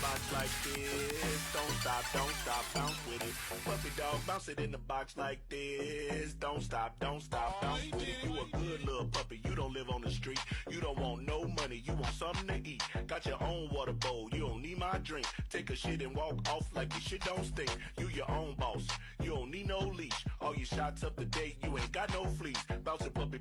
box like this. Don't stop, bounce with it. Puppy dog, bounce it in the box like this. Don't stop, bounce with it. You a good little puppy, you don't live on the street. You don't want no money, you want something to eat. Got your own water bowl, you don't need my drink. Take a shit and walk off like the shit don't stink. You your own boss, you don't need no leash. All your shots up to date, you ain't got no fleas. Bounce it puppy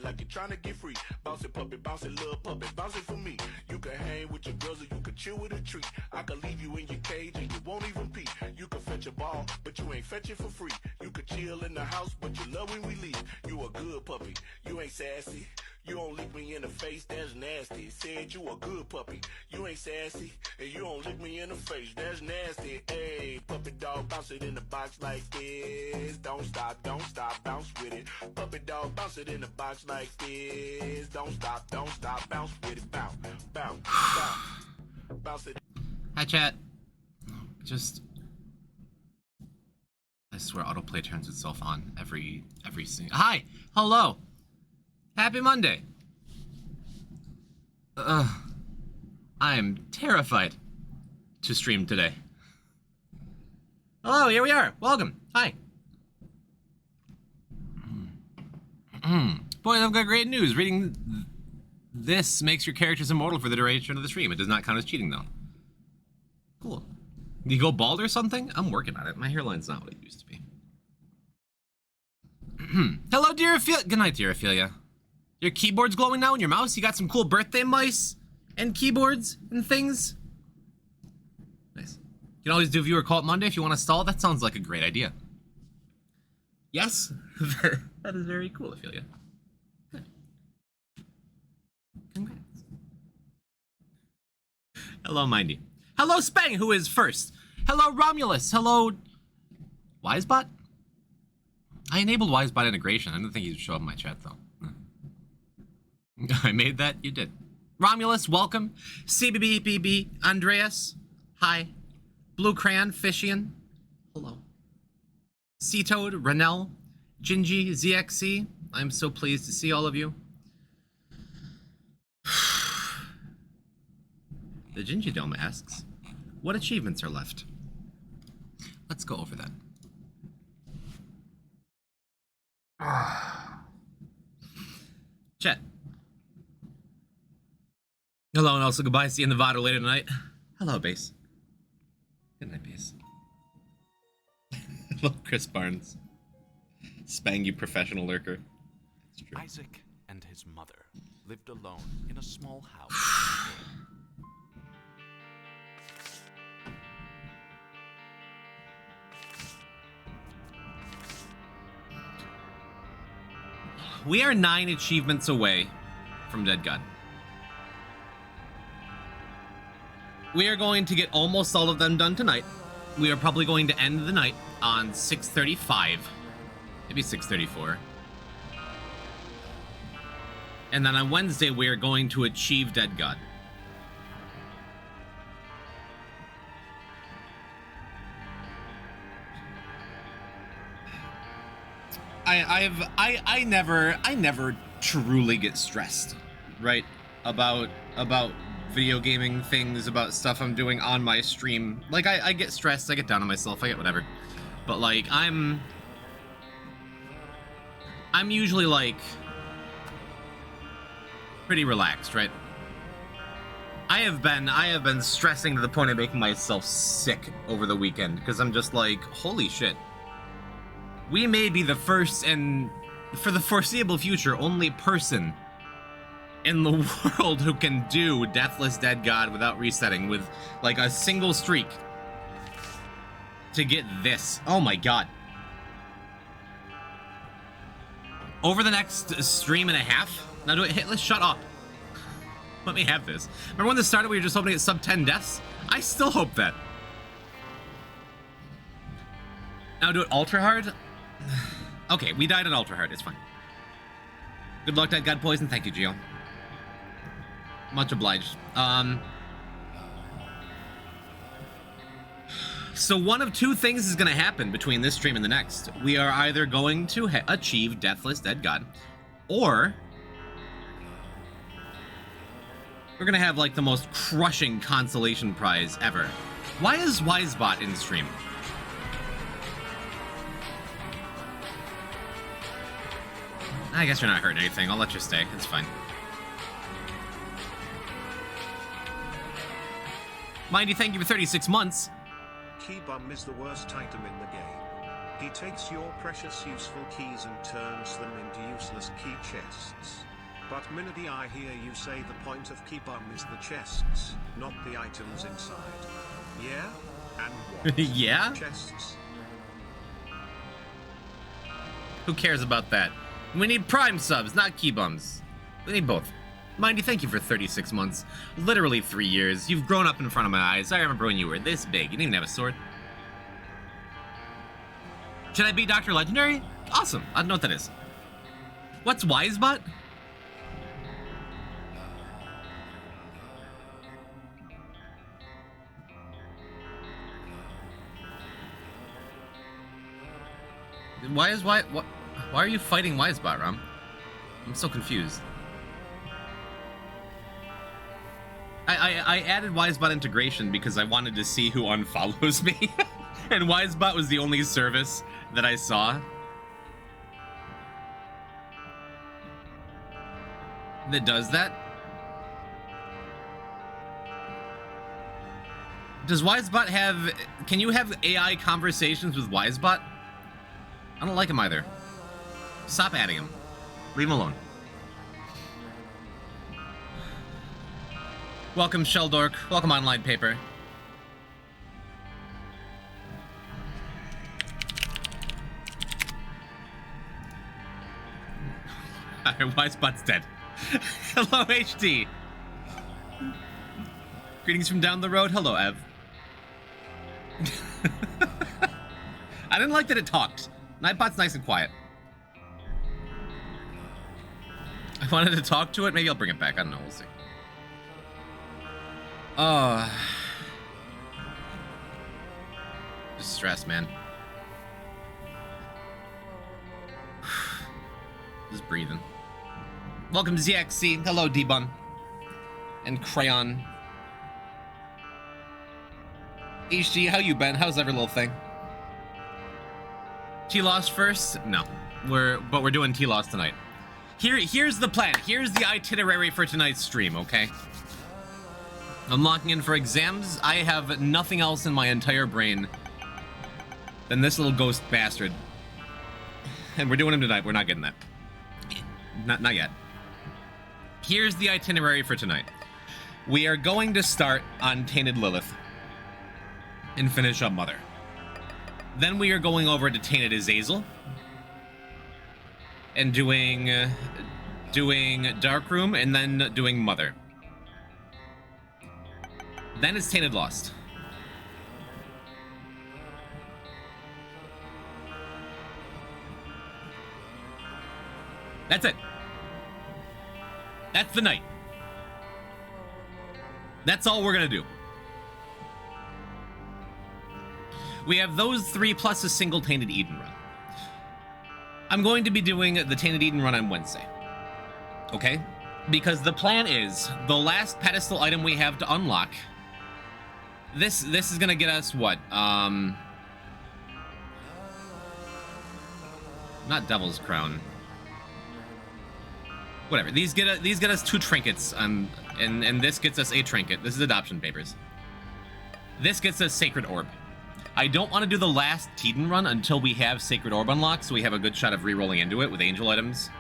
like you're trying to get free. Bounce it little puppy, bounce it for me. You can hang with your girls or you can chill with a treat. I can leave you in your cage and you won't even pee. You can fetch a ball, but you ain't fetching for free. You can chill in the house, but you love when we leave. You a good puppy, you ain't sassy. You don't lick me in the face, that's nasty. Said you a good puppy, you ain't sassy. And you don't lick me in the face, that's nasty. Hey, puppy dog, bounce it in the box like this. Don't stop, bounce with it. Puppy dog, bounce it in the box like this. Don't stop, bounce with it. Bounce, bounce it. Hi, chat. I swear autoplay turns itself on every single. Hi, hello. Happy Monday. I am terrified to stream today. Hello, here we are. Welcome. Hi. Boys, I've got great news. Reading this makes your characters immortal for the duration of the stream. It does not count as cheating, though. Cool. You go bald or something? I'm working on it. My hairline's not what it used to be. Hello, dear Ophelia. Good night, dear Ophelia. Your keyboard's glowing now in your mouse? You got some cool birthday mice and keyboards and things? Nice. You can always do viewer call it Monday if you want to stall. That sounds like a great idea. Yes? That is very cool, Ophelia. Good. Congrats. Hello, Mindy. Hello, Spang, who is first. Hello, Romulus. Hello, Wisebot? I enabled Wisebot integration. I didn't think he'd show up in my chat, though. I made that? You did. Romulus, welcome. CBBBB, Andreas, hi. Blue Crayon, Fishian, hello. Seatoad, Renell, Gingy, ZXC, I'm so pleased to see all of you. The Gingy Dome asks, what achievements are left? Let's go over that. Chat. Hello and also goodbye. See you in the VOD later tonight. Hello, Base. Good night, Base. Hello, Chris Barnes. Spang, you professional lurker. That's true. Isaac and his mother lived alone in a small house. We are 9 achievements away from Dead God. We are going to get almost all of them done tonight. We are probably going to end the night on 6:35, maybe 6:34. And then on Wednesday, we are going to achieve Dead God. I never truly get stressed, right? About video gaming things, about stuff I'm doing on my stream. Like, I get stressed, I get down on myself, I get whatever. But, like, I'm usually, like, pretty relaxed, right? I have been stressing to the point of making myself sick over the weekend, because I'm just like, holy shit. We may be the first and, for the foreseeable future, only person in the world who can do Deathless Dead God without resetting with, like, a single streak to get this. Oh my god. Over the next stream and a half? Now do it, let's shut up. Let me have this. Remember when this started, we were just hoping to get sub 10 deaths? I still hope that. Now do it ultra hard? Okay, we died on ultra hard, it's fine. Good luck, Dead God Poison. Thank you, Gio. Much obliged. So one of two things is going to happen between this stream and the next. We are either going to achieve Deathless Dead God, or We're gonna have, like, the most crushing consolation prize ever. Why is Wisebot in stream? I guess you're not hurting anything. I'll let you stay. It's fine. Mindy, thank you for 36 months. Keybum is the worst item in the game. He takes your precious useful keys and turns them into useless key chests. But Mindy, I hear you say the point of Keybum is the chests, not the items inside. Yeah? And what? Yeah? Chests? Who cares about that? We need Prime subs, not Keybums. We need both. Mindy, thank you for 36 months. Literally 3 years. You've grown up in front of my eyes. I remember when you were this big. You didn't even have a sword. Should I be Dr. Legendary? Awesome. I don't know what that is. What's Wisebot? Why are you fighting Wisebot, Ram? I'm so confused. I added Wisebot integration because I wanted to see who unfollows me. And Wisebot was the only service that I saw that does that. Does Wisebot have... Can you have AI conversations with Wisebot? I don't like him either. Stop adding him. Leave him alone. Welcome, Sheldork. Welcome, Online Paper. Wisebot's dead. Hello, HD. Greetings from down the road. Hello, Ev. I didn't like that it talked. Nightbot's nice and quiet. I wanted to talk to it. Maybe I'll bring it back. I don't know. We'll see. Just stress, man. Just breathing. Welcome to ZXC. Hello, D-Bun. And Crayon. HG, how you been? How's every little thing? T-Loss first? No. We're doing T-Loss tonight. Here's the plan. Here's the itinerary for tonight's stream, okay? I'm locking in for exams. I have nothing else in my entire brain than this little ghost bastard. And we're doing him tonight. We're not getting that. Not yet. Here's the itinerary for tonight. We are going to start on Tainted Lilith and finish up Mother. Then we are going over to Tainted Azazel and doing Darkroom and then doing Mother. Then it's Tainted Lost. That's it. That's the night. That's all we're gonna do. We have those three plus a single Tainted Eden run. I'm going to be doing the Tainted Eden run on Wednesday. Okay? Because the plan is the last pedestal item we have to unlock. This is gonna get us what? Not Devil's Crown. Whatever. These get us 2 trinkets, and this gets us a trinket. This is adoption papers. This gets us Sacred Orb. I don't want to do the last Teeden run until we have Sacred Orb unlocked, so we have a good shot of re-rolling into it with angel items.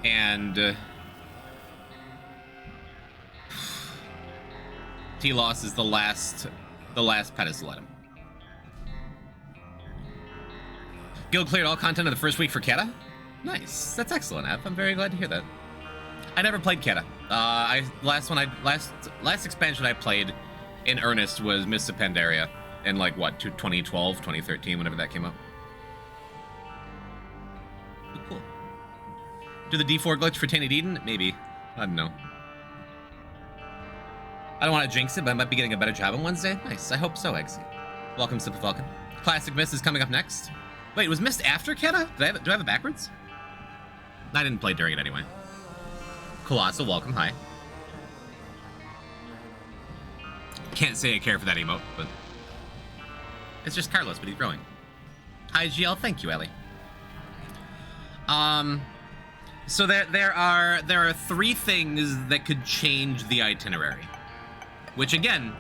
And T-Loss is the last pedestal item. Guild cleared all content of the first week for Kata? Nice. That's excellent, Ev. I'm very glad to hear that. I never played Kata. Last expansion I played in earnest was Mists of Pandaria in, like, what, 2012, 2013, whenever that came out. Cool. Do the D4 glitch for Tainted Eden? Maybe. I don't know. I don't want to jinx it, but I might be getting a better job on Wednesday. Nice. I hope so, Eggsy. Welcome, Sip of Falcon. Classic Mist is coming up next. Wait, was Mist after Kata? Do I have it backwards? I didn't play during it anyway. Colossal, welcome, hi. Can't say I care for that emote, but it's just Carlos, but he's growing. Hi, GL, thank you, Ellie. So there are 3 things that could change the itinerary. Which again,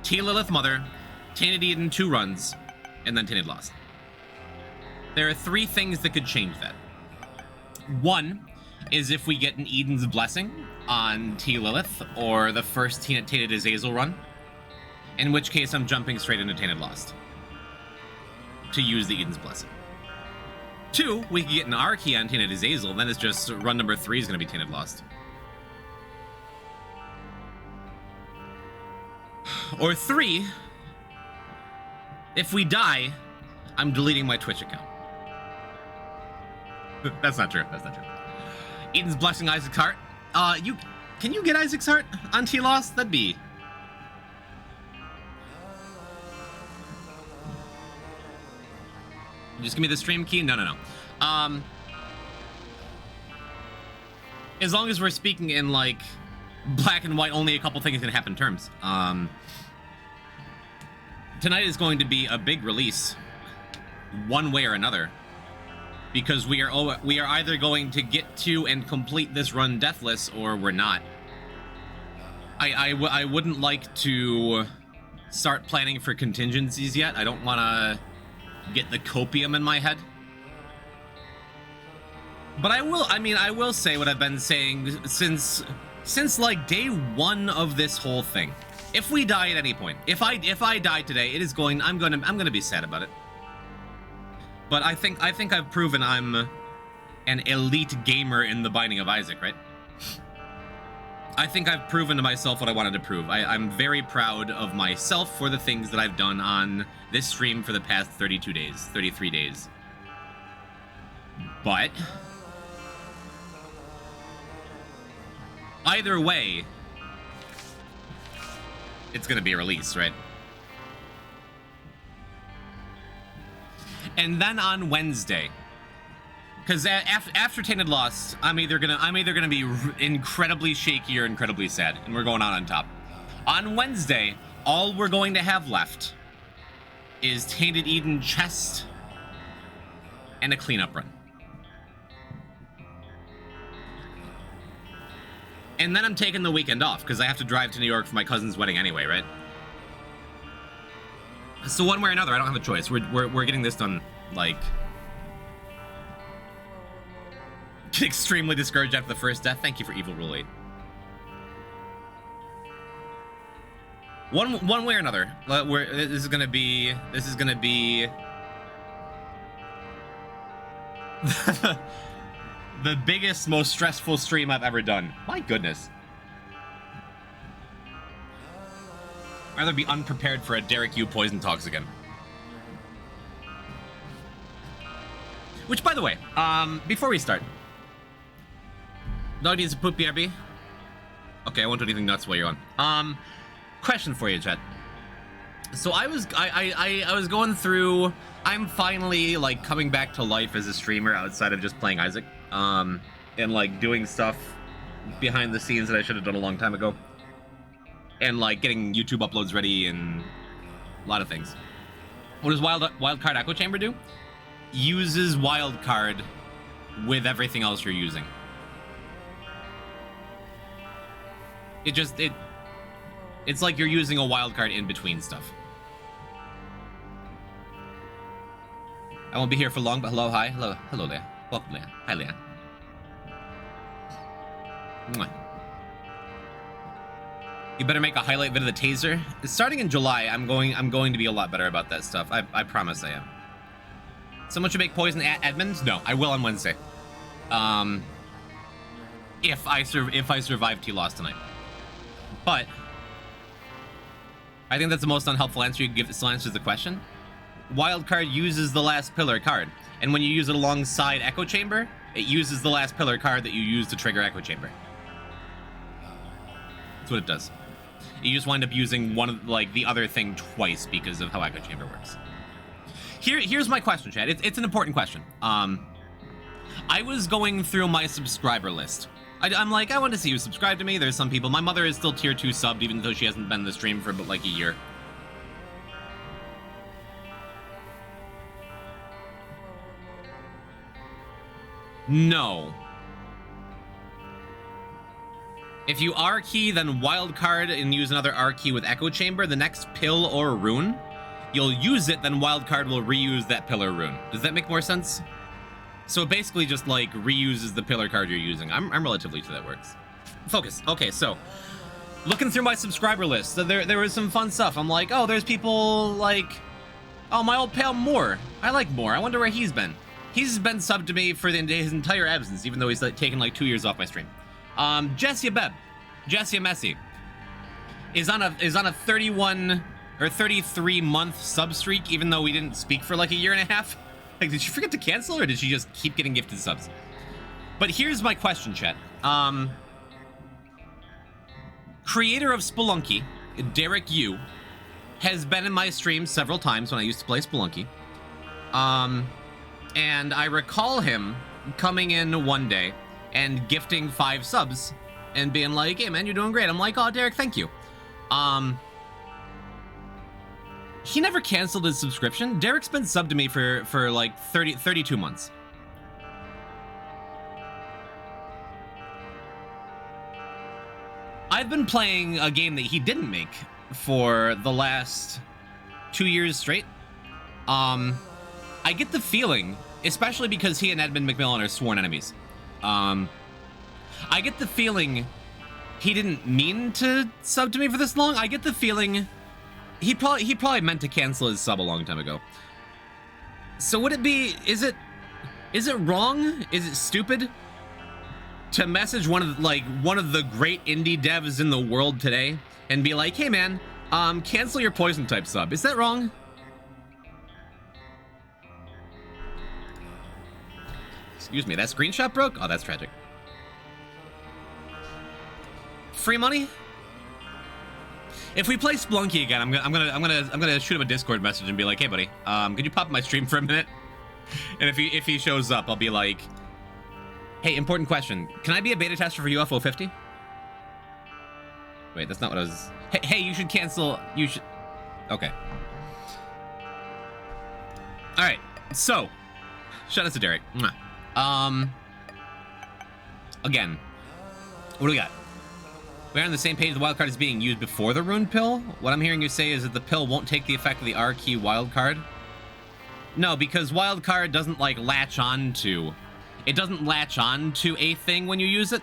T. Lilith Mother, Tainted Eden 2 runs, and then Tainted Lost. There are 3 things that could change that. 1 is if we get an Eden's Blessing on T. Lilith, or the first Tainted Azazel run, in which case I'm jumping straight into Tainted Lost to use the Eden's Blessing. 2, we can get an R key on Tainted Azazel, then it's just run number 3 is going to be Tainted Lost. Or 3, if we die, I'm deleting my Twitch account. That's not true. That's not true. Eden's Blessing, Isaac's Heart. Can you get Isaac's Heart on T Lost? That'd be. Just give me the stream key. No. As long as we're speaking in like black and white, only a couple things can happen terms. Tonight is going to be a big release, one way or another, because we are either going to get to and complete this run deathless, or we're not. I wouldn't like to start planning for contingencies yet. I don't want to get the copium in my head. But I will say what I've been saying since like day 1 of this whole thing. If we die at any point, if I die today, I'm gonna be sad about it. But I think I've proven I'm an elite gamer in the Binding of Isaac, right? I think I've proven to myself what I wanted to prove. I'm very proud of myself for the things that I've done on this stream for the past 33 days. But either way, it's gonna be a release, right? And then on Wednesday, because after Tainted Lost, I'm either gonna be incredibly shaky or incredibly sad, and we're going out on top. On Wednesday, all we're going to have left is Tainted Eden chest and a cleanup run. And then I'm taking the weekend off because I have to drive to New York for my cousin's wedding anyway, right? So one way or another, I don't have a choice. We're getting this done, like, extremely discouraged after the first death. Thank you for Evil Rule 8. One way or another, this is gonna be the biggest, most stressful stream I've ever done. My goodness. I'd rather be unprepared for a Derek Yu Poison Talks again. Which, by the way, before we start, dog needs to poop, BRB. Okay, I won't do anything nuts while you're on. Question for you, chat. So I was going through. I'm finally like coming back to life as a streamer outside of just playing Isaac, and like doing stuff behind the scenes that I should have done a long time ago, and like getting YouTube uploads ready and a lot of things. What does Wildcard Echo Chamber do? Uses Wildcard with everything else you're using. It's like you're using a wildcard in between stuff. I won't be here for long, but hello, hi, hello, Leah. Welcome, Leah. Hi, Leah. Mwah. You better make a highlight vid of the taser. Starting in July, I'm going to be a lot better about that stuff. I promise I am. Someone should make poison Edmonds? No, I will on Wednesday. If I survive T-Loss tonight. But I think that's the most unhelpful answer you can give. It still answers the question. Wildcard uses the last pillar card, and when you use it alongside Echo Chamber, it uses the last pillar card that you use to trigger Echo Chamber. That's what it does. You just wind up using one of the other thing twice because of how Echo Chamber works. Here's my question, Chad. It's an important question. I was going through my subscriber list I'm like, I want to see you subscribe to me. There's some people. My mother is still tier 2 subbed, even though she hasn't been in the stream for but like a year. No. If you R key, then wild card and use another R key with Echo Chamber, the next pill or rune, you'll use it, then wild card will reuse that pill or rune. Does that make more sense? So it basically just like reuses the pillar card you're using. I'm relatively sure that works. Focus. Okay, so looking through my subscriber list, so there was some fun stuff. I'm like, oh, there's people like, oh, my old pal Moore. I like Moore. I wonder where he's been. He's been subbed to me for his entire absence, even though he's like taken like 2 years off my stream. Jessia Beb, Jessia Messi, is on a 31 or 33 month sub streak, even though we didn't speak for like a year and a half. Like, did she forget to cancel, or did she just keep getting gifted subs? But here's my question, chat. Creator of Spelunky, Derek Yu, has been in my stream several times when I used to play Spelunky. And I recall him coming in one day and gifting 5 subs and being like, hey man, you're doing great. I'm like, oh, Derek, thank you. He never canceled his subscription. Derek's been subbed to me for like 32 months. I've been playing a game that he didn't make for the last 2 years straight. I get the feeling, especially because he and Edmund McMillan are sworn enemies. I get the feeling he didn't mean to sub to me for this long. I get the feeling he probably meant to cancel his sub a long time ago. So would it be, is it wrong? Is it stupid to message one of the great indie devs in the world today and be like, hey man, cancel your poison type sub? Is that wrong? Excuse me, that screenshot broke? Oh, that's tragic. Free money? If we play Spelunky again, I'm gonna shoot him a Discord message and be like, hey buddy, could you pop my stream for a minute? And if he shows up, I'll be like, hey, important question. Can I be a beta tester for UFO 50? Wait, that's not what I was... Hey, you should cancel... You should... Okay. Alright, so... Shout out to Derek. Again, what do we got? We're on the same page. The wild card is being used before the rune pill. What I'm hearing you say is that the pill won't take the effect of the R key wild card. No, because wild card doesn't like latch on to... It doesn't latch on to a thing when you use it.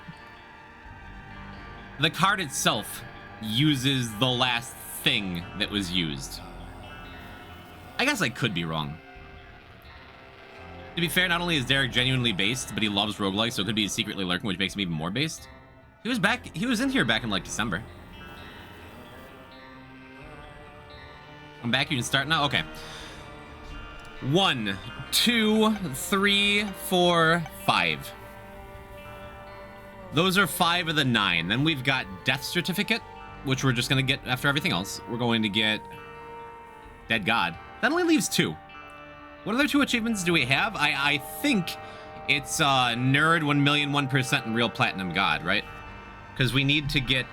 The card itself uses the last thing that was used. I guess I could be wrong. To be fair, not only is Derek genuinely based, but he loves roguelikes, so it could be secretly lurking, which makes him even more based. He was in here back in like December. I'm back, you can start now? Okay. 1, 2, 3, 4, 5. Those are 5 of the 9. Then we've got Death Certificate, which we're just gonna get after everything else. We're going to get Dead God. That only leaves 2. What other 2 achievements do we have? I think it's Nerd 1,000,001% and Real Platinum God, right? Because we need to get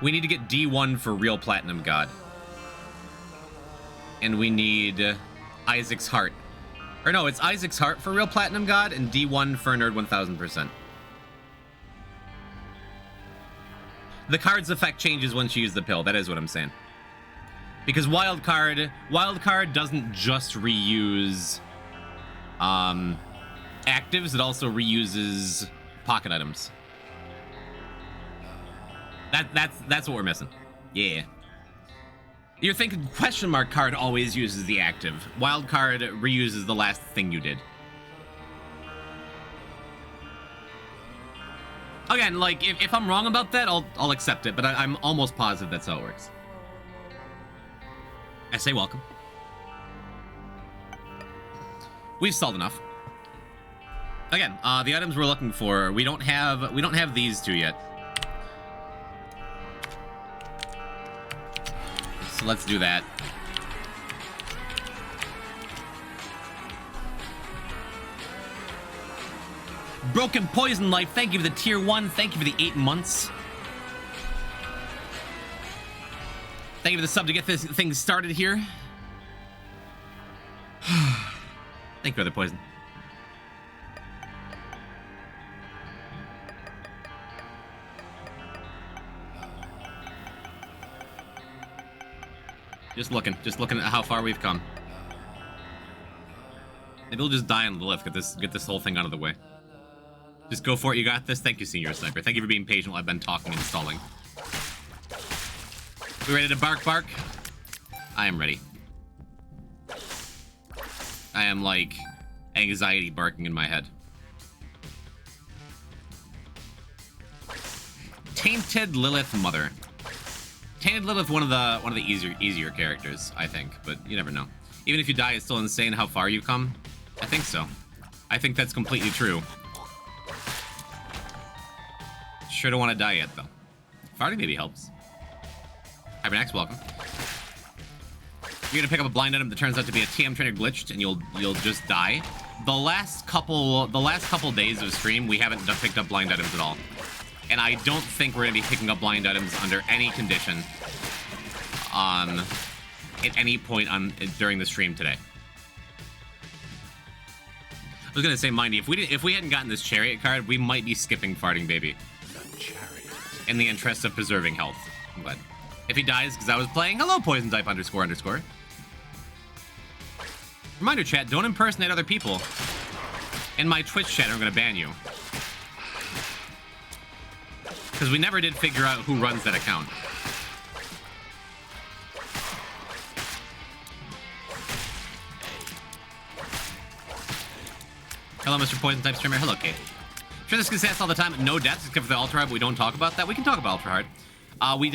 D1 for Real Platinum God. And we need Isaac's Heart. Or no, it's Isaac's Heart for Real Platinum God and D1 for Nerd 1000%. The card's effect changes once you use the pill. That is what I'm saying. Because wild card doesn't just reuse actives, it also reuses pocket items. That's what we're missing. Yeah. You're thinking question mark card always uses the active. Wild card reuses the last thing you did. Again, like if I'm wrong about that, I'll accept it, but I'm almost positive that's how it works. I say welcome. We've stalled enough. Again, the items we're looking for, we don't have these 2 yet. So let's do that. Broken Poison Life, thank you for the tier 1. Thank you for the 8 months. Thank you for the sub to get this thing started here. Thank you for the poison. Just looking at how far we've come. Maybe we'll just die on the lift. Get this whole thing out of the way. Just go for it. You got this. Thank you, Senior Sniper. Thank you for being patient while I've been talking and stalling. We ready to bark? I am ready. I am like anxiety barking in my head. Tainted Lilith Mother. Tainted Lilith, one of the easier characters, I think, but you never know. Even if you die, it's still insane how far you've come. I think so. I think that's completely true. Sure don't want to die yet, though. Farting maybe helps. Hibernax, welcome. You're gonna pick up a blind item that turns out to be a TM trainer glitched, and you'll just die. The last couple days of stream, we haven't picked up blind items at all. And I don't think we're gonna be picking up blind items under any condition at any point during the stream today. I was gonna say, mind you, if we hadn't gotten this chariot card, we might be skipping Farting Baby. In the interest of preserving health. But if he dies because I was playing, hello poison type __. Reminder chat, don't impersonate other people. In my Twitch chat, I'm gonna ban you. Because we never did figure out who runs that account. Hello, Mr. Poison Type Streamer. Hello, Kate. Sure, this gets asked all the time. No deaths except for the Ultra Hard, but we don't talk about that. We can talk about Ultra Hard. We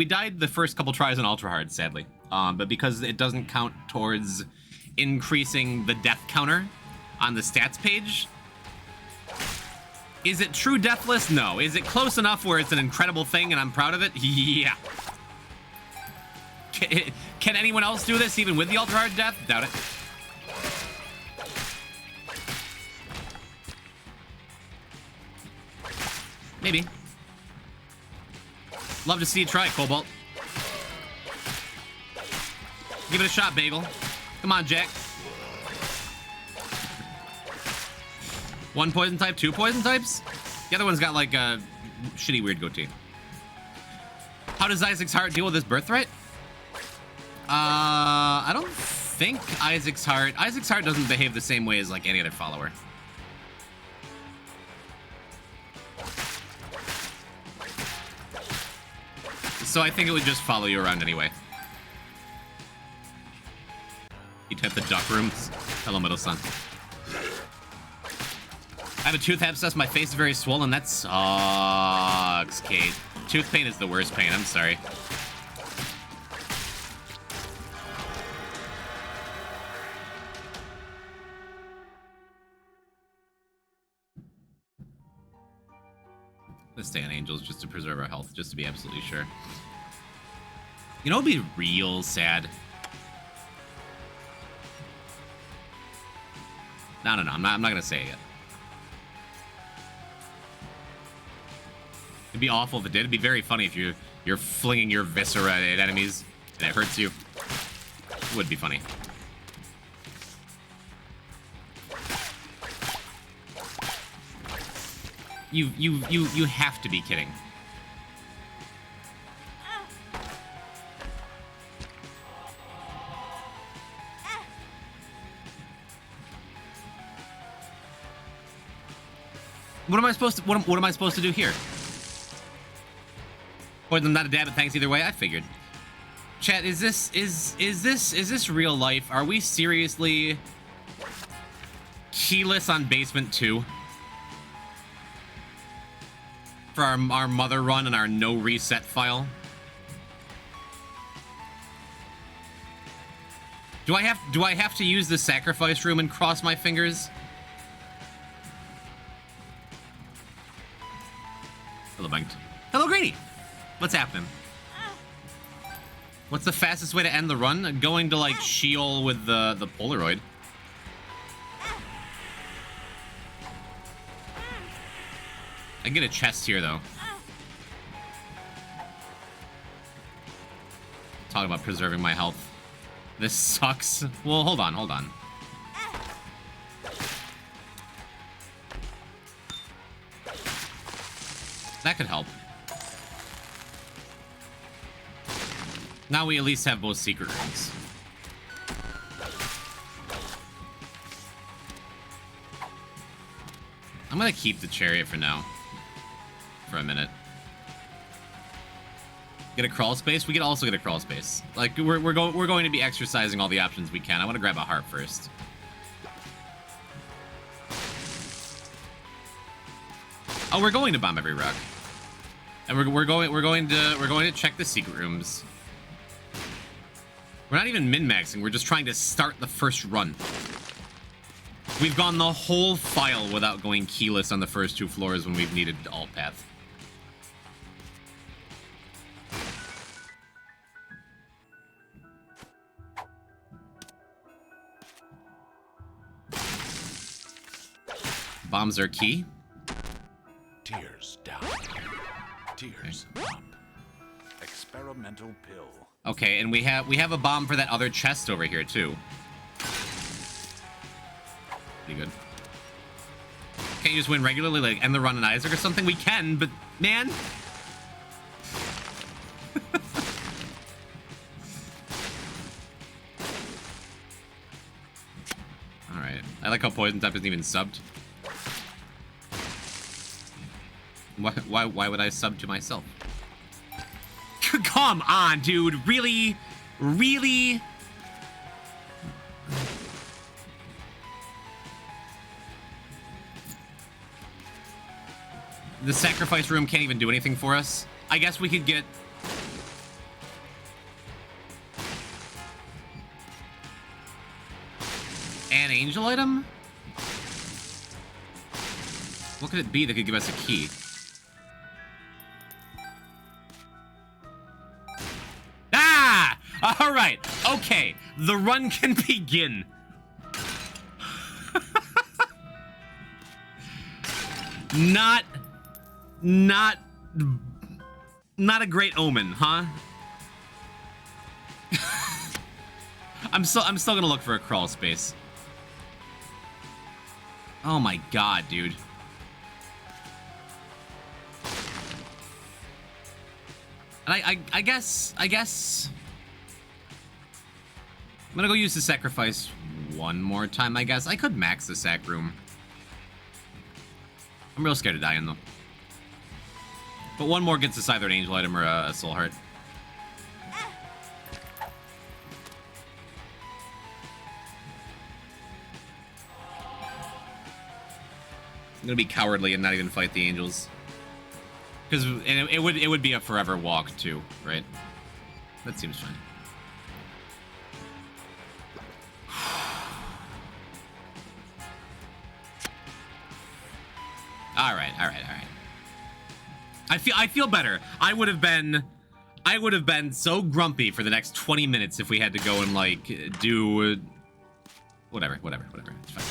died the first couple tries on Ultra Hard, sadly. But because it doesn't count towards increasing the death counter on the stats page. Is it true deathless? No. Is it close enough where it's an incredible thing and I'm proud of it? Yeah. Can anyone else do this even with the Ultra Hard death? Doubt it. Maybe. Love to see you try it, Cobalt. Give it a shot, Bagel. Come on, Jack. 1 poison type, 2 poison types? The other one's got like a shitty weird goatee. How does Isaac's heart deal with his birthright? I don't think Isaac's heart doesn't behave the same way as like any other follower. So I think it would just follow you around anyway. You type the duck rooms. Hello, middle son. I have a tooth abscess. My face is very swollen. That sucks, Kate. Tooth pain is the worst pain. I'm sorry. Let's stay on Angels just to preserve our health, just to be absolutely sure. You know, it'd be real sad. No, I'm not gonna say it yet. It'd be awful if it did. It'd be very funny if you're flinging your viscera at enemies and it hurts you. It would be funny. You have to be kidding. What am I supposed to do here? Or I'm not a dad, but thanks either way. I figured. Chat, is this real life? Are we seriously keyless on Basement 2? For our mother run and our no reset file? Do I have to use the sacrifice room and cross my fingers? Hello, Banked. Hello, Greedy. What's happening? What's the fastest way to end the run? Going to like Sheol with the Polaroid. I can get a chest here, though. Talk about preserving my health. This sucks. Well, hold on, hold on. That could help. Now we at least have both secret rooms. I'm gonna keep the chariot for now. For a minute. Get a crawl space? We could also get a crawl space. Like, we're going to be exercising all the options we can. I want to grab a heart first. Oh, we're going to bomb every rock. And we're going to check the secret rooms. We're not even min-maxing, we're just trying to start the first run. We've gone the whole file without going keyless on the first 2 floors when we've needed alt path. Bombs are key. Tears down. Tears up. Experimental pill. Okay, and we have a bomb for that other chest over here too. Pretty good. Can't you just win regularly, like end the run in Isaac or something? We can, but man. All right. I like how Poison Type isn't even subbed. Why would I sub to myself? Come on, dude. Really? Really? The sacrifice room can't even do anything for us. I guess we could get... an angel item? What could it be that could give us a key? All right, okay, the run can begin. Not a great omen, huh? I'm still gonna look for a crawl space. Oh my god, dude. And I guess I'm gonna go use the sacrifice one more time, I guess. I could max the sac room. I'm real scared of dying, though. But one more gets us either an angel item or a soul heart. I'm gonna be cowardly and not even fight the angels. Because it would be a forever walk, too, right? That seems fine. All right. I feel better. I would have been so grumpy for the next 20 minutes if we had to go and like do whatever. It's fine.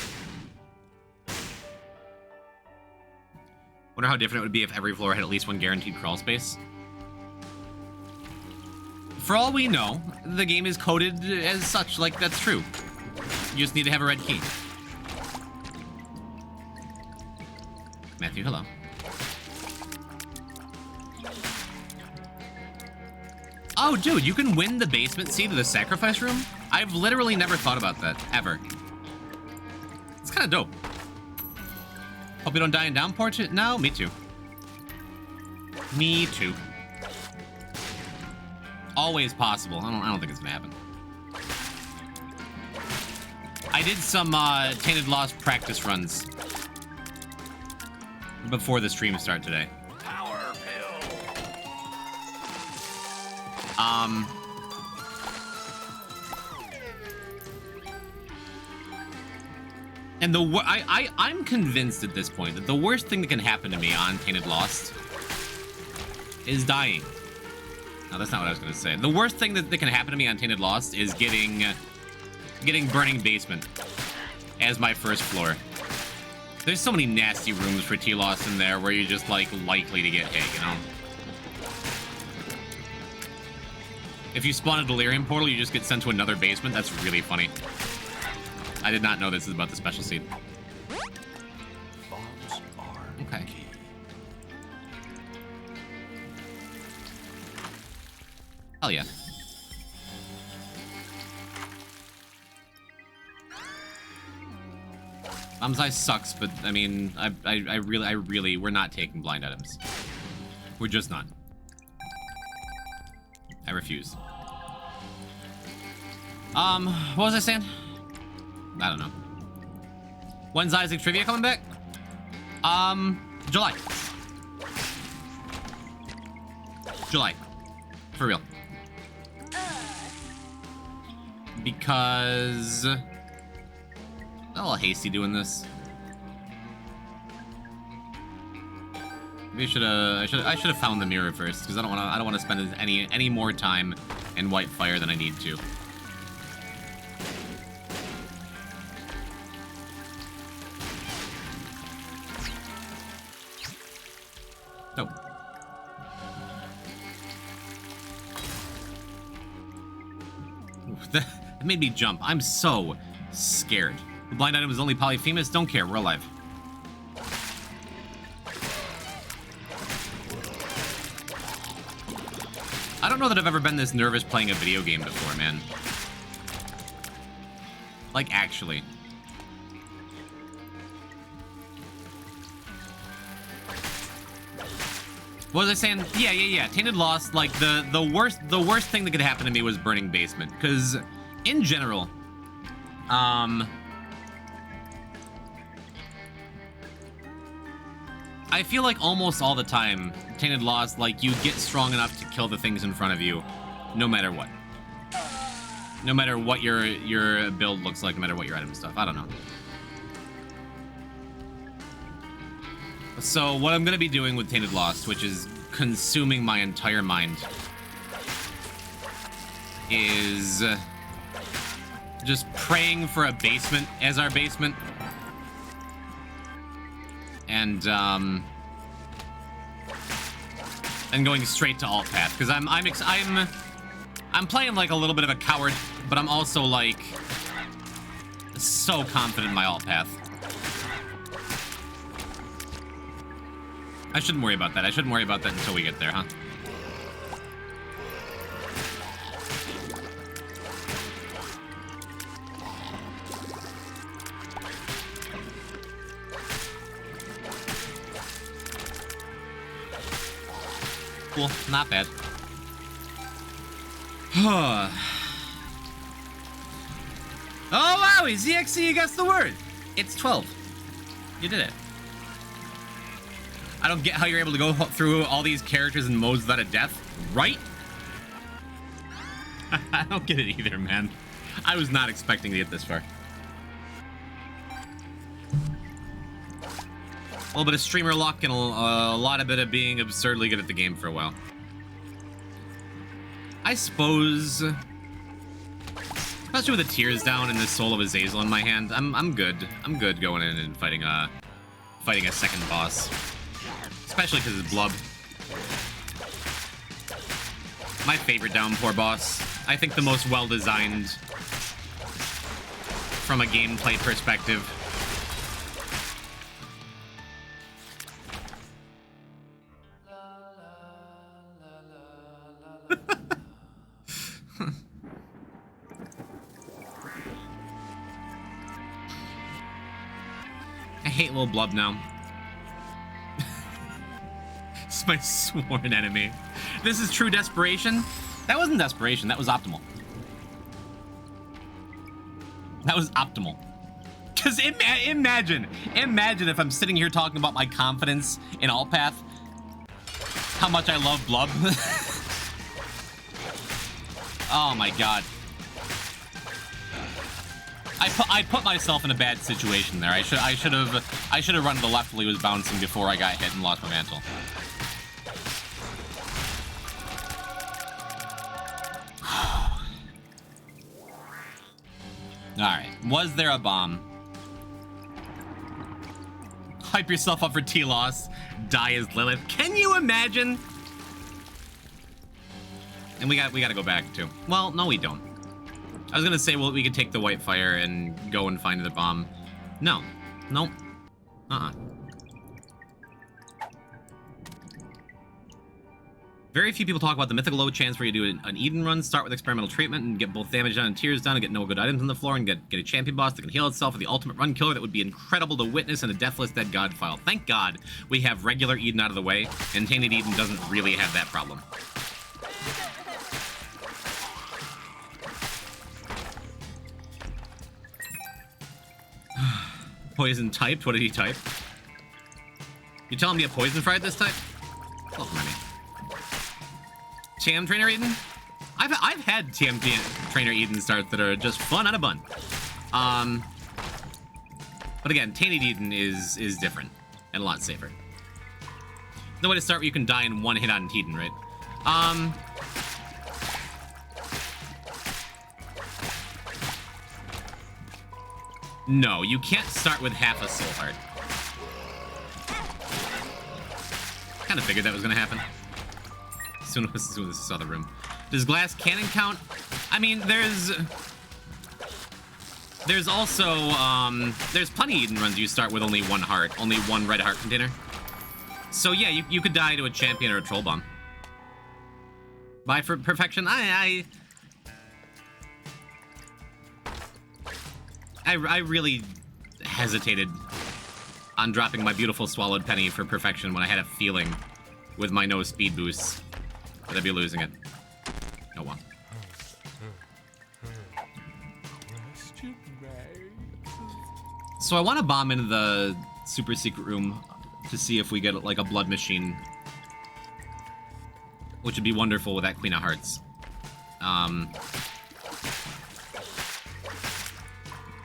Wonder how different it would be if every floor had at least one guaranteed crawl space. For all we know, the game is coded as such, like that's true. You just need to have a red key. Matthew, hello. Oh, dude, you can win the basement seed of the sacrifice room? I've literally never thought about that, ever. It's kind of dope. Hope you don't die in downpour too? No, me too. Me too. Always possible. I don't think it's gonna happen. I did some Tainted Lost practice runs before the stream start today. Power pill. And I'm convinced at this point that the worst thing that can happen to me on Tainted Lost is dying. No, that's not what I was gonna say. The worst thing that can happen to me on Tainted Lost is getting Burning Basement as my first floor. There's so many nasty rooms for T-Loss in there where you're just, like, likely to get hit, you know? If you spawn a delirium portal, you just get sent to another basement. That's really funny. I did not know this is about the special seed. Bombs are Okay. key. Hell yeah. Bomb's Eye sucks, but I mean, I really, we're not taking blind items. We're just not. I refuse. What was I saying? I don't know. When's Isaac Trivia coming back? July. July. For real. Because... a little hasty doing this. Maybe I should have found the mirror first, because I don't want to spend any more time in white fire than I need to. Nope. Oof, that made me jump. I'm so scared. The blind item is only Polyphemus. Don't care. We're alive. I don't know that I've ever been this nervous playing a video game before, man. Like, actually. What was I saying? Yeah. Tainted Lost, like, the worst thing that could happen to me was burning basement. Because, in general, I feel like almost all the time, Tainted Lost, like, you get strong enough to kill the things in front of you, no matter what. No matter what your build looks like, no matter what your item and stuff. I don't know. So what I'm going to be doing with Tainted Lost, which is consuming my entire mind, is just praying for a basement as our basement. And going straight to alt path, because I'm playing like a little bit of a coward, but I'm also like so confident in my alt path. I shouldn't worry about that. I shouldn't worry about that until we get there, huh? Cool, not bad. Oh wow, ZXC, you guessed the word. It's 12. You did it. I don't get how you're able to go through all these characters and modes without a death, right? I don't get it either, man. I was not expecting to get this far. A little bit of streamer luck and a lot of bit of being absurdly good at the game for a while. I suppose, especially with the tears down and the soul of Azazel in my hand, I'm good. I'm good going in and fighting a second boss, especially because it's Blub. My favorite downpour boss. I think the most well designed from a gameplay perspective. I hate little Blub now. It's my sworn enemy. This is true desperation? That wasn't desperation, that was optimal. That was optimal. Because imagine if I'm sitting here talking about my confidence in alt path, how much I love Blub. Oh my god. I put myself in a bad situation there. I should have run to the left while he was bouncing before I got hit and lost my mantle. Alright. Was there a bomb? Hype yourself up for T-Loss. Die as Lilith. Can you imagine? And we gotta go back too. Well, no, we don't. I was gonna say, well, we could take the white fire and go and find the bomb. No. Nope. Very few people talk about the mythical low chance where you do an Eden run, start with experimental treatment, and get both damage down and tears down, and get no good items on the floor, and get a champion boss that can heal itself, or the ultimate run killer that would be incredible to witness in a Deathless Dead God file. Thank God we have regular Eden out of the way, and Tainted Eden doesn't really have that problem. Poison typed? What did he type? You telling me a poison fried this type? Oh, money. TM Trainer Eden? I've had TM Trainer Eden starts that are just fun out of bun. But again, Tainted Eden is different and a lot safer. No way to start where you can die in one hit on Eden, right? No, you can't start with half a soul heart. Kind of figured that was gonna happen. As soon as I saw the room. Does glass cannon count? I mean, there's also, there's plenty of Eden runs you start with only one heart, only one red heart container. So yeah, you could die to a champion or a troll bomb. Bye for perfection. I really hesitated on dropping my beautiful swallowed penny for perfection when I had a feeling with my no speed boosts that I'd be losing it. Oh well. So I want to bomb into the super secret room to see if we get like a blood machine, which would be wonderful with that Queen of Hearts.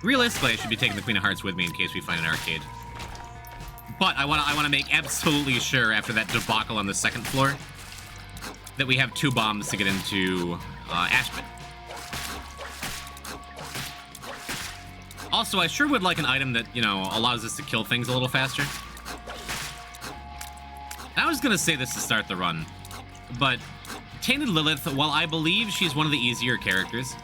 Realistically, I should be taking the Queen of Hearts with me in case we find an arcade. But I want to make absolutely sure after that debacle on the second floor that we have 2 bombs to get into Ash Pit. Also, I sure would like an item that, you know, allows us to kill things a little faster. I was gonna say this to start the run, but Tainted Lilith, while I believe she's one of the easier characters,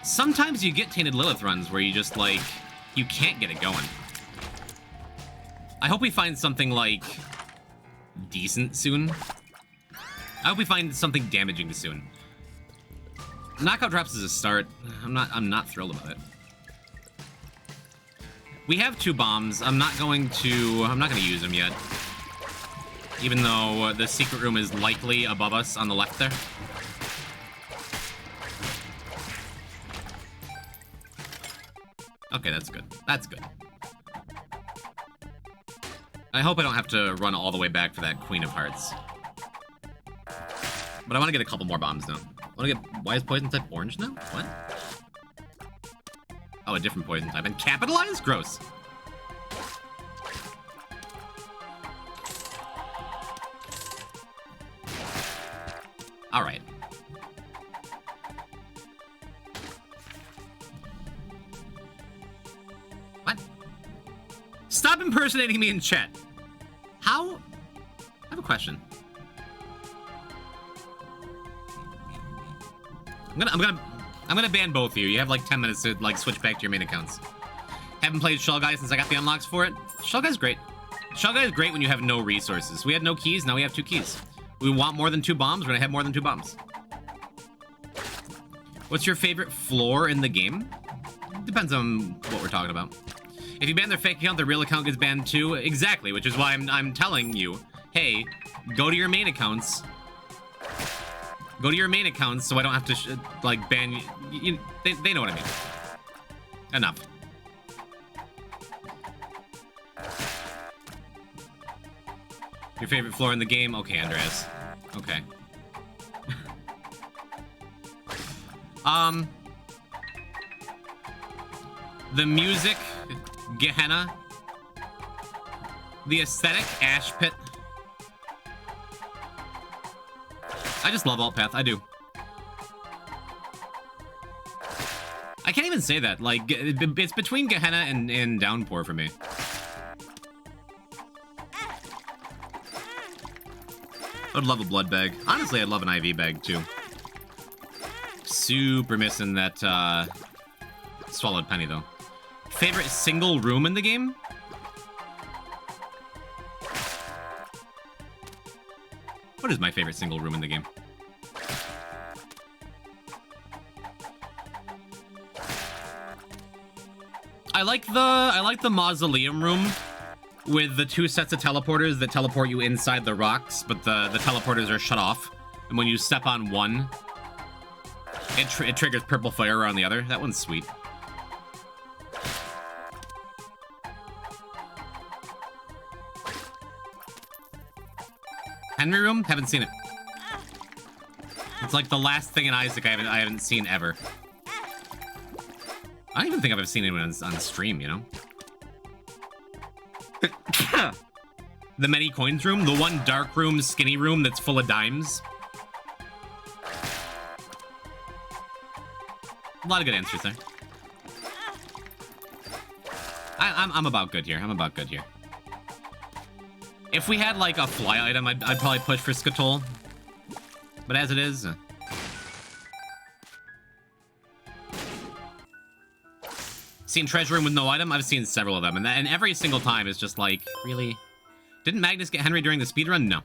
sometimes you get Tainted Lilith runs where you just, like, you can't get it going. I hope we find something, like, decent soon. I hope we find something damaging soon. Knockout drops is a start. I'm not thrilled about it. We have 2 bombs. I'm not gonna use them yet. Even though the secret room is likely above us on the left there. Okay, that's good. That's good. I hope I don't have to run all the way back for that Queen of Hearts. But I want to get a couple more bombs now. Why is poison type orange now? What? Oh, a different poison type. And capitalized? Gross. Alright. What? Stop impersonating me in chat. How? I have a question. I'm gonna ban both of you. You have like 10 minutes to like switch back to your main accounts. Haven't played Shell Guy since I got the unlocks for it. Shell Guy's great. Shell Guy is great when you have no resources. We had no keys, now we have 2 keys. We want more than 2 bombs, we're gonna have more than 2 bombs. What's your favorite floor in the game? Depends on what we're talking about. If you ban their fake account, their real account gets banned too. Exactly, which is why I'm telling you, hey, go to your main accounts. Go to your main accounts so I don't have to, like, ban you. They know what I mean. Enough. Your favorite floor in the game? Okay, Andreas. Okay. The music, Gehenna. The aesthetic, Ash Pit. I just love Alt Path, I do. I can't even say that. Like, it's between Gehenna and Downpour for me. I would love a blood bag. Honestly, I'd love an IV bag, too. Super missing that, swallowed penny, though. Favorite single room in the game? What is my favorite single room in the game? I like the mausoleum room with the 2 sets of teleporters that teleport you inside the rocks, but the teleporters are shut off. And when you step on one, it triggers purple fire on the other. That one's sweet. Henry room? Haven't seen it. It's like the last thing in Isaac I haven't seen ever. I don't even think I've ever seen anyone on stream, you know? The many coins room? The one dark room, skinny room that's full of dimes? A lot of good answers there. I'm about good here. I'm about good here. If we had, like, a fly item, I'd probably push for Skatol. But as it is... Seen treasure room with no item? I've seen several of them, and every single time is just like, really? Didn't Magnus get Henry during the speedrun? No.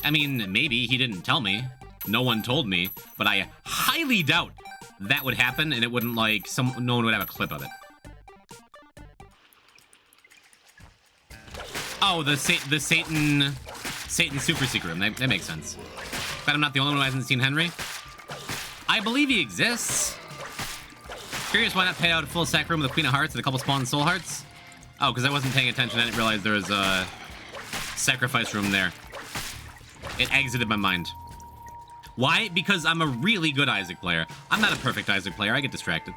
I mean, maybe he didn't tell me. No one told me, but I highly doubt that would happen, and it wouldn't, like, no one would have a clip of it. Oh, the Satan super secret room. That makes sense. But I'm not the only one who hasn't seen Henry. I believe he exists. Curious why not pay out a full sack room with a Queen of Hearts and a couple spawn soul hearts? Oh, because I wasn't paying attention. I didn't realize there was a sacrifice room there. It exited my mind. Why? Because I'm a really good Isaac player. I'm not a perfect Isaac player. I get distracted.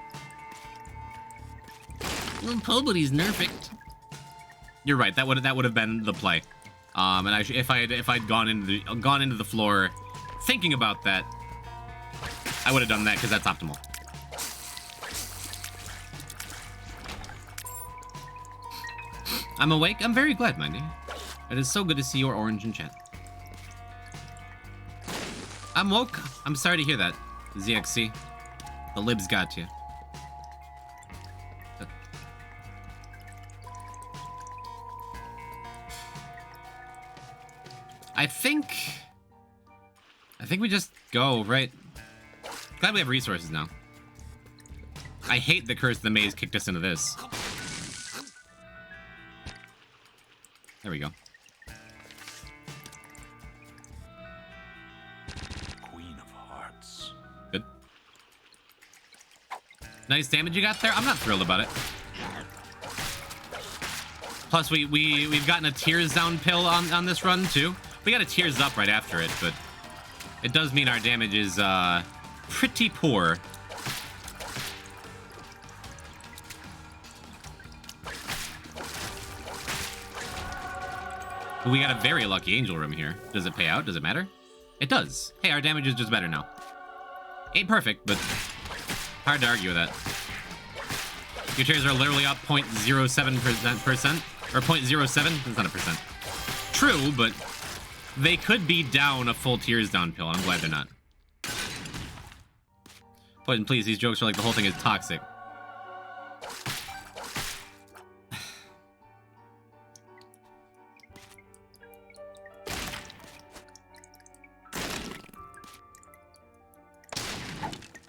Well, nobody's nerfed. You're right. That would have been the play. And if I'd gone into the floor thinking about that, I would have done that because that's optimal. I'm awake. I'm very glad, Mindy. It is so good to see your orange in chat. I'm woke. I'm sorry to hear that, ZXC. The libs got you. I think we just go, right? Glad we have resources now. I hate the Curse of the Maze kicked us into this. There we go. Queen of Hearts. Good. Nice damage you got there. I'm not thrilled about it. Plus, we've gotten a tears down pill on this run too. We got a tears up right after it, but it does mean our damage is pretty poor. We got a very lucky angel room here. Does it pay out? Does it matter? It does. Hey, our damage is just better now. Ain't perfect, but hard to argue with that. Your tears are literally up 0.07%, or 0.07. That's not a percent. True, but they could be down a full tears down pill. I'm glad they're not. But please, these jokes are like the whole thing is toxic.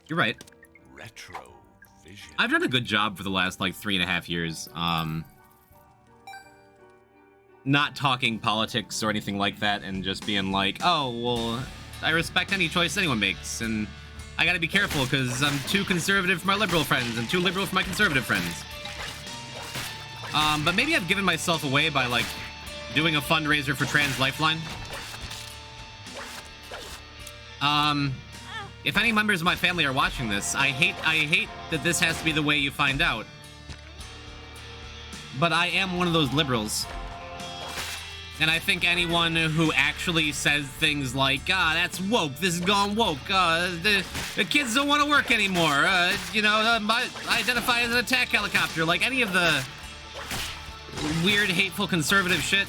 You're right. Retro vision. I've done a good job for the last, like, 3.5 years. Not talking politics or anything like that and just being like, oh, well, I respect any choice anyone makes, and I gotta be careful because I'm too conservative for my liberal friends and too liberal for my conservative friends. But maybe I've given myself away by, like, doing a fundraiser for Trans Lifeline. If any members of my family are watching this, I hate that this has to be the way you find out. But I am one of those liberals. And I think anyone who actually says things like, that's woke, this is gone woke, the kids don't want to work anymore, I identify as an attack helicopter, like any of the weird, hateful, conservative shit,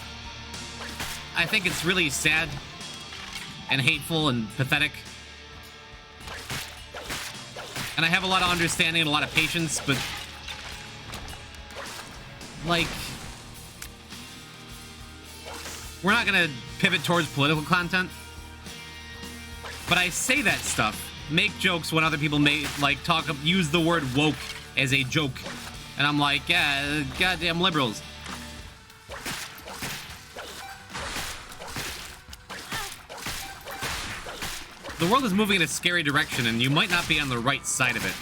I think it's really sad and hateful and pathetic. And I have a lot of understanding and a lot of patience, but like, we're not gonna pivot towards political content. But I say that stuff, make jokes when other people may like use the word woke as a joke. And I'm like, yeah, goddamn liberals. The world is moving in a scary direction, and you might not be on the right side of it.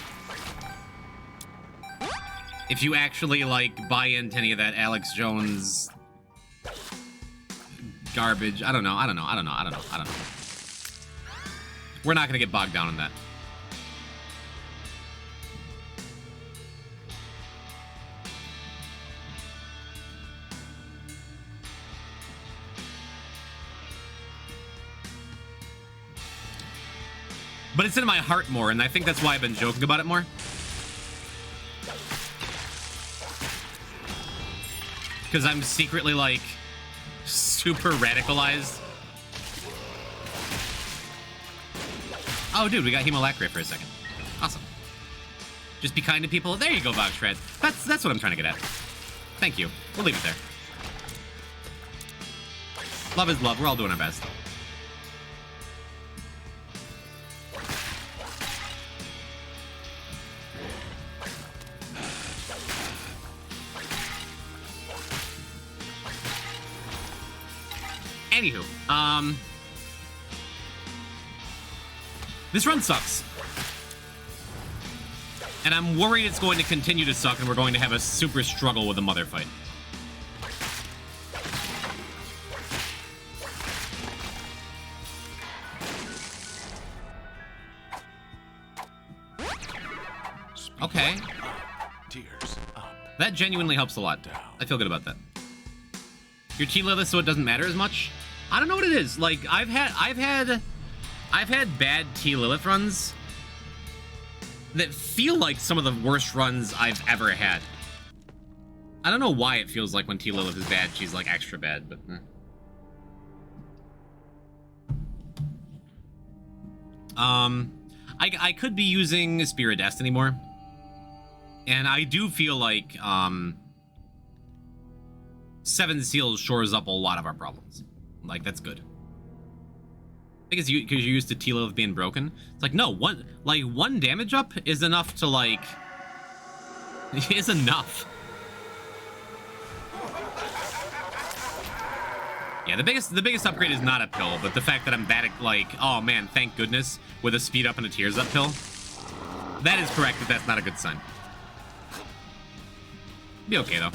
If you actually, like, buy into any of that Alex Jones garbage. I don't know. We're not gonna get bogged down in that. But it's in my heart more, and I think that's why I've been joking about it more. Because I'm secretly, like, super radicalized. Oh, dude, we got Hemolacria for a second. Awesome. Just be kind to people. There you go, Vogshred. That's what I'm trying to get at. Thank you. We'll leave it there. Love is love. We're all doing our best. Anywho, this run sucks. And I'm worried it's going to continue to suck and we're going to have a super struggle with the mother fight. Okay. Tears up. That genuinely helps a lot. I feel good about that. Your T-Lilith so it doesn't matter as much? I don't know what it is. Like, I've had bad T-Lilith runs that feel like some of the worst runs I've ever had. I don't know why it feels like when T-Lilith is bad, she's like extra bad, but I could be using Spirit Destiny more. And I do feel like Seven Seals shores up a lot of our problems. Like, that's good. I think it's because you're used to T-Lilith being broken. It's like, no, one damage up is enough to, like, is enough. Yeah, the biggest upgrade is not a pill, but the fact that I'm that, like, oh man, thank goodness, with a speed up and a tears up pill, that is correct that that's not a good sign. Be okay though.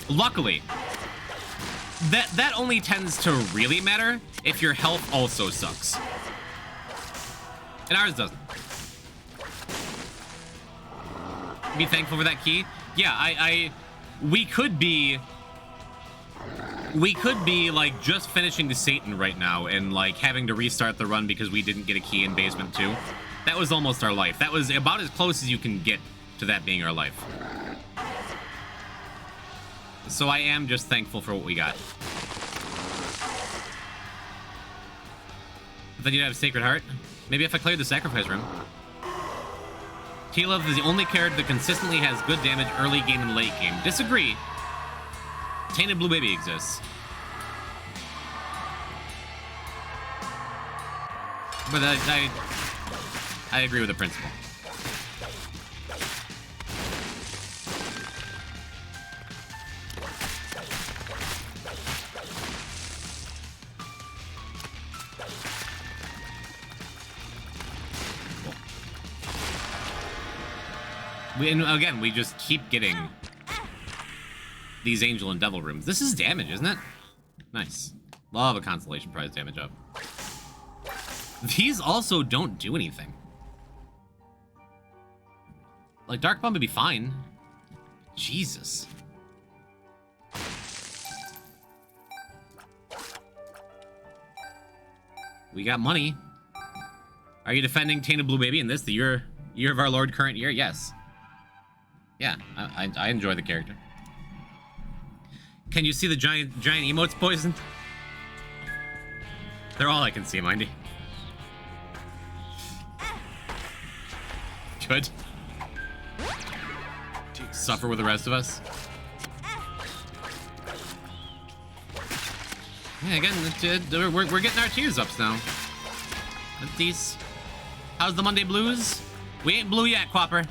Luckily, that only tends to really matter if your health also sucks. And ours doesn't. Be thankful for that key. Yeah, we could be like just finishing the Satan right now and like having to restart the run because we didn't get a key in basement 2. That was almost our life. That was about as close as you can get to that being our life. So I am just thankful for what we got. But then you'd have Sacred Heart. Maybe if I cleared the Sacrifice Room. T-Lilith is the only character that consistently has good damage early game and late game. Disagree. Tainted Blue Baby exists. But I agree with the principle. And again, we just keep getting these Angel and Devil rooms. This is damage, isn't it? Nice. Love a Constellation Prize damage up. These also don't do anything. Like, Dark Bomb would be fine. Jesus. We got money. Are you defending Tainted Blue Baby in this, the year of our Lord current year? Yes. Yeah, I enjoy the character. Can you see the giant emotes poison? They're all I can see, mindy. Good. Suffer with the rest of us. Yeah, again, we're getting our tears ups now. That's decent. How's the Monday blues? We ain't blue yet, Quapper.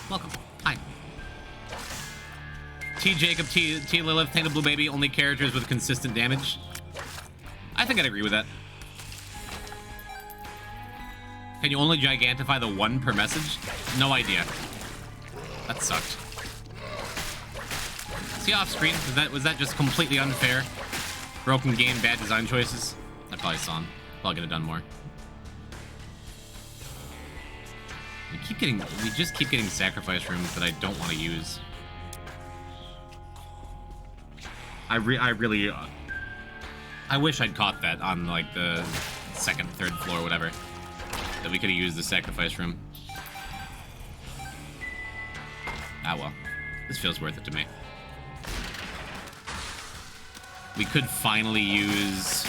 Welcome. Hi. T Jacob, T Lilith, Tainted Blue Baby, only characters with consistent damage. I think I'd agree with that. Can you only gigantify the one per message? No idea. That sucked. See off screen? Was that just completely unfair? Broken game, bad design choices? I probably saw him. Probably could have done more. We just keep getting sacrifice rooms that I don't want to use. I really I wish I'd caught that on like the second, third floor, whatever. That we could have used the sacrifice room. Ah well. This feels worth it to me. We could finally use...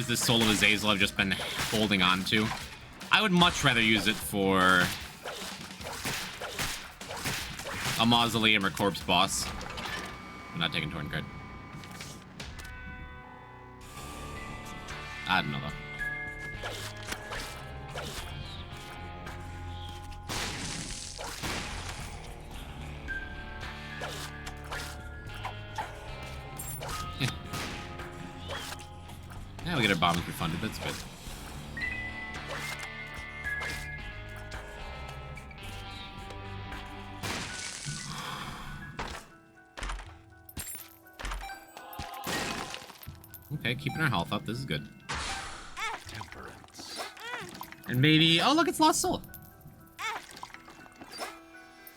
the Soul of Azazel I've just been holding on to. I would much rather use it for a Mausoleum or Corpse Boss. I'm not taking Torn card. I don't know though. Yeah, we get our bombs refunded. That's good. Okay, keeping our health up. This is good. Temperance. And maybe... Oh, look, it's Lost Soul.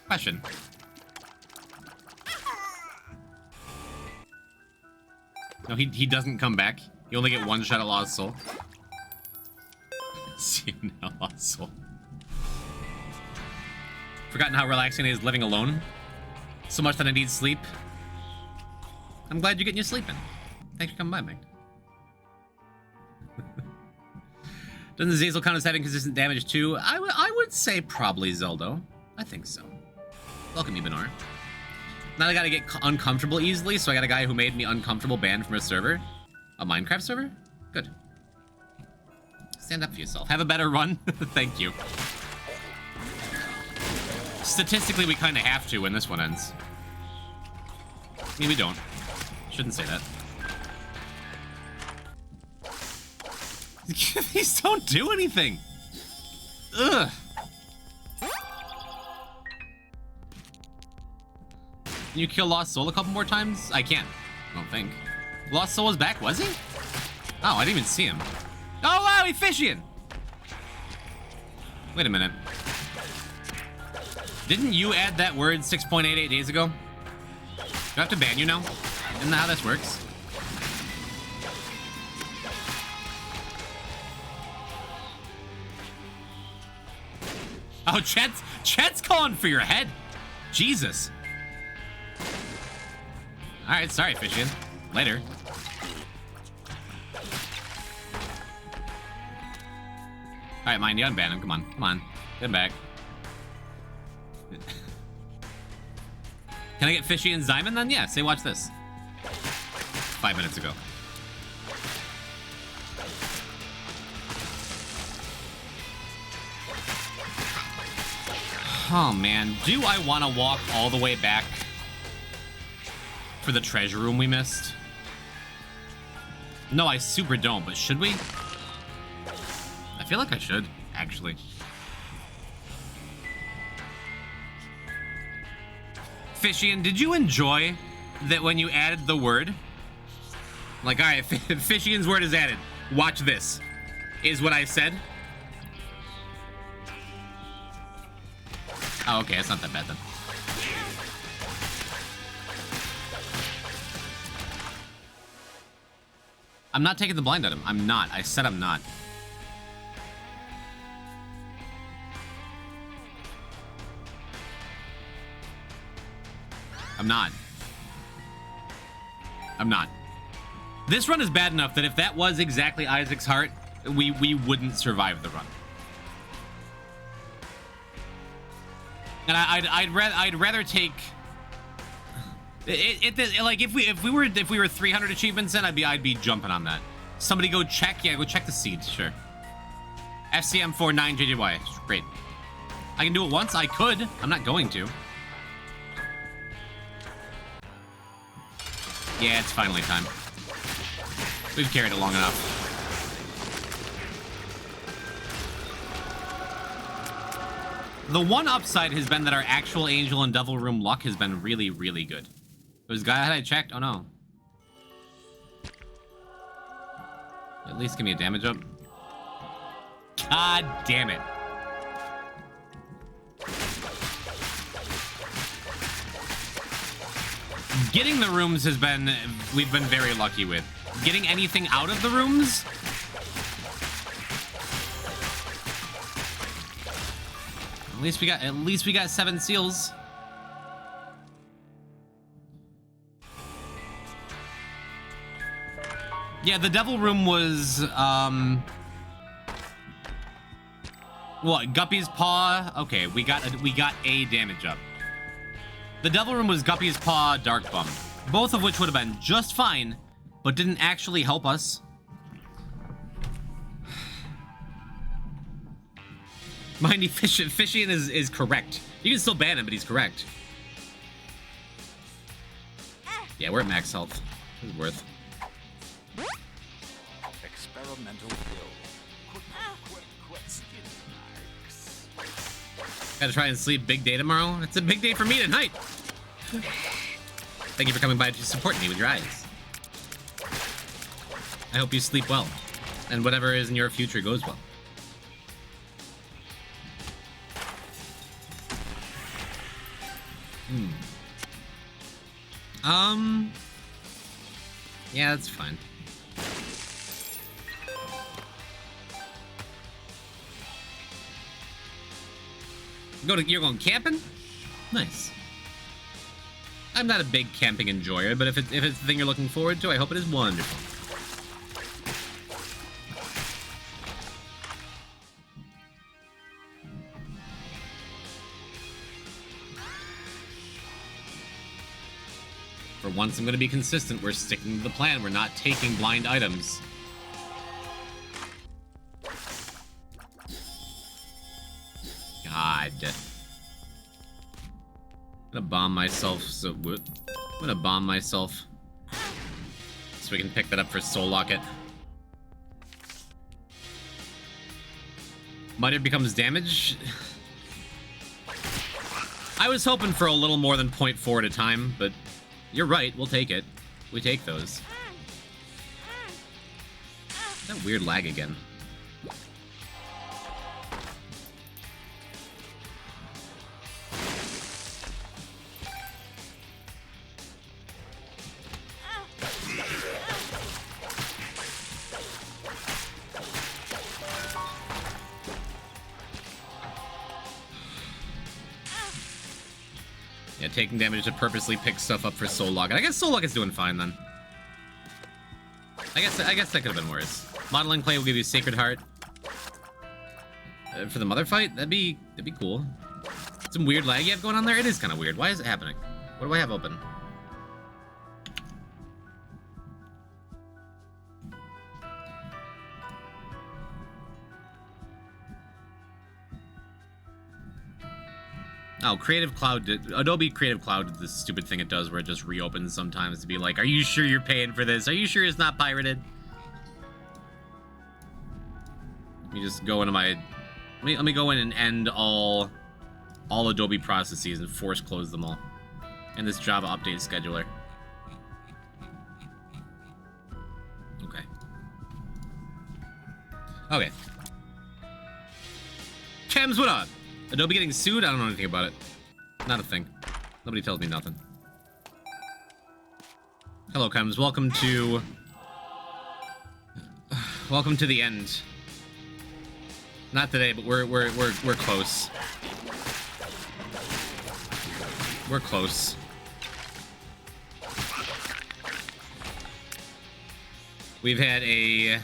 Question. No, he doesn't come back. You only get one shot at Lost Soul. See now, Lost Soul. Forgotten how relaxing it is living alone. So much that I need sleep. I'm glad you're getting your sleep in. Thanks for coming by, mate. Doesn't Azazel count as having consistent damage too? I would say probably Zeldo. I think so. Welcome, Ibanar. Now I gotta get uncomfortable easily, so I got a guy who made me uncomfortable banned from a server. A Minecraft server? Good. Stand up for yourself. Have a better run. Thank you. Statistically, we kind of have to when this one ends. I mean, we don't. Shouldn't say that. These don't do anything. Ugh. Can you kill Lost Soul a couple more times? I can't. I don't think. Lost Soul was back, was he? Oh, I didn't even see him. Oh, wow, he's fishing. Wait a minute. Didn't you add that word 6.88 days ago? Do I have to ban you now? Isn't that how this works? Oh, Chet's calling for your head. Jesus. All right, sorry, Fishian. Later. All right, mind you, unban him. Come on, come on. Get him back. Can I get Fishy and Zyman then? Yeah, say watch this. 5 minutes ago. Oh man, do I want to walk all the way back for the treasure room we missed? No, I super don't, but should we? I feel like I should, actually. Fishian, did you enjoy that when you added the word? Like, all right, Fishian's word is added. Watch this, is what I said. Oh, okay, it's not that bad then. I'm not taking the blind at him. I'm not. I said I'm not. I'm not. I'm not. This run is bad enough that if that was exactly Isaac's heart, we wouldn't survive the run. And I'd rather take like if we were 300 achievements in, I'd be jumping on that. Somebody go check, yeah, go check the seed, sure. FCM49JJY, great. I can do it once, I could. I'm not going to. Yeah, it's finally time. We've carried it long enough. The one upside has been that our actual Angel and Devil Room luck has been really, really good. Those guy had I checked? Oh no. At least give me a damage up. God damn it. Getting the rooms has been, we've been very lucky with. Getting anything out of the rooms? At least we got 7 seals. Yeah, the Devil Room was, what, Guppy's Paw? Okay, we got a damage up. The Devil Room was Guppy's Paw, Dark Bum. Both of which would have been just fine, but didn't actually help us. Mindy Fishian is correct. You can still ban him, but he's correct. Yeah, we're at max health. It's worth. Experimental kill. Gotta try and sleep big day tomorrow. It's a big day for me tonight. Thank you for coming by to support me with your eyes. I hope you sleep well, and whatever is in your future goes well. Yeah, that's fine. You're going camping? Nice. I'm not a big camping enjoyer, but if it's the thing you're looking forward to, I hope it is wonderful. For once, I'm going to be consistent. We're sticking to the plan. We're not taking blind items. God. I'm gonna bomb myself so we can pick that up for Soul Locket. Miter becomes damage. I was hoping for a little more than 0.4 at a time, but you're right, we'll take it. We take those. That weird lag again. Yeah, taking damage to purposely pick stuff up for Soul Locket. I guess Soul Locket's doing fine then. I guess that could have been worse. Modeling Clay will give you Sacred Heart. For the Mother fight? That'd be cool. Some weird lag you have going on there? It is kind of weird. Why is it happening? What do I have open? Oh, Creative Cloud Adobe Creative Cloud did this stupid thing it does where it just reopens sometimes to be like, are you sure you're paying for this? Are you sure it's not pirated? Let me just go into my... Let me go in and end all Adobe processes and force close them all. And this Java update scheduler. Okay. Okay. Chems, what up? Adobe getting sued? I don't know anything about it. Not a thing. Nobody tells me nothing. Hello, Chems. Welcome to the end. Not today, but we're close. We're close. We've had a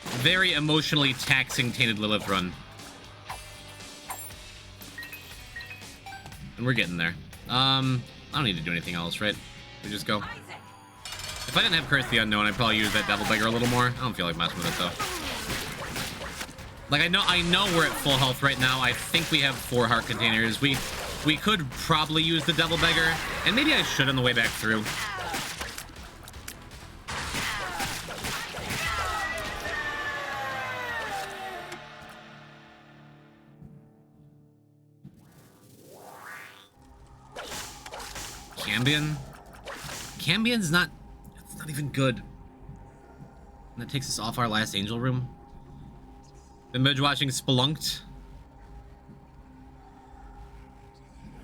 very emotionally taxing Tainted Lilith run. And we're getting there. I don't need to do anything else, right? We just go. If I didn't have Curse the Unknown, I'd probably use that Devil Beggar a little more. I don't feel like messing with it, though. Like, I know we're at full health right now. I think we have 4 heart containers. We could probably use the Devil Beggar, and maybe I should on the way back through. Cambion's not... It's not even good. And that takes us off our last angel room. Been binge watching Spelunked.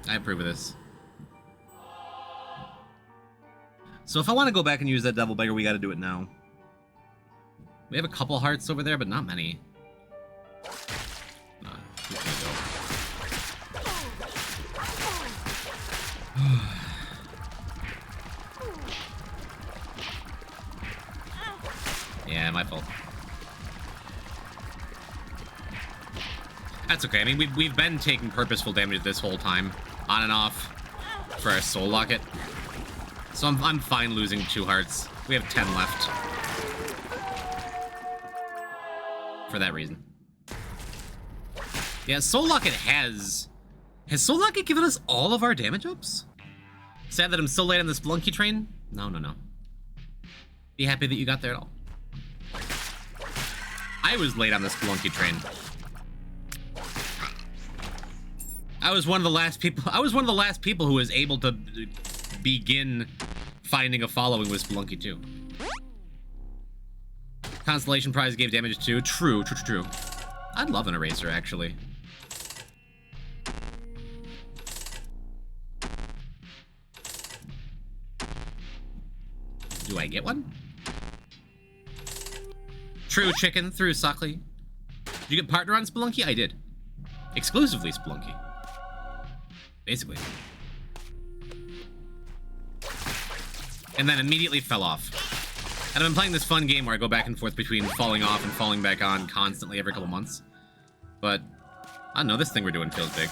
I approve of this. So if I want to go back and use that Devil Beggar, we got to do it now. We have a couple hearts over there, but not many. Who's gonna go? Yeah, my fault. That's okay. I mean, we've been taking purposeful damage this whole time, on and off, for our soul locket. So I'm fine losing 2 hearts. We have 10 left. For that reason. Yeah, soul locket has soul locket given us all of our damage ups? Sad that I'm so late on this Blunky train? No. Be happy that you got there at all. I was late on this Spelunky train. I was one of the last people who was able to begin finding a following with Spelunky 2. Constellation Prize gave damage to. True. I'd love an eraser, actually. Do I get one? True chicken through Sockley. Did you get partner on Spelunky? I did. Exclusively Spelunky. Basically. And then immediately fell off. And I've been playing this fun game where I go back and forth between falling off and falling back on constantly every couple months. But, I don't know, this thing we're doing feels big.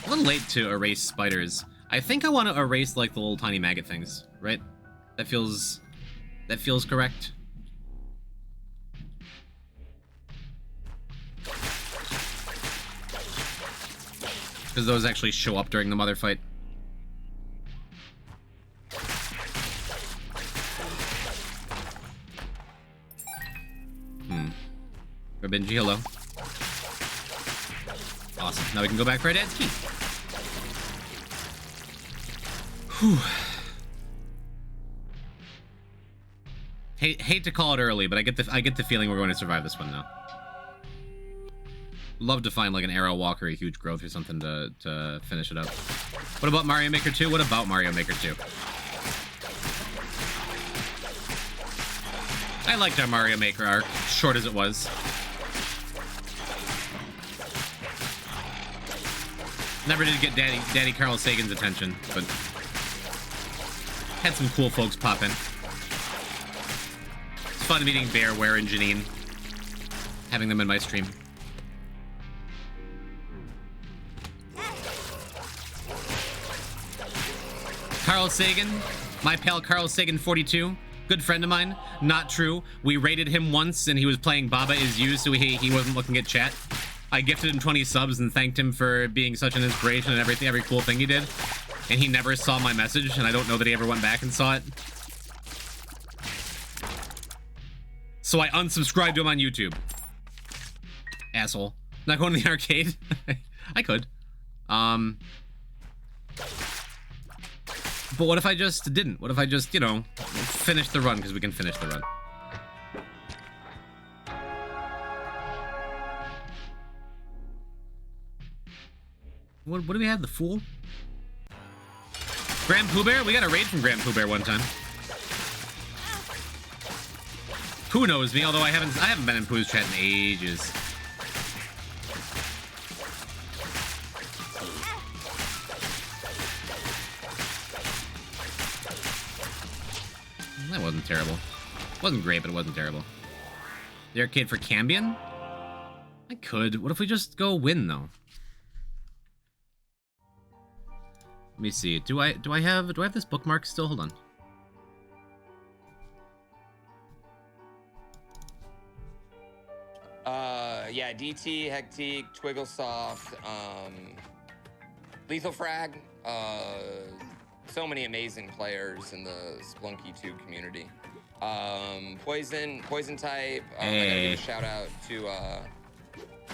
A little late to erase spiders. I think I want to erase, like, the little tiny maggot things, right? That feels correct. Because those actually show up during the mother fight. Rabinji, hello. Awesome. Now we can go back for our dad's key. Whew. Hate to call it early, but I get the feeling we're going to survive this one now. Love to find like an arrow walk or a huge growth or something to finish it up. What about Mario Maker 2? What about Mario Maker 2? I liked our Mario Maker arc, short as it was. Never did get Daddy Carl Sagan's attention, but had some cool folks pop in. It's fun meeting Bear, Ware, and Janine. Having them in my stream. Carl Sagan, my pal Carl Sagan 42, good friend of mine. Not true. We raided him once and he was playing Baba Is You, so he wasn't looking at chat. I gifted him 20 subs and thanked him for being such an inspiration and every cool thing he did. And he never saw my message, and I don't know that he ever went back and saw it. So I unsubscribed to him on YouTube. Asshole. Not going to the arcade? I could. But what if I just didn't? What if I just, you know, finished the run, because we can finish the run. What do we have? The Fool? Grand Pooh Bear? We got a raid from Grand Pooh Bear one time. Pooh knows me, although I haven't been in Pooh's chat in ages. That wasn't terrible. Wasn't great, but it wasn't terrible. The arcade for Cambion? I could. What if we just go win though? Let me see. Do I have this bookmark still? Hold on. Yeah, DT, Hectic, Twigglesoft, Lethal Frag, so many amazing players in the Splunky 2 community. Poison type. I gotta give a shout out to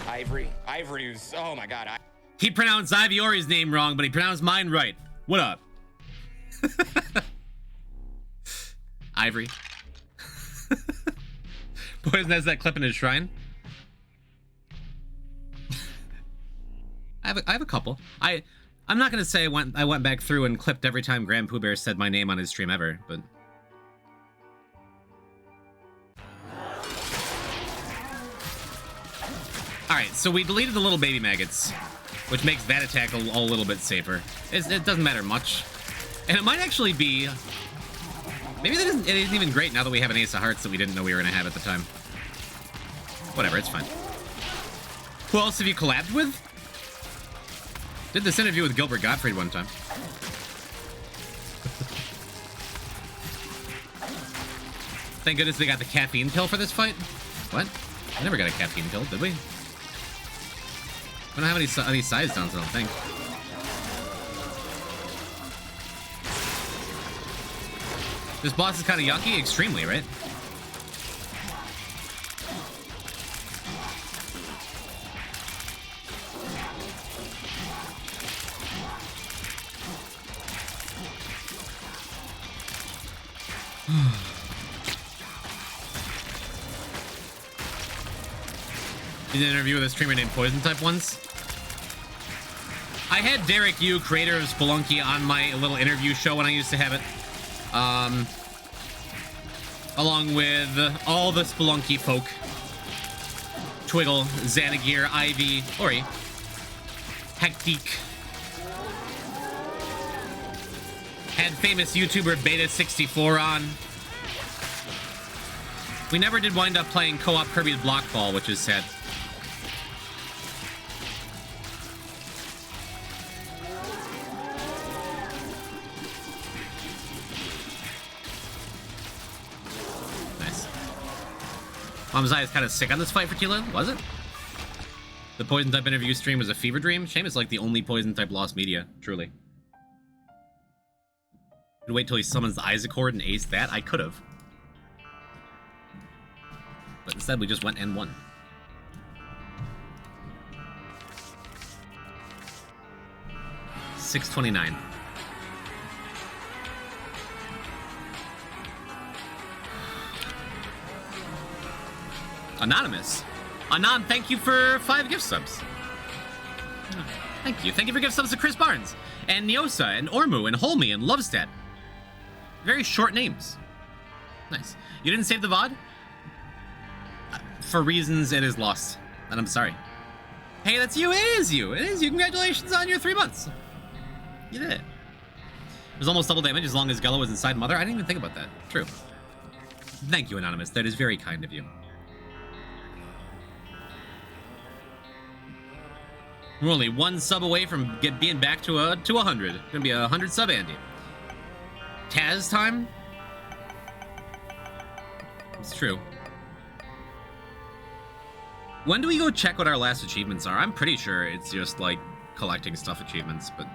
Ivory. Ivory's, oh my god. He pronounced Iviori's name wrong, but he pronounced mine right. What up? Ivory. Poison has that clip in his shrine. I have a couple. I'm not gonna say I went back through and clipped every time Grand Pooh Bear said my name on his stream ever, but alright, so we deleted the little baby maggots, which makes that attack a little bit safer. It doesn't matter much. And it might actually be... Maybe it isn't even great now that we have an Ace of Hearts that we didn't know we were gonna have at the time. Whatever, it's fine. Who else have you collabed with? Did this interview with Gilbert Gottfried one time. Thank goodness we got the caffeine pill for this fight. What? I never got a caffeine pill, did we? We don't have any size downs, I don't think. This boss is kind of yucky, extremely, right? Did an interview with a streamer named Poison Type once. I had Derek Yu, creator of Spelunky, on my little interview show when I used to have it. Along with all the Spelunky folk. Twiggle, Xanagir, Ivy, Ori, Hectic. Had famous YouTuber Beta64 on. We never did wind up playing co-op Kirby's Block Ball, which is sad. Nice. Mom's Eye is kind of sick on this fight for Tila, was it? The Poison Type interview stream was a fever dream. Shame it's like the only Poison Type lost media, truly. Could wait till he summons the Isaac Horde and ace that? I could have. But instead we just went and won. $6.29. Anonymous. Anon, thank you for 5 gift subs. Thank you. Thank you for gift subs to Chris Barnes, and Niosa, and Ormu, and Holme, and Lovestead. Very short names. Nice. You didn't save the VOD? For reasons, it is lost. And I'm sorry. Hey, that's you. It is you. It is you. Congratulations on your 3 months. You did it. It was almost double damage as long as Gullo was inside Mother. I didn't even think about that. True. Thank you, Anonymous. That is very kind of you. We're only 1 sub away from being back to 100. It's gonna be 100 sub Andy. Taz time? It's true. When do we go check what our last achievements are? I'm pretty sure it's just like collecting stuff achievements, but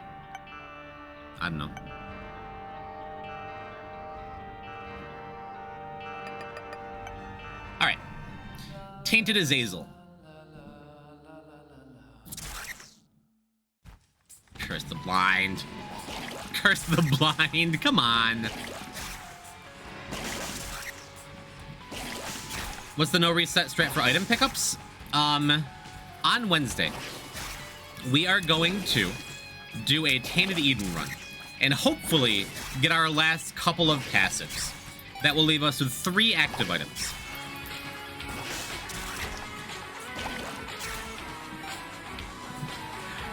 I don't know. All right. Tainted Azazel. Curse the blind. Curse the blind. Come on. What's the no reset strat for item pickups? On Wednesday, we are going to do a Tainted Eden run and hopefully get our last couple of passives. That will leave us with 3 active items.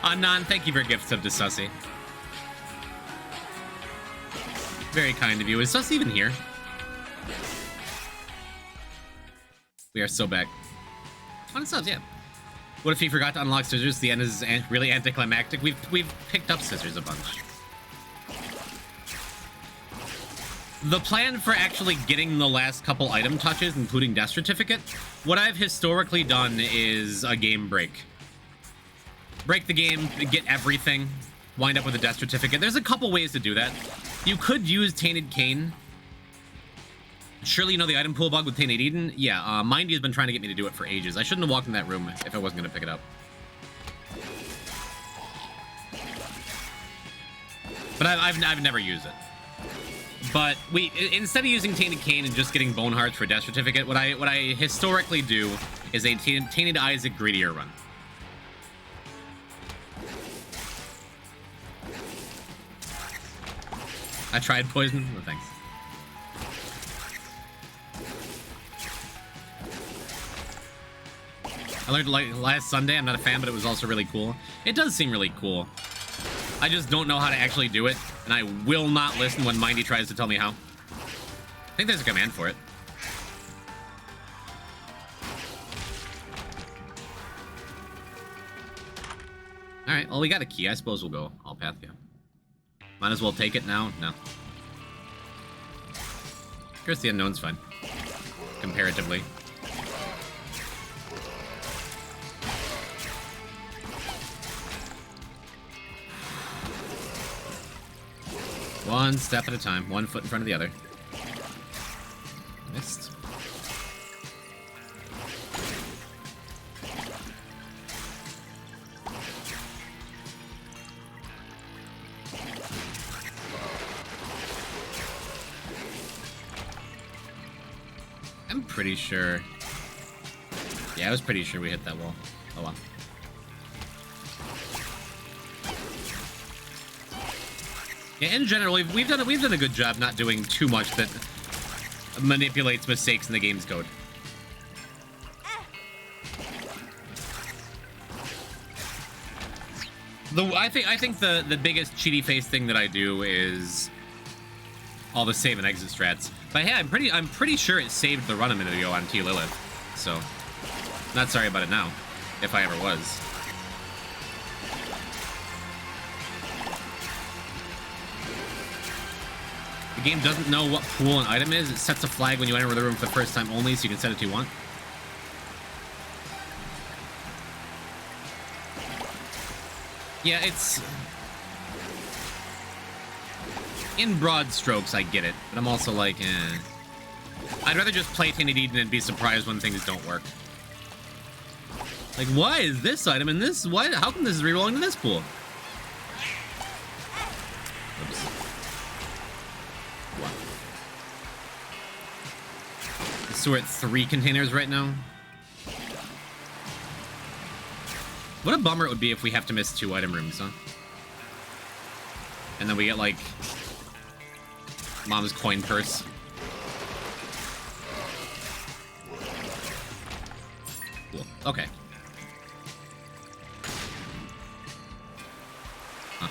Anon, thank you for gift sub to Sussy. Very kind of you. Is Sussy even here? We are so back. Fun subs, yeah. What if he forgot to unlock scissors? The end is really anticlimactic. We've picked up scissors a bunch. The plan for actually getting the last couple item touches, including death certificate, what I've historically done is a game break. Break the game, get everything, wind up with a death certificate. There's a couple ways to do that. You could use Tainted Cane. Surely you know the item pool bug with Tainted Eden? Yeah, Mindy has been trying to get me to do it for ages. I shouldn't have walked in that room if I wasn't going to pick it up. But I've never used it. But instead of using Tainted Cane and just getting Bone Hearts for death certificate, what I historically do is a Tainted Isaac greedier run. I tried poison. No thanks. I learned like last Sunday. I'm not a fan, but it was also really cool. It does seem really cool. I just don't know how to actually do it, and I will not listen when Mindy tries to tell me how. I think there's a command for it. Alright, well, we got a key. I suppose we'll go all path, yeah. Might as well take it now. No. Curse the Unknown's fine. Comparatively. One step at a time, one foot in front of the other. Missed. I'm pretty sure. Yeah, I was pretty sure we hit that wall. Oh well. Yeah, in general, we've done a good job not doing too much that manipulates mistakes in the game's code. I think the biggest cheaty face thing that I do is all the save and exit strats. But hey, I'm pretty sure it saved the run a minute ago on T Lilith, so not sorry about it now, if I ever was. The game doesn't know what pool an item is. It sets a flag when you enter the room for the first time only, so you can set it to you want. Yeah, it's... in broad strokes, I get it, but I'm also like, eh. I'd rather just play Tainted Eden and be surprised when things don't work. Like, why is this item in this? Why? How come this is rerolling to this pool? Oops. Wow. So we're at 3 containers right now. What a bummer it would be if we have to miss 2 item rooms, huh? And then we get, like, Mom's coin purse. Cool. Okay. Huh.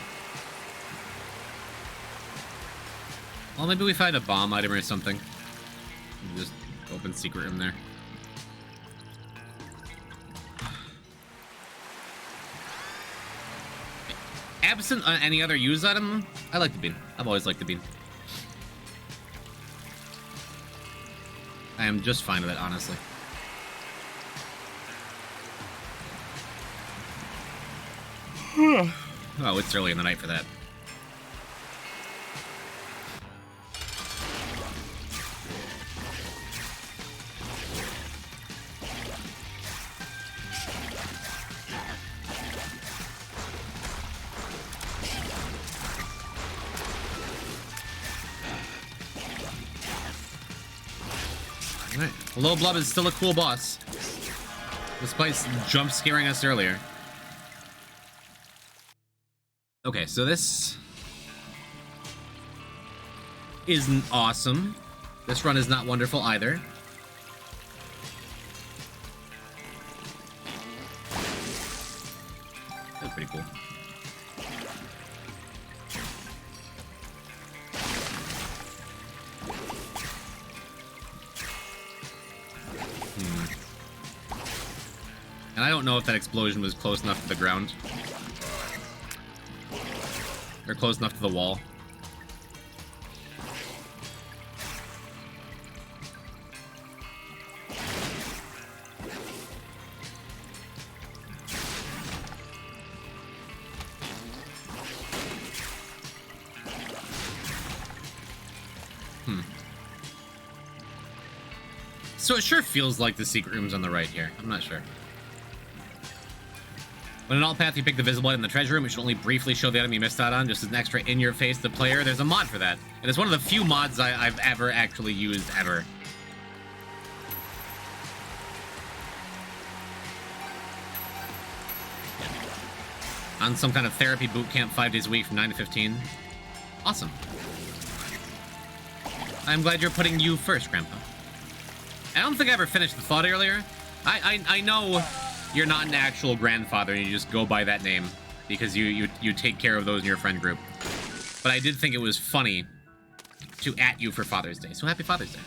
Well, maybe we find a bomb item or something. Just open secret room there. Absent any other used item, I like the bean. I've always liked the bean. I am just fine with it, honestly. Oh, it's early in the night for that. Alright, Low Blob is still a cool boss, despite jump scaring us earlier. Okay, so this isn't awesome. This run is not wonderful either. That's pretty cool. And I don't know if that explosion was close enough to the ground. Or close enough to the wall. So it sure feels like the secret room's on the right here. I'm not sure. When in alt path you pick the visible item in the treasure room, it should only briefly show the item you missed out on, just as an extra in-your-face to the player. There's a mod for that. And it's one of the few mods I've ever actually used, ever. On some kind of therapy boot camp 5 days a week from 9 to 15. Awesome. I'm glad you're putting you first, Grandpa. I don't think I ever finished the thought earlier. I know you're not an actual grandfather and you just go by that name because you take care of those in your friend group. But I did think it was funny to at you for Father's Day. So happy Father's Day.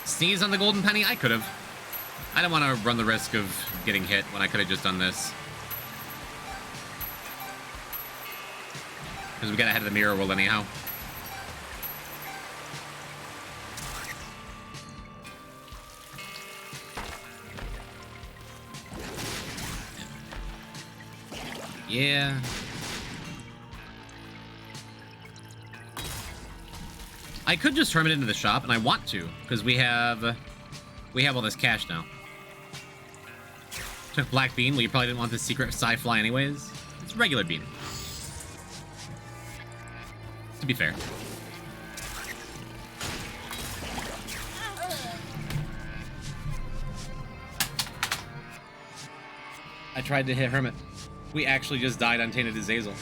Sneeze on the golden penny? I could have. I don't want to run the risk of getting hit when I could have just done this. Because we got ahead of the mirror world anyhow. Yeah. I could just turn it into the shop, and I want to, because we have all this cash now. Took black bean. Well, you probably didn't want the secret sci-fly anyways. It's regular bean. To be fair. I tried to hit Hermit. We actually just died on Tainted Azazel.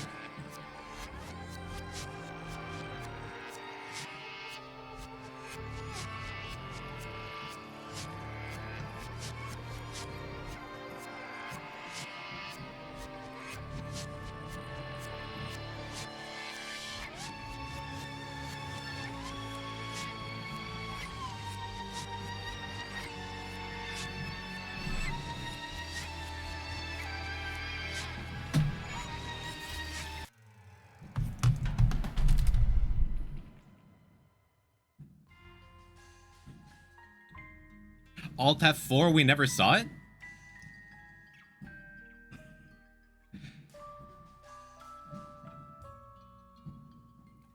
Alt F4, we never saw it?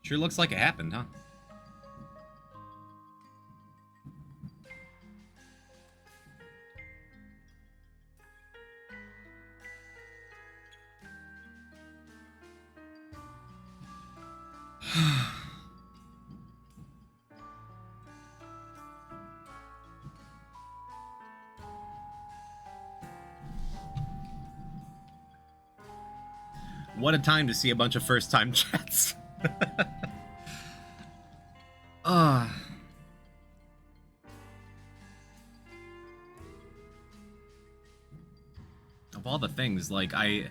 Sure looks like it happened, huh? What a time to see a bunch of first-time chats. Of all the things, like, I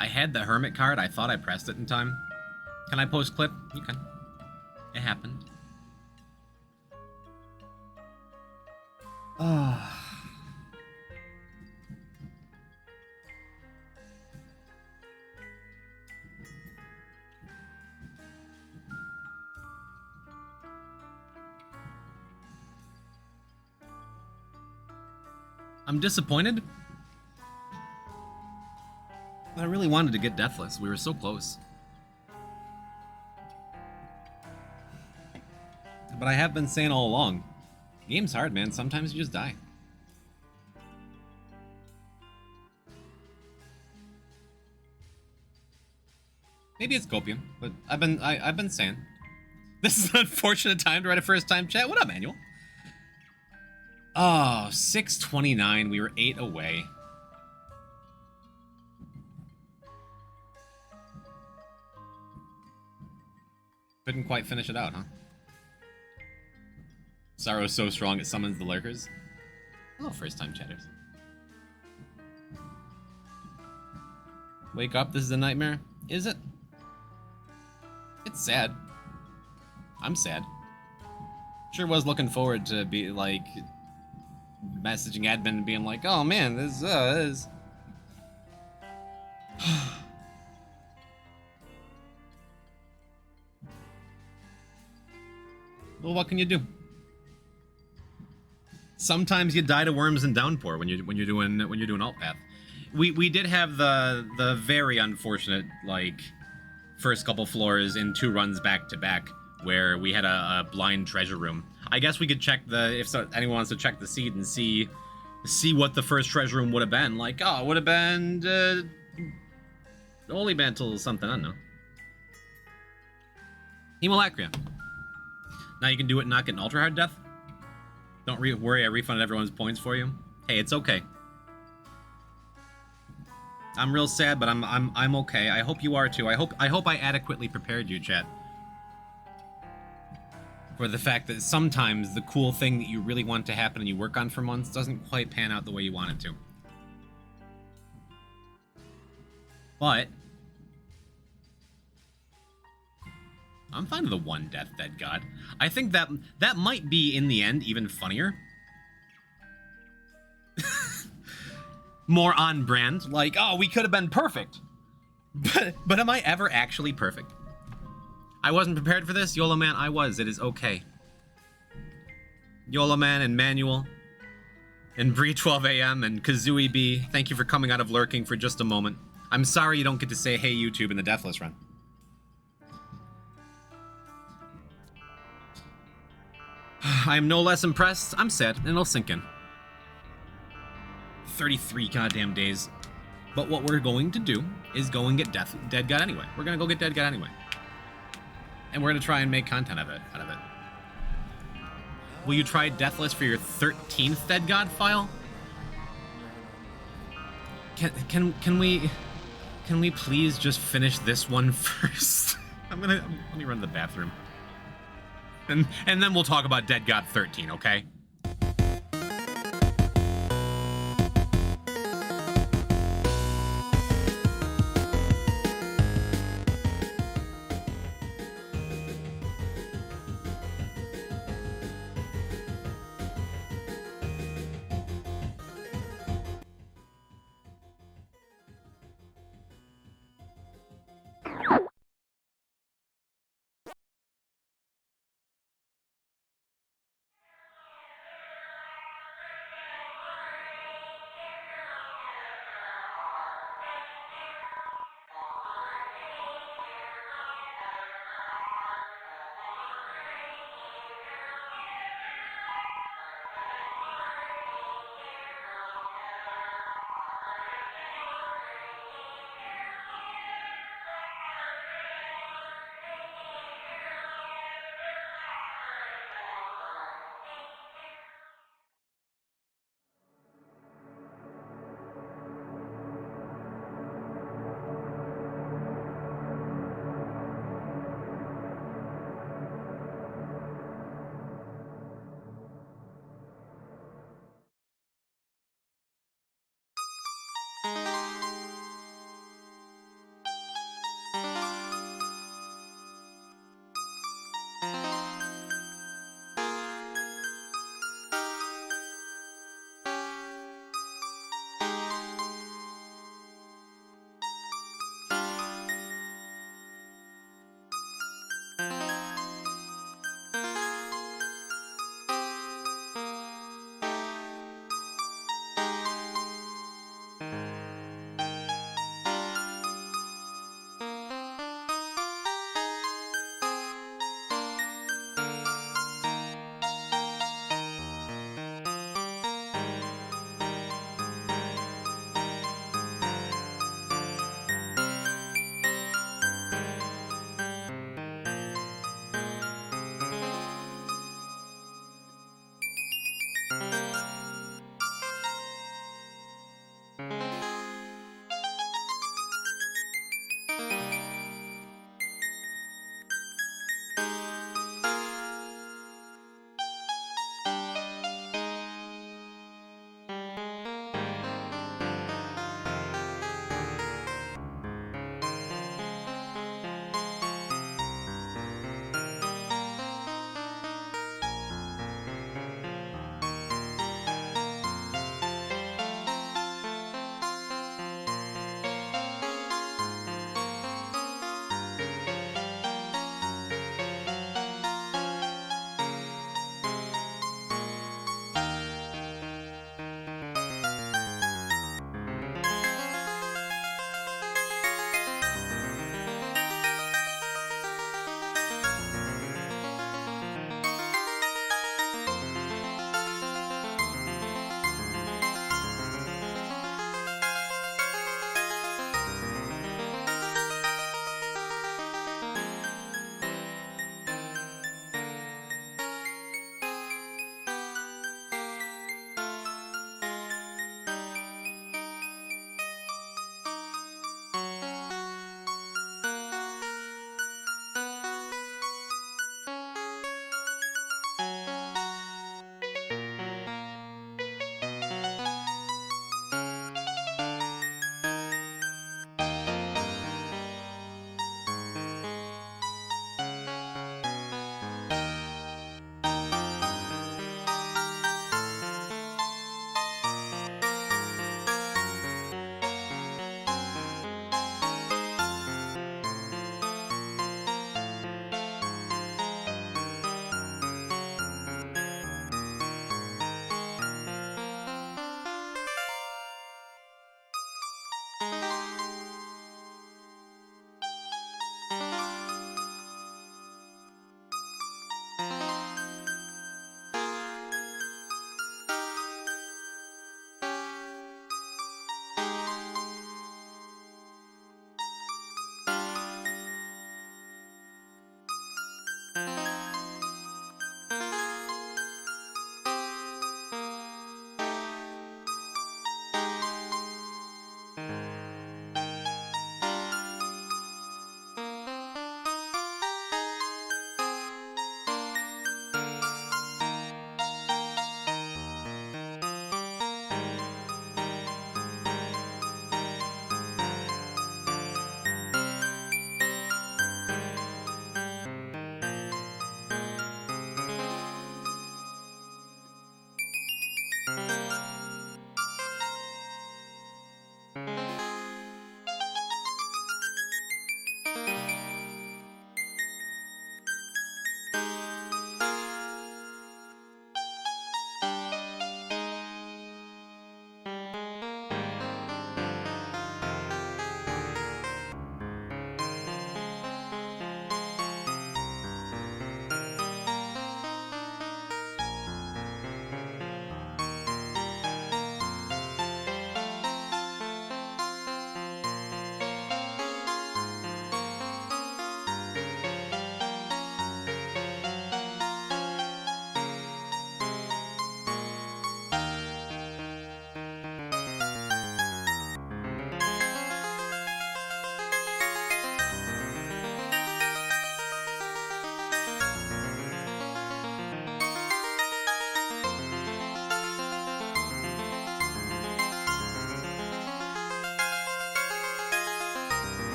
had the Hermit card. I thought I pressed it in time. Can I post clip? You can. It happened. I'm disappointed. I really wanted to get Deathless. We were so close. But I have been saying all along, the game's hard, man. Sometimes you just die. Maybe it's copium, but I've been saying. This is an unfortunate time to write a first-time chat. What up, Manuel? Oh, 6:29. We were 8 away. Couldn't quite finish it out, huh? Sorrow's so strong it summons the lurkers. Oh, first-time chatters. Wake up, this is a nightmare. Is it? It's sad. I'm sad. Sure was looking forward to be like messaging admin and being like, oh man, this is. Well, what can you do? Sometimes you die to worms and downpour when you're doing alt path. We did have the very unfortunate like first couple floors in 2 runs back to back where we had a blind treasure room. I guess we could check anyone wants to check the seed and see what the first treasure room would have been. Like, oh, it would have been Holy Mantle something, I don't know. Hemolacria. Now you can do it and not get an ultra hard death. Don't worry, I refunded everyone's points for you. Hey, it's okay. I'm real sad, but I'm okay. I hope you are too. I hope I adequately prepared you, chat. For the fact that sometimes the cool thing that you really want to happen and you work on for months doesn't quite pan out the way you want it to. But I'm fine with the 1 death, dead god. I think that might be, in the end, even funnier. More on brand. Like, oh, we could have been perfect. But am I ever actually perfect? I wasn't prepared for this. YOLO Man, I was. It is okay. YOLO Man and Manuel and Bree 12 AM and Kazooie B, thank you for coming out of lurking for just a moment. I'm sorry you don't get to say hey YouTube in the Deathless run. I am no less impressed. I'm sad, and it'll sink in. 33 goddamn days. But what we're going to do is go and get Dead God anyway. We're gonna go get Dead God anyway. And we're gonna try and make content out of it. Will you try Deathless for your 13th Dead God file? Can we please just finish this one first? Let me run to the bathroom. And then we'll talk about Dead God 13, okay?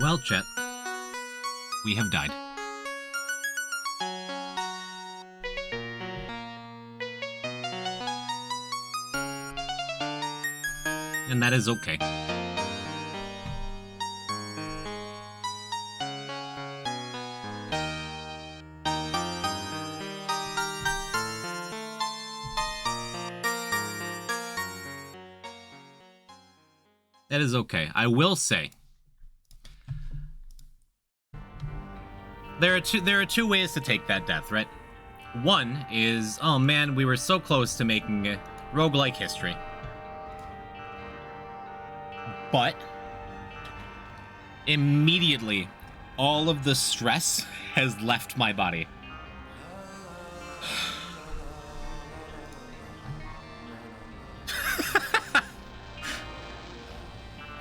Well, chat, we have died. And that is okay. That is okay. I will say, there are two ways to take that death, right? One is, oh man, we were so close to making roguelike history. But immediately, all of the stress has left my body.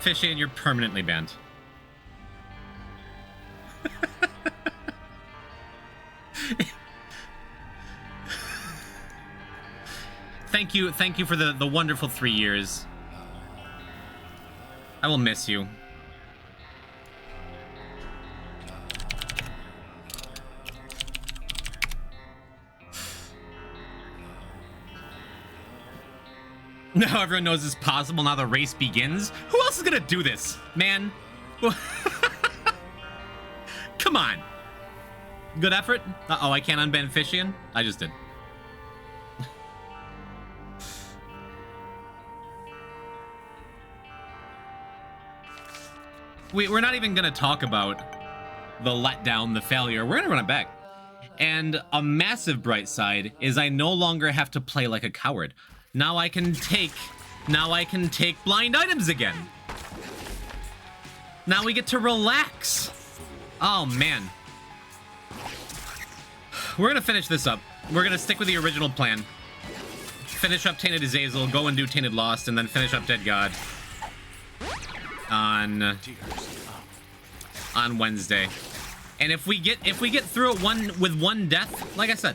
Fishy, and you're permanently banned. Thank you for the wonderful 3 years. I will miss you. Now everyone knows it's possible. Now the race begins. Who else is gonna do this, man? Come on. Good effort. Uh-oh, I can't unban Fishian. I just did. We're not even gonna talk about the letdown, the failure. We're gonna run it back. And a massive bright side is I no longer have to play like a coward. Now I can take blind items again. Now we get to relax. Oh man. We're gonna finish this up. We're gonna stick with the original plan. Finish up Tainted Azazel, go and do Tainted Lost, and then finish up Dead God on Wednesday. And if we get through it with one death, like I said,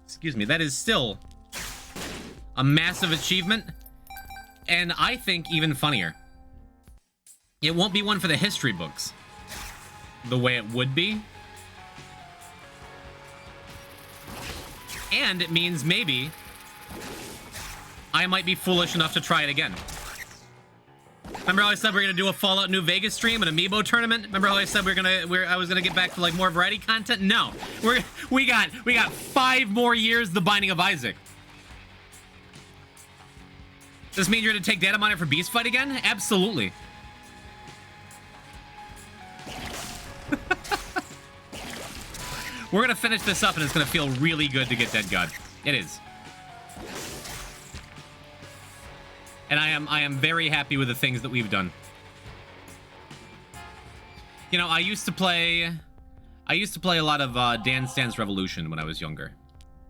excuse me, that is still a massive achievement, and I think even funnier. It won't be one for the history books the way it would be. And it means maybe I might be foolish enough to try it again. Remember how I said we were gonna do a Fallout New Vegas stream, an Amiibo tournament? Remember how I said I was gonna get back to like more variety content? No, we got 5 more years The Binding of Isaac. Does this mean you're gonna take data miner for Beast Fight again? Absolutely. We're gonna finish this up and it's gonna feel really good to get Dead God. It is. And I am very happy with the things that we've done. You know, I used to play a lot of Dance Dance Revolution when I was younger,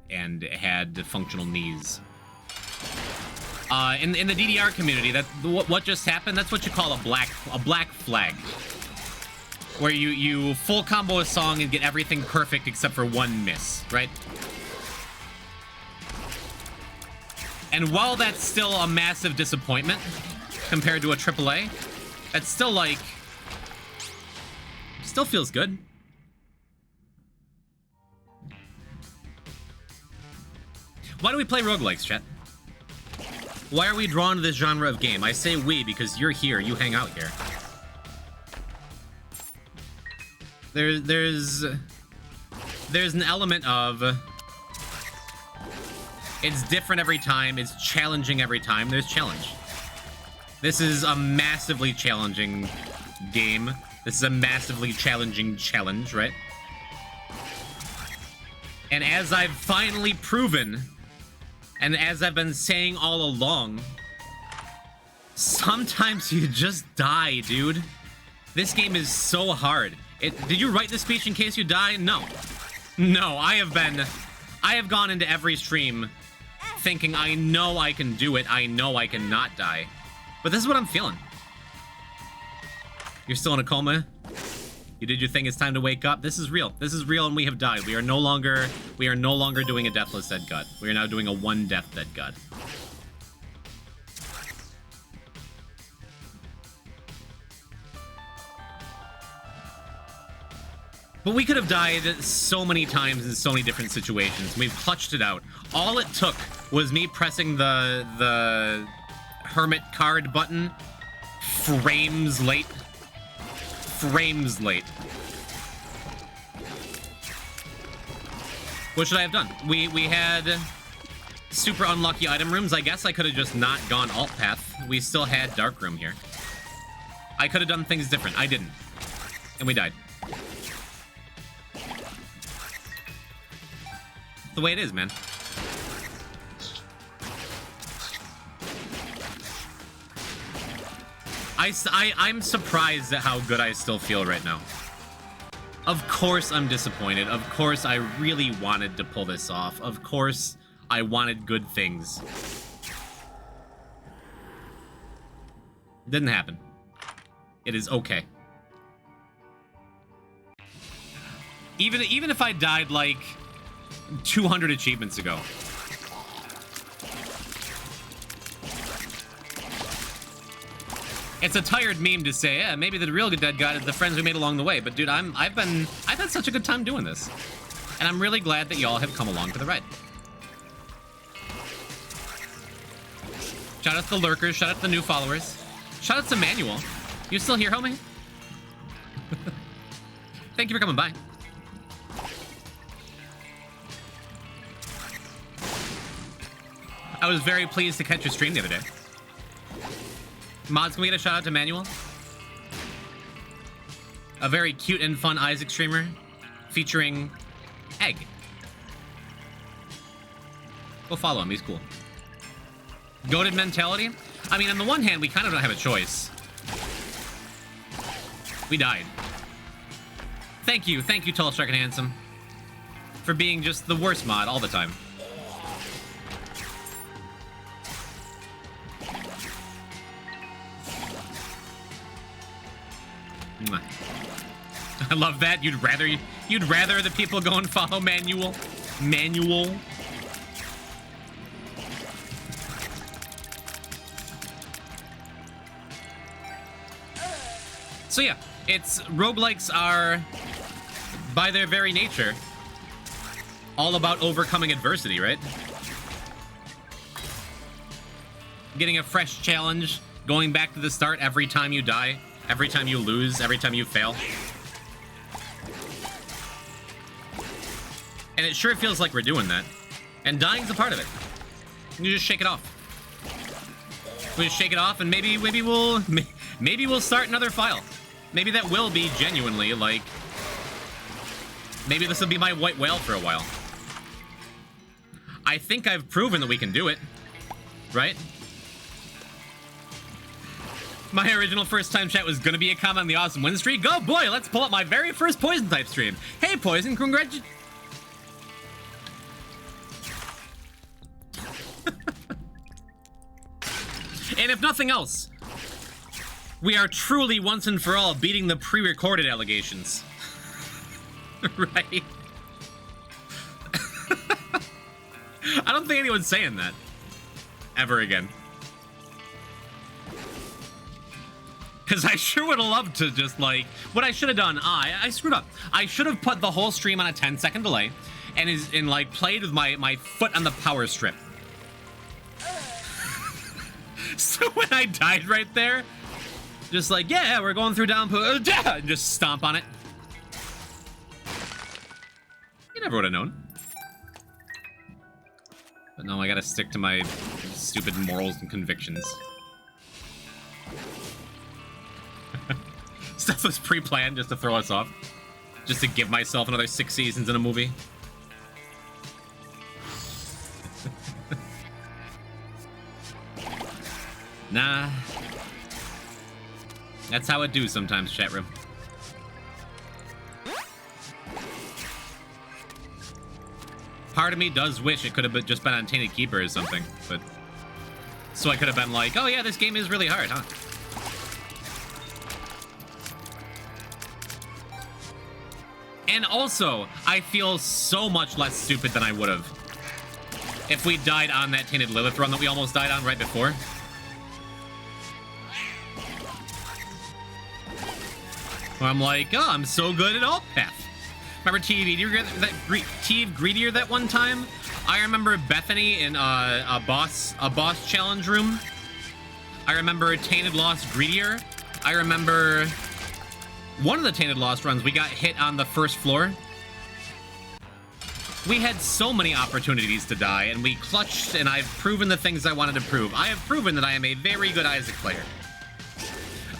and had functional knees. In the DDR community, what just happened? That's what you call a black flag, where you full combo a song and get everything perfect except for one miss, right? And while that's still a massive disappointment compared to a AAA, that's still like, still feels good. Why do we play roguelikes, chat? Why are we drawn to this genre of game? I say we because you're here, you hang out here. There's an element of it's different every time, it's challenging every time. There's challenge. This is a massively challenging game. This is a massively challenging challenge, right? And as I've finally proven, and as I've been saying all along, sometimes you just die, dude. This game is so hard. Did you write this speech in case you die? No. No, I have gone into every stream thinking I know I can do it, I know I cannot die. But this is what I'm feeling. You're still in a coma? You did your thing, it's time to wake up. This is real. This is real and we have died. We are no longer doing a Deathless Dead God. We are now doing a one death Dead God. But we could have died so many times in so many different situations. We've clutched it out. All it took was me pressing the hermit card button frames late. Frames late. What should I have done? We had super unlucky item rooms. I guess I could have just not gone alt path. We still had dark room here. I could have done things different. I didn't. And we died. The way it is, man. I'm surprised at how good I still feel right now. Of course I'm disappointed. Of course I really wanted to pull this off. Of course I wanted good things. Didn't happen. It is okay. Even if I died like 200 achievements ago. It's a tired meme to say, yeah, maybe the real dead god is the friends we made along the way. But dude, I've had such a good time doing this. And I'm really glad that y'all have come along for the ride. Shout out to the lurkers, shout out to the new followers. Shout out to Manuel. You still here, homie? Thank you for coming by. I was very pleased to catch your stream the other day. Mods, can we get a shout out to Manuel? A very cute and fun Isaac streamer featuring Egg. Go follow him, he's cool. Goated mentality? I mean, on the one hand, we kind of don't have a choice. We died. Thank you, Tall, Shark, and Handsome, for being just the worst mod all the time. I love that. You'd rather the people go and follow Manuel. So yeah, roguelikes are, by their very nature, all about overcoming adversity, right? Getting a fresh challenge, going back to the start every time you die, every time you lose, every time you fail. And it sure feels like we're doing that. And dying's a part of it. You just shake it off. We just shake it off, and maybe we'll start another file. Maybe that will be genuinely, like, maybe this will be my white whale for a while. I think I've proven that we can do it, right? My original first time chat was gonna be a comment on the awesome win streak. Oh boy, let's pull up my very first Poison type stream. Hey Poison, congratulations. And if nothing else, we are truly once and for all beating the pre-recorded allegations. Right? I don't think anyone's saying that ever again. Because I sure would have loved to just, like, what I should have done, I screwed up. I should have put the whole stream on a 10-second delay and like played with my foot on the power strip. So when I died right there, just like, yeah, we're going through downpour, and just stomp on it. You never would have known. But no, I gotta stick to my stupid morals and convictions. Stuff was pre-planned just to throw us off. Just to give myself another 6 seasons in a movie. Nah. That's how it do sometimes, chat room. Part of me does wish it could have just been on Tainted Keeper or something, but... So I could have been like, oh yeah, this game is really hard, huh? And also, I feel so much less stupid than I would have if we died on that Tainted Lilith run that we almost died on right before. Where I'm like, oh, I'm so good at alt path. Remember TV Greedier that one time? I remember Bethany in a boss challenge room. I remember Tainted Lost Greedier. I remember one of the Tainted Lost runs, we got hit on the first floor. We had so many opportunities to die, and we clutched, and I've proven the things I wanted to prove. I have proven that I am a very good Isaac player.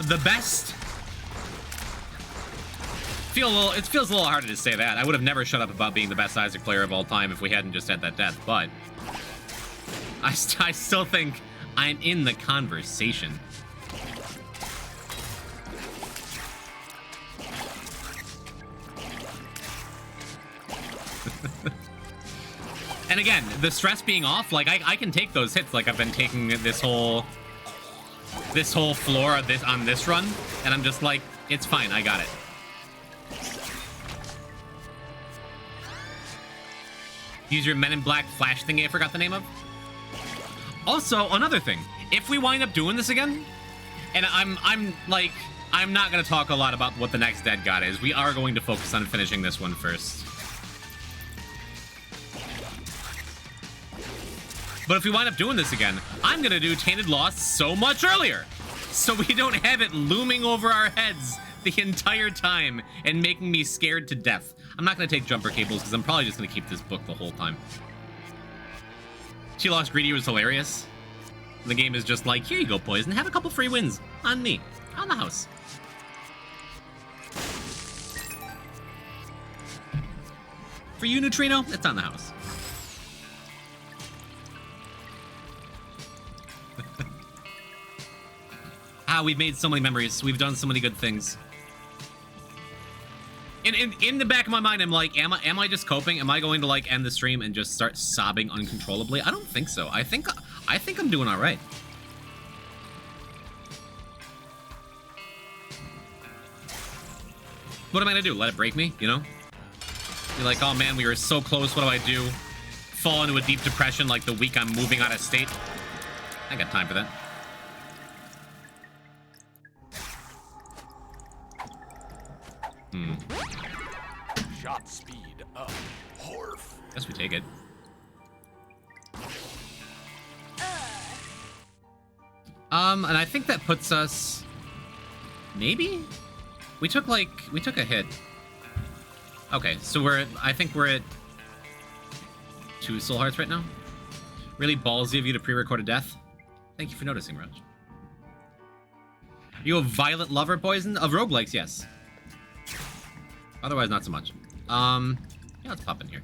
The best. It feels a little harder to say that. I would have never shut up about being the best Isaac player of all time if we hadn't just had that death, but I still think I'm in the conversation. And again, the stress being off, like I can take those hits like I've been taking this whole floor on this run, and I'm just like, it's fine, I got it. Use your Men in Black flash thingy I forgot the name of. Also, another thing, if we wind up doing this again, and I'm not gonna talk a lot about what the next Dead God is. We are going to focus on finishing this one first. But if we wind up doing this again, I'm gonna do Tainted Lost so much earlier, so we don't have it looming over our heads the entire time and making me scared to death. I'm not gonna take jumper cables because I'm probably just gonna keep this book the whole time. She Lost Greedy was hilarious. The game is just like, here you go, Poison, have a couple free wins on me, on the house. For you, Neutrino, it's on the house. We've made so many memories. We've done so many good things. In the back of my mind, I'm like, am I just coping? Am I going to like end the stream and just start sobbing uncontrollably? I don't think so. I think I'm doing all right. What am I gonna do? Let it break me? You know? Be like, oh man, we were so close. What do I do? Fall into a deep depression like the week I'm moving out of state? I got time for that. Shot speed up. Horf. Guess we take it. And I think that puts us... Maybe? We took a hit. Okay, so I think we're at 2 soul hearts right now. Really ballsy of you to pre-record a death. Thank you for noticing, Raj. Are you a violent lover, Poison? Of roguelikes, yes. Otherwise, not so much. Yeah, let's pop in here.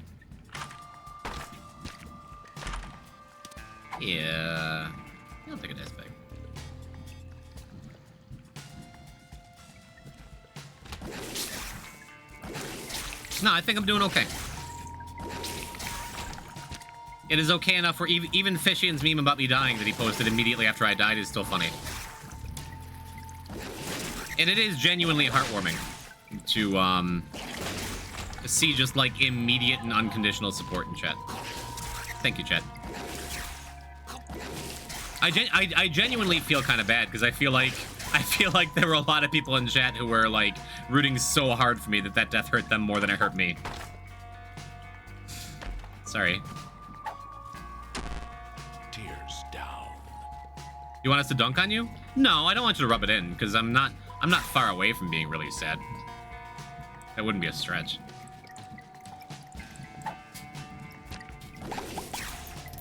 Yeah. I'll take a dice bag. No, I think I'm doing okay. It is okay enough where even Fishian's meme about me dying that he posted immediately after I died is still funny. And it is genuinely heartwarming to see just like immediate and unconditional support in chat. Thank you, chat. I genuinely feel kind of bad because I feel like there were a lot of people in chat who were like rooting so hard for me that death hurt them more than it hurt me. Sorry. Tears down. You want us to dunk on you? No, I don't want you to rub it in because I'm not far away from being really sad. That wouldn't be a stretch.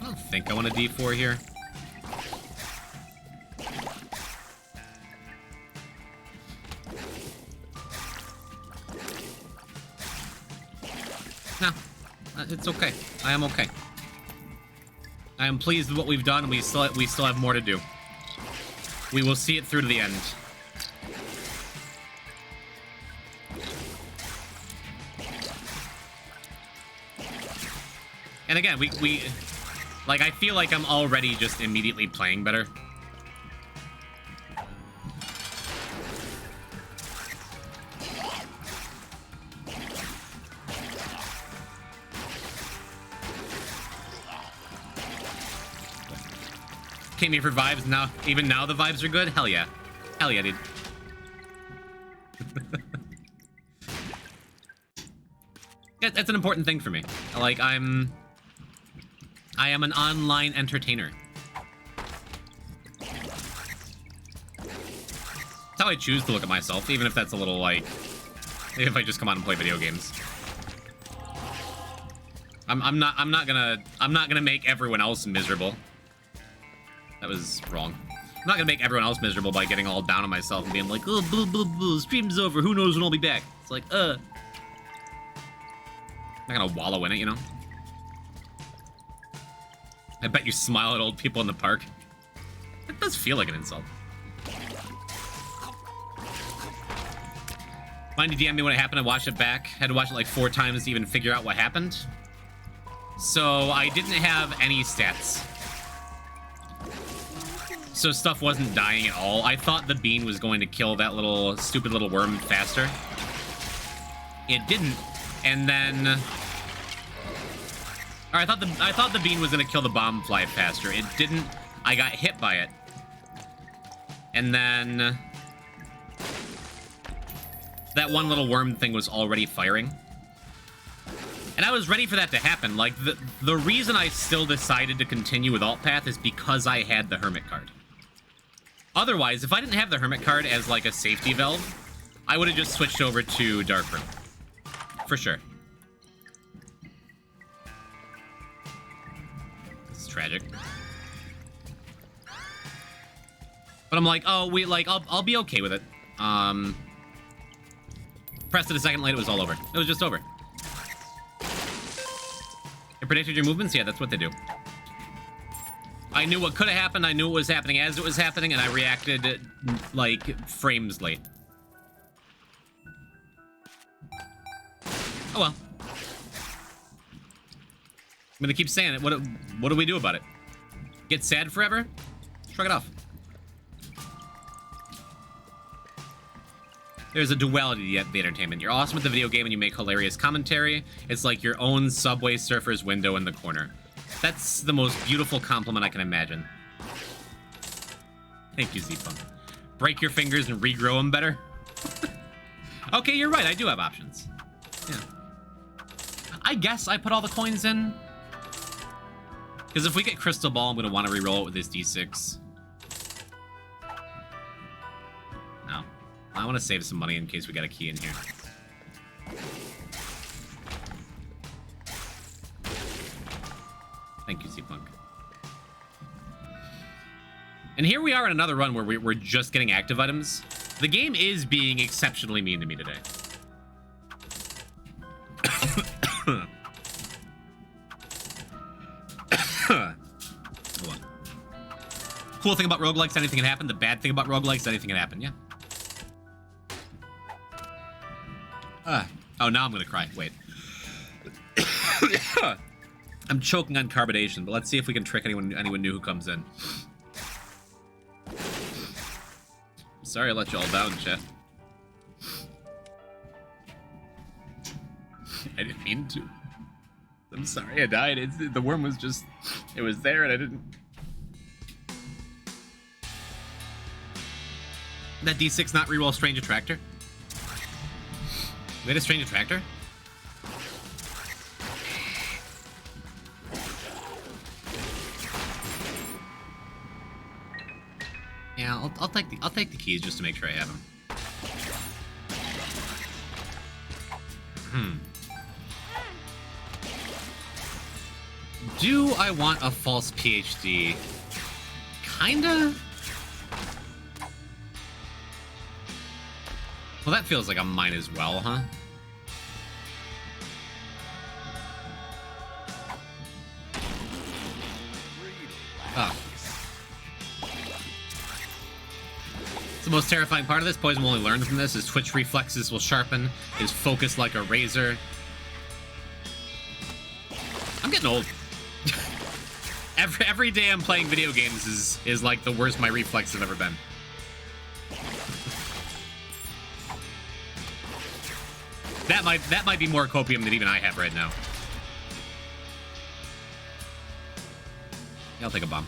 I don't think I want a D4 here. No, it's okay. I am okay. I am pleased with what we've done, and we still have more to do. We will see it through to the end. And again, we like, I feel like I'm already just immediately playing better. Came here for vibes, now, even now the vibes are good? Hell yeah. Hell yeah, dude. That's an important thing for me. Like, I am an online entertainer. That's how I choose to look at myself, even if that's a little, like, if I just come on and play video games. I'm not gonna make everyone else miserable. That was wrong. I'm not gonna make everyone else miserable by getting all down on myself and being like, oh, boo, boo, boo, stream's over, who knows when I'll be back. It's like, I'm not gonna wallow in it, you know? I bet you smile at old people in the park. It does feel like an insult. Mind you DM me when it happened, I watched it back. Had to watch it like 4 times to even figure out what happened. So I didn't have any stats. So stuff wasn't dying at all. I thought the bean was going to kill that little stupid little worm faster. It didn't. And then, or I thought the bean was gonna kill the bomb fly faster. It didn't. I got hit by it. And then that one little worm thing was already firing. And I was ready for that to happen. Like, the reason I still decided to continue with Alt Path is because I had the Hermit card. Otherwise, if I didn't have the Hermit card as, like, a safety valve, I would have just switched over to Dark Room. For sure. It's tragic. But I'm like, oh, I'll be okay with it. Pressed it a second later, it was all over. It was just over. It predicted your movements? Yeah, that's what they do. I knew what could have happened, I knew what was happening as it was happening, and I reacted, like, frames late. Oh well. I'm gonna keep saying it. What do we do about it? Get sad forever? Shrug it off. There's a duality to the entertainment. You're awesome at the video game and you make hilarious commentary. It's like your own Subway Surfers window in the corner. That's the most beautiful compliment I can imagine. Thank you, Z-Punk. Break your fingers and regrow them better? Okay, you're right. I do have options. Yeah. I guess I put all the coins in. Because if we get Crystal Ball, I'm going to want to reroll it with this D6. No. I want to save some money in case we got a key in here. Thank you, Z-Punk. And here we are in another run where we're just getting active items. The game is being exceptionally mean to me today. Hold on. Cool thing about roguelikes, anything can happen. The bad thing about roguelikes, anything can happen. Yeah. Oh, now I'm gonna cry. Wait. I'm choking on carbonation, but let's see if we can trick anyone new who comes in. Sorry I let you all down, chat. I didn't mean to. I'm sorry I died. The worm was just... It was there and I didn't... That D6 not reroll Strange Attractor? We had a Strange Attractor? Yeah, I'll take the keys just to make sure I have them. Do I want a false PhD? Kinda? Well, that feels like a mine as well, huh? Oh. The most terrifying part of this, Poison will only learn from this, his twitch reflexes will sharpen, his focus like a razor. I'm getting old. Every day I'm playing video games is like the worst my reflexes have ever been. That might be more copium than even I have right now. Yeah, I'll take a bomb.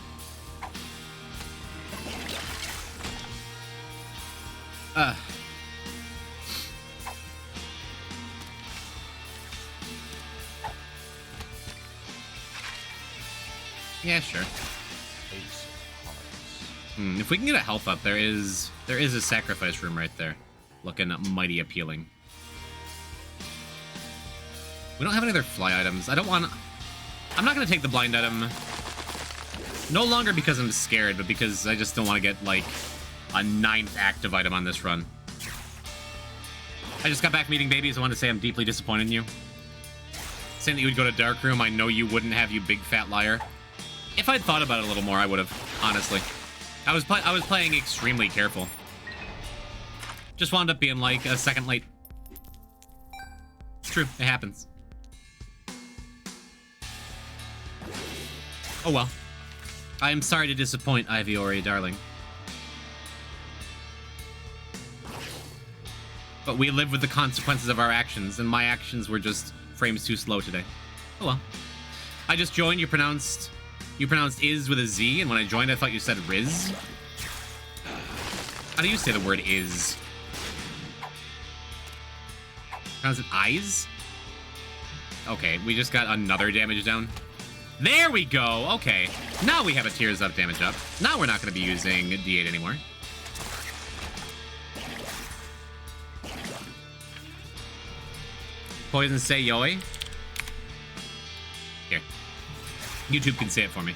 Yeah, sure. Ace of hearts. If we can get a health up, there is a sacrifice room right there. Looking mighty appealing. We don't have any other fly items. I'm not going to take the blind item. No longer because I'm scared, but because I just don't want to get, like, a 9th active item on this run. I just got back from eating babies. I wanted to say I'm deeply disappointed in you. Saying that you would go to Dark Room, I know you wouldn't have, you big fat liar. If I'd thought about it a little more, I would have, honestly. I was playing extremely careful. Just wound up being, like, a second late. It's true. It happens. Oh well. I am sorry to disappoint, Iviori, darling. But we live with the consequences of our actions, and my actions were just frames too slow today. Oh well. I just joined, you pronounced is with a Z, and when I joined I thought you said Riz. How do you say the word is? Pronounce it eyes? Okay, we just got another damage down. There we go! Okay. Now we have a Tears Up damage up. Now we're not going to be using D8 anymore. Poison say yoi. Here. YouTube can say it for me.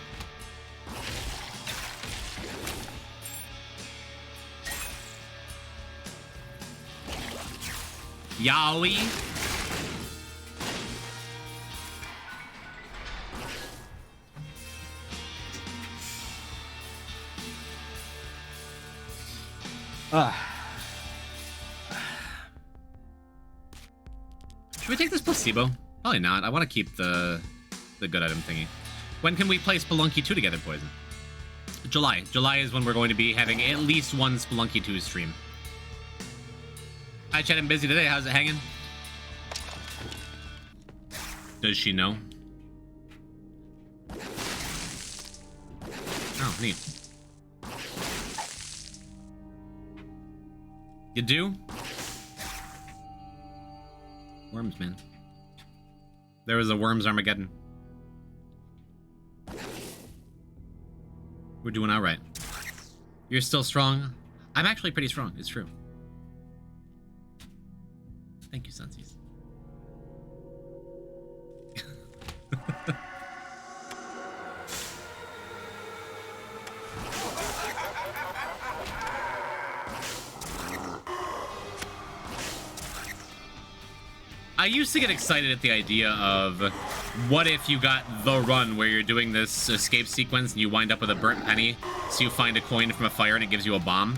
Yaoi. Should we take this placebo? Probably not. I want to keep the good item thingy. When can we play Spelunky 2 together, Poison? July. July is when we're going to be having at least one Spelunky 2 stream. Hi, Chad. I'm busy today. How's it hanging? Does she know? Oh, neat. You do? Worms, man. There was a Worms Armageddon. We're doing all right. You're still strong? I'm actually pretty strong. It's true. Thank you, Sunsies. I used to get excited at the idea of what if you got the run where you're doing this escape sequence and you wind up with a burnt penny, so you find a coin from a fire and it gives you a bomb.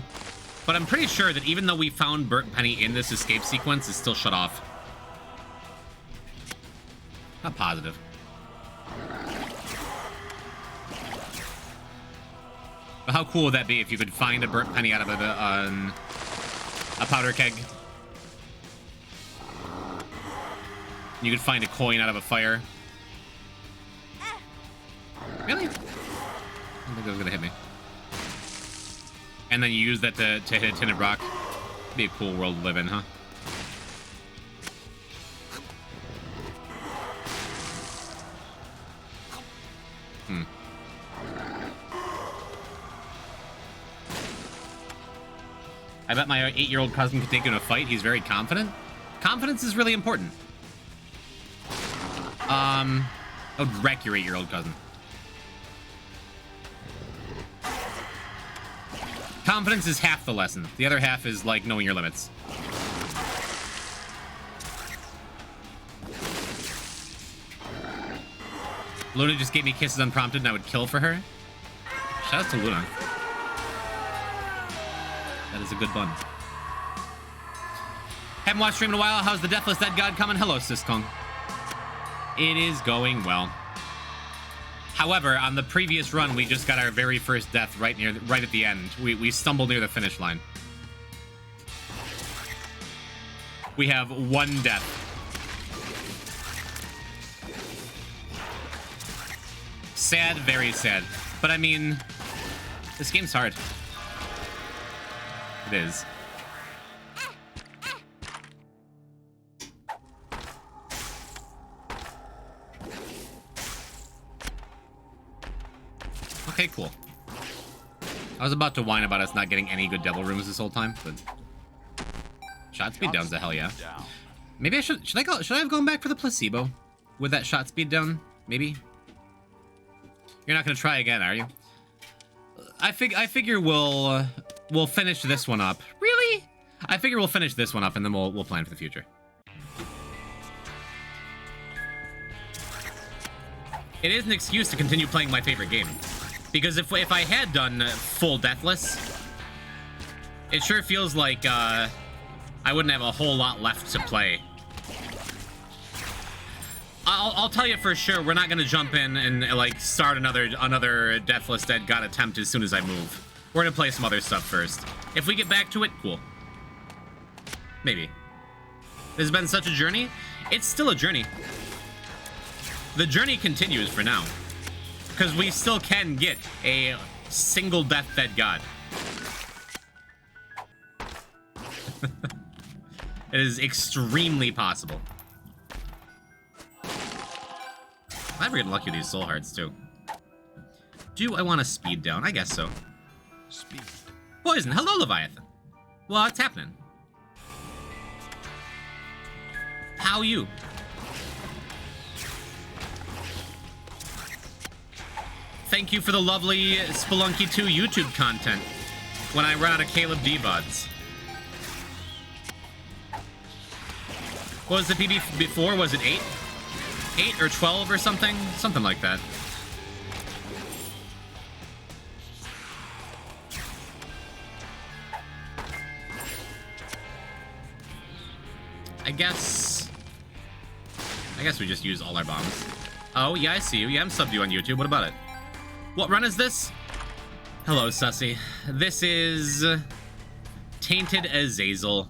But I'm pretty sure that even though we found burnt penny in this escape sequence, it's still shut off. Not positive. But how cool would that be if you could find a burnt penny out of a powder keg? You could find a coin out of a fire. Really? I don't think that was gonna hit me. And then you use that to hit a tin of rock. Be a cool world to live in, huh? I bet my 8-year-old cousin could take you in a fight. He's very confident. Confidence is really important. I would wreck your 8-year-old cousin. Confidence is half the lesson. The other half is, like, knowing your limits. Luna just gave me kisses unprompted and I would kill for her. Shout out to Luna. That is a good bun. Haven't watched stream in a while. How's the Deathless Dead God coming? Hello, Siskong. It is going well. However, on the previous run, we just got our very first death right at the end. We stumbled near the finish line. We have one death. Sad, very sad. But I mean, this game's hard. It is. Okay, cool. I was about to whine about us not getting any good devil rooms this whole time, but shot speed down's a hell yeah. Maybe I should I have gone back for the placebo with that shot speed down? Maybe. You're not gonna try again, are you? I figure we'll finish this one up. Really? I figure we'll finish this one up and then we'll plan for the future. It is an excuse to continue playing my favorite game. Because if I had done full Deathless, it sure feels like I wouldn't have a whole lot left to play. I'll tell you for sure, we're not gonna jump in and like start another Deathless Dead God attempt as soon as I move. We're gonna play some other stuff first. If we get back to it, cool. Maybe. It's been such a journey. It's still a journey. The journey continues for now. Because we still can get a single Death Dead God. It is extremely possible. I'm getting lucky with these soul hearts too. Do I want to speed down? I guess so. Speed. Poison. Hello, Leviathan. What's happening? How you? Thank you for the lovely Spelunky 2 YouTube content when I run out of Caleb D VODs. What was the PB before? Was it 8? 8 or 12 or something? Something like that. I guess we just use all our bombs. Oh, yeah, I see you. Yeah, I'm subbed you on YouTube. What about it? What run is this? Hello, Sussy. This is Tainted Azazel.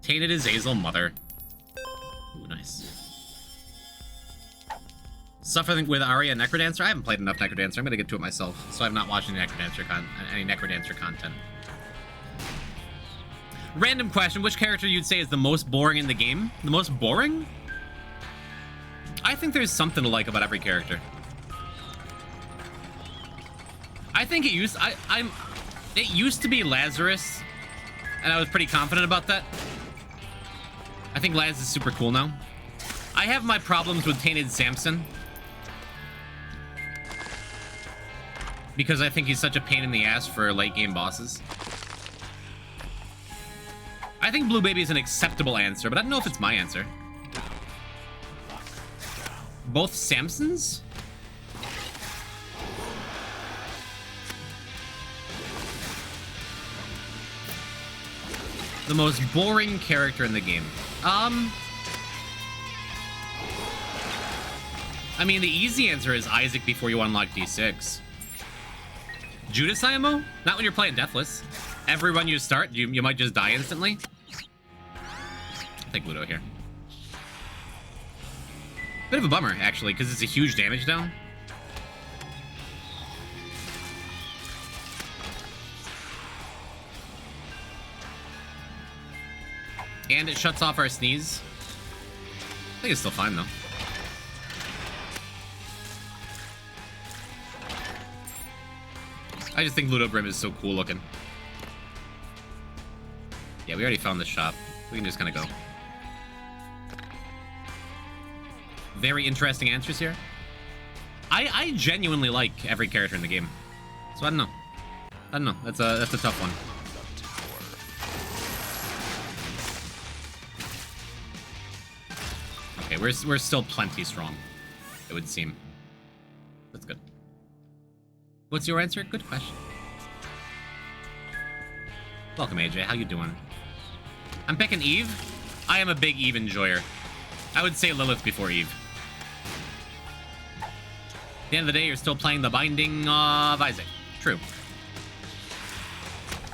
Tainted Azazel Mother. Ooh, nice. Suffering with Arya Necrodancer? I haven't played enough Necrodancer. I'm gonna get to it myself, so I'm not watching any Necrodancer content. Random question, which character you'd say is the most boring in the game? The most boring? I think there's something to like about every character. I think it used to be Lazarus, and I was pretty confident about that. I think Laz is super cool now. I have my problems with Tainted Samson, because I think he's such a pain in the ass for late game bosses. I think Blue Baby is an acceptable answer, but I don't know if it's my answer. Both Samsons? The most boring character in the game. I mean, the easy answer is Isaac before you unlock D6. Judas IMO? Not when you're playing Deathless. Every run you start, you might just die instantly. I'll take Ludo here. Bit of a bummer, actually, because it's a huge damage down. And it shuts off our sneeze. I think it's still fine, though. I just think Ludo Brim is so cool looking. Yeah, we already found the shop. We can just kind of go. Very interesting answers here. I genuinely like every character in the game. So I don't know. That's a tough one. Okay, we're still plenty strong, it would seem. That's good. What's your answer? Good question. Welcome, AJ. How you doing? I'm picking Eve. I am a big Eve enjoyer. I would say Lilith before Eve. At the end of the day, you're still playing the Binding of Isaac. True.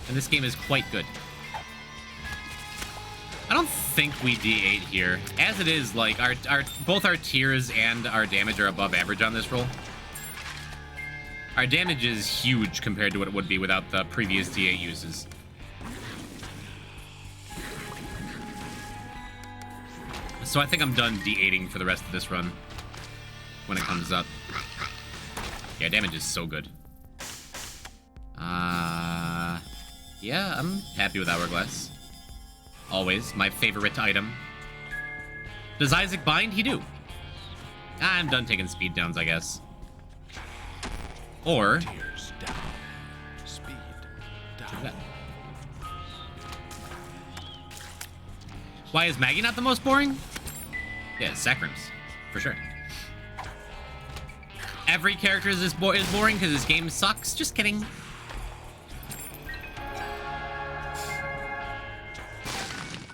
And this game is quite good. I don't think we D8 here. As it is, like, both our tiers and our damage are above average on this roll. Our damage is huge compared to what it would be without the previous D8 uses. So I think I'm done D8ing for the rest of this run. when it comes up. Yeah, damage is so good. Yeah, I'm happy with Hourglass. Always. My favorite item. Does Isaac bind? He do. I'm done taking speed downs, I guess. Or... Tears down. Speed down. Why is Maggie not the most boring? Yeah, Sacrims. For sure. Every character is boring because this game sucks. Just kidding.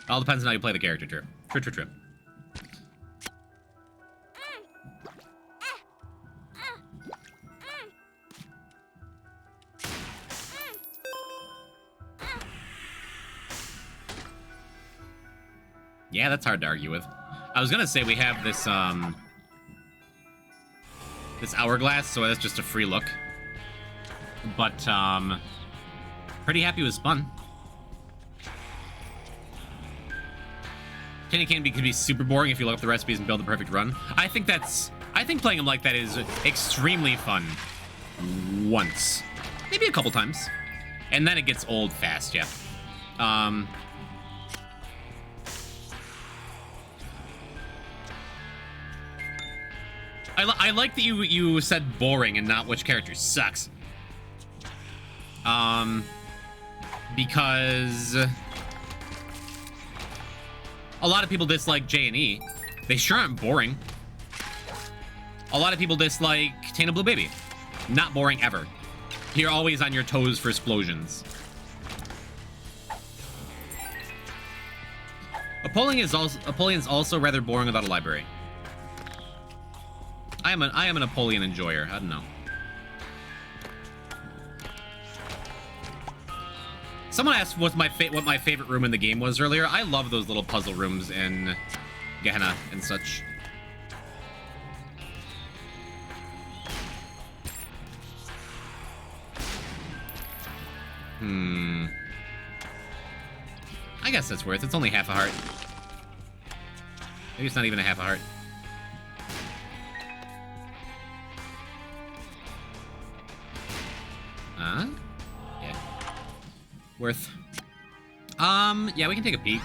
All depends on how you play the character, true. True. Yeah, that's hard to argue with. I was gonna say we have this, this Hourglass, so that's just a free look. But, pretty happy with Spun. Candy Cane could be super boring if you look up the recipes and build the perfect run. I think playing them like that is extremely fun. Once. Maybe a couple times. And then it gets old fast, yeah. I like that you said boring and not which character sucks. Because a lot of people dislike J and E. They sure aren't boring. A lot of people dislike Tana Blue Baby. Not boring ever. You're always on your toes for explosions. Apollyon's also rather boring without a library. I am an Apollyon enjoyer. I don't know. Someone asked what my favorite room in the game was earlier. I love those little puzzle rooms in Gehenna and such. I guess that's worth it. It's only half a heart. Maybe it's not even a half a heart. Yeah. Worth. Yeah, we can take a peek.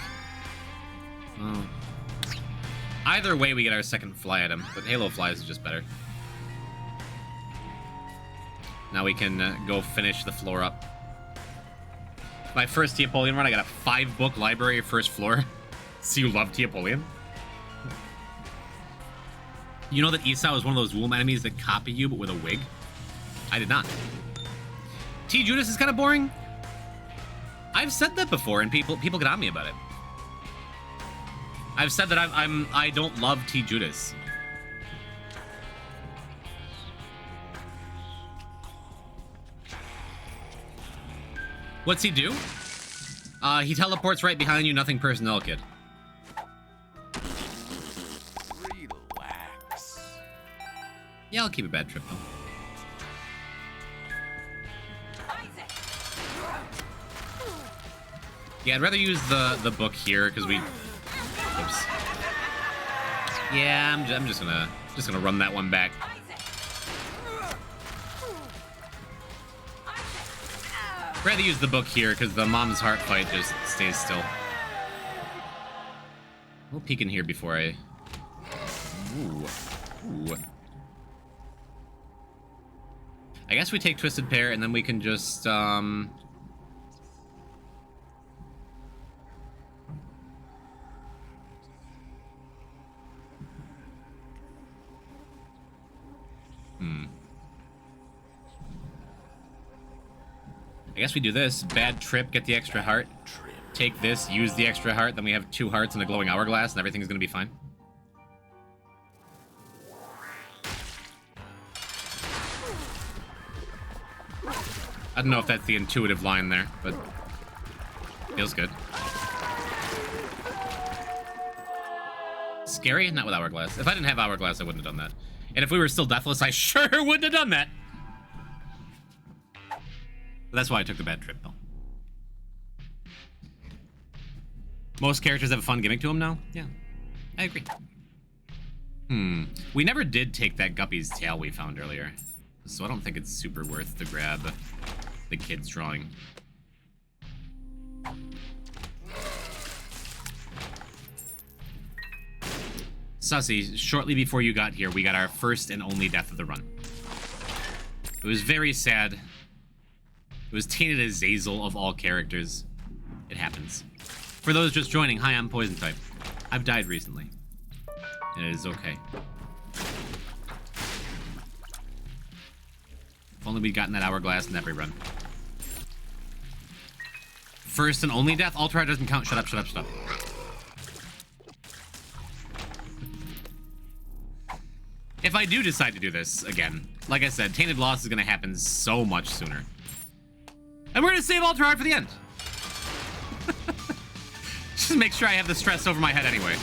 Oh. Either way, we get our second fly item, but Halo Flies is just better. Now we can go finish the floor up. My first Teopolian run, I got a 5-book library first floor. So you love Teopolian? You know that Esau is one of those womb enemies that copy you, but with a wig? I did not. T. Judas is kind of boring. I've said that before, and people get on me about it. I've said that I don't love T. Judas. What's he do? He teleports right behind you, nothing personnel, kid. Relax. Yeah, I'll keep a bad trip, though. Yeah, I'd rather use the book here, because we... Oops. Yeah, I'm just gonna run that one back. I'd rather use the book here, because the mom's heart fight just stays still. We'll peek in here before I... Ooh. I guess we take Twisted Pair, and then we can just, I guess we do this. Bad trip, get the extra heart. Take this, use the extra heart, then we have 2 hearts and a glowing hourglass, and everything's gonna be fine. I don't know if that's the intuitive line there, but feels good. Scary? Not with hourglass. If I didn't have hourglass, I wouldn't have done that. And if we were still deathless, I sure wouldn't have done that. But that's why I took the bad trip, though. Most characters have a fun gimmick to them now. Yeah, I agree. We never did take that guppy's tail we found earlier, so I don't think it's super worth to grab the kid's drawing. Sussy, shortly before you got here, we got our first and only death of the run. It was very sad. It was Tainted Azazel of all characters. It happens. For those just joining, hi, I'm Poison type. I've died recently. And it is okay. If only we'd gotten that hourglass in every run. First and only death? Ultra doesn't count. Shut up, shut up, shut up. If I do decide to do this again, like I said, Tainted Loss is going to happen so much sooner. And we're going to save Ultra for the end. Just make sure I have the stress over my head anyway.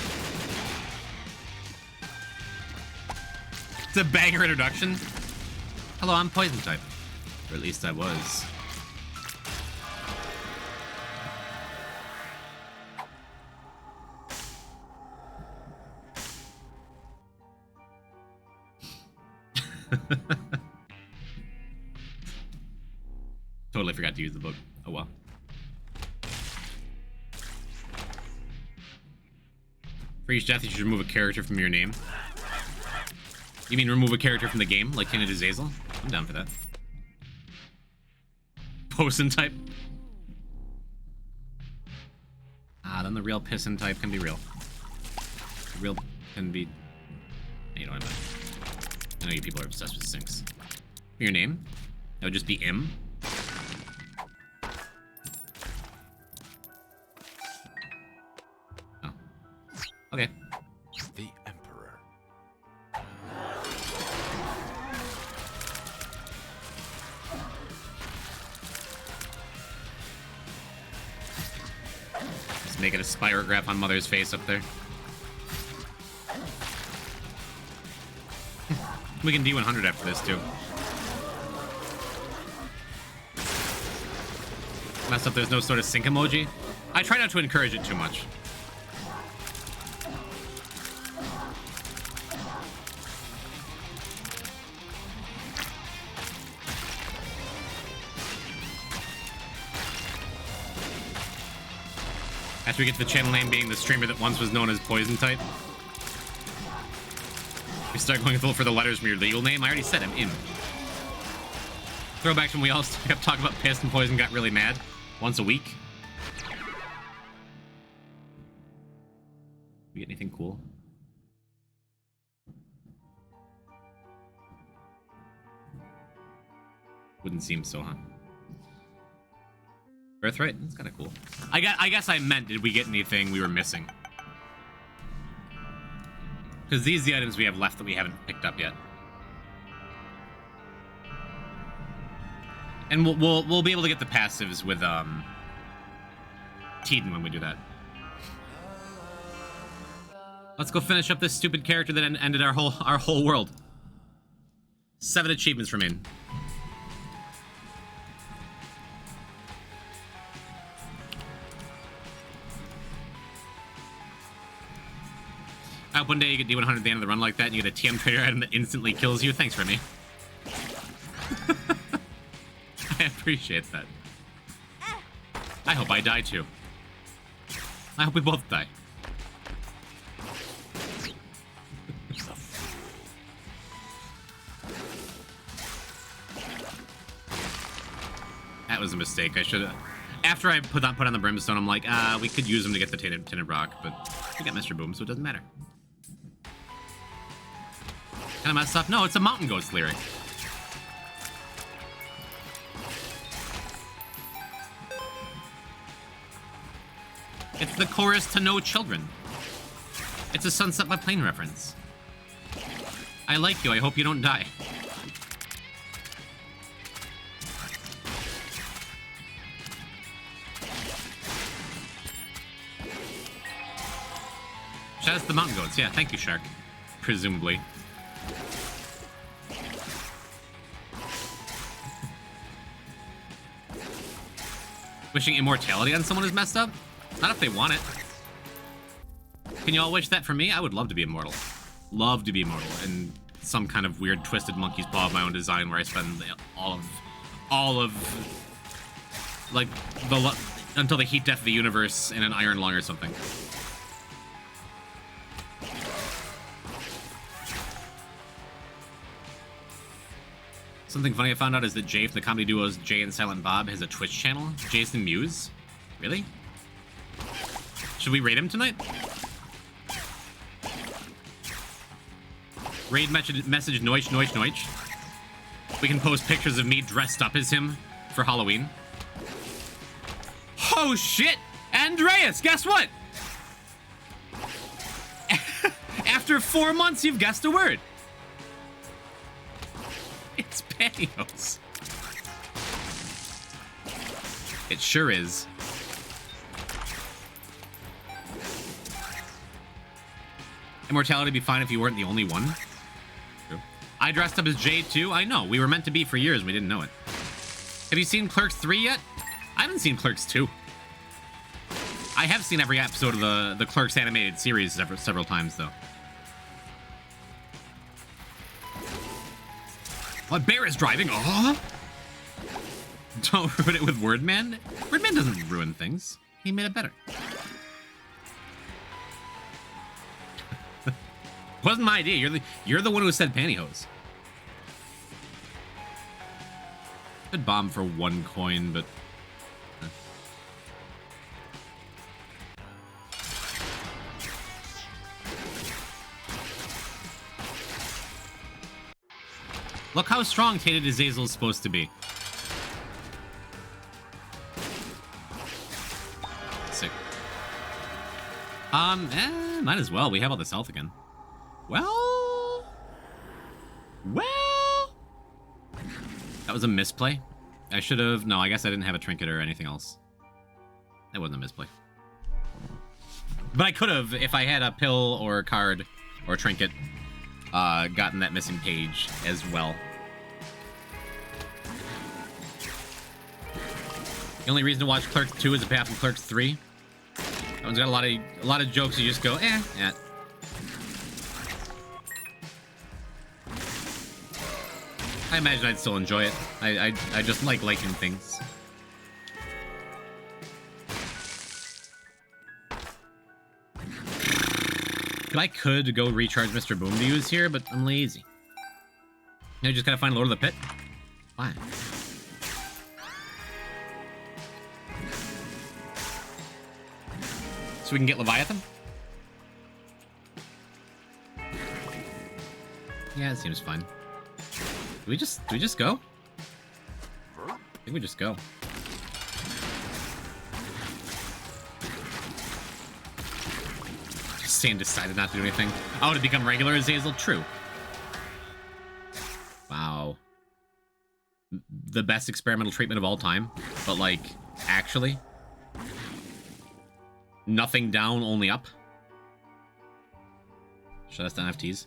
It's a banger introduction. Hello, I'm Poison type. Or at least I was. Totally forgot to use the book. Oh well. For each death, you should remove a character from your name. You mean remove a character from the game, like Tainted Azazel? I'm down for that. Poison type? Ah, then the real pissin type can be real. The real can be... You know what I mean. I know you people are obsessed with sinks. Your name? That would just be M. Oh. Okay. The Emperor. Just make it a spirograph on Mother's face up there. We can D100 after this, too. Messed up there's no sort of sync emoji. I try not to encourage it too much. After we get to the channel name being the streamer that once was known as Poison type. We start going for the letters from your legal name. I already said I'm in. Throwback to when we all kept talking about piss and poison, got really mad once a week. We get anything cool? Wouldn't seem so, huh? Birthright? That's kind of cool. I guess I meant, did we get anything we were missing? Because these are the items we have left that we haven't picked up yet. And we'll be able to get the passives with Teeden when we do that. Let's go finish up this stupid character that ended our whole world. 7 achievements remain. I hope one day you get D100 at the end of the run like that and you get a TM trader item that instantly kills you. Thanks, Remy. I appreciate that. I hope I die too. I hope we both die. That was a mistake. I should have... After I put on the brimstone, I'm like, we could use them to get the tinted rock, but we got Mr. Boom, so it doesn't matter. Kind of messed up. No, it's a Mountain Ghost lyric. It's the chorus to No Children. It's a Sunset by Plane reference. I like you. I hope you don't die. Shout out to the Mountain Goats. Yeah, thank you, Shark. Presumably. Wishing immortality on someone is messed up? Not if they want it. Can you all wish that for me? I would love to be immortal. love to be immortal in some kind of weird twisted monkey's paw of my own design where I spend all of like until the heat death of the universe in an iron lung or something. Something funny I found out is that Jay from the comedy duos Jay and Silent Bob has a Twitch channel. Jason Mewes? Really? Should we raid him tonight? Raid message Noich Noich Noich. We can post pictures of me dressed up as him for Halloween. Oh shit! Andreas, guess what? After 4 months, you've guessed a word. It's pantyhose. It sure is. Immortality would be fine if you weren't the only one. True. I dressed up as Jay too. I know. We were meant to be for years. We didn't know it. Have you seen Clerks 3 yet? I haven't seen Clerks 2. I have seen every episode of the Clerks animated series several times, though. What bear is driving? Oh! Don't ruin it with Wordman. Wordman doesn't ruin things. He made it better. Wasn't my idea. You're the one who said pantyhose. Could bomb for 1 coin, but. Look how strong Tainted Azazel is supposed to be. Sick. Might as well. We have all this health again. Well. That was a misplay. I should have. No, I guess I didn't have a trinket or anything else. That wasn't a misplay. But I could have, if I had a pill or a card or a trinket, gotten that missing page as well. The only reason to watch Clerks 2 is a path from Clerks 3. That one's got a lot of jokes you just go, eh. I imagine I'd still enjoy it. I just like liking things. I could go recharge Mr. Boom to use here, but I'm lazy. I just gotta find Lord of the Pit. Why? So we can get Leviathan? Yeah, it seems fine. Do we just go? I think we just go. Stan decided not to do anything. Oh, to become regular Azazel? True. Wow. The best experimental treatment of all time. But, like, actually? Nothing down, only up? Shut us down, FTs.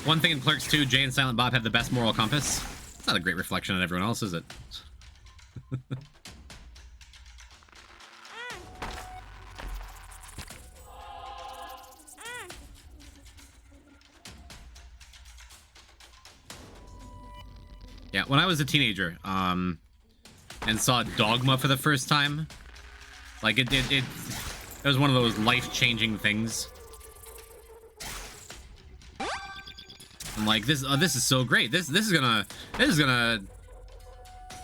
One thing in Clerks 2, Jay and Silent Bob have the best moral compass. It's not a great reflection on everyone else, is it? Yeah, when I was a teenager, and saw Dogma for the first time, like it was one of those life-changing things. I'm like, this is so great. This is gonna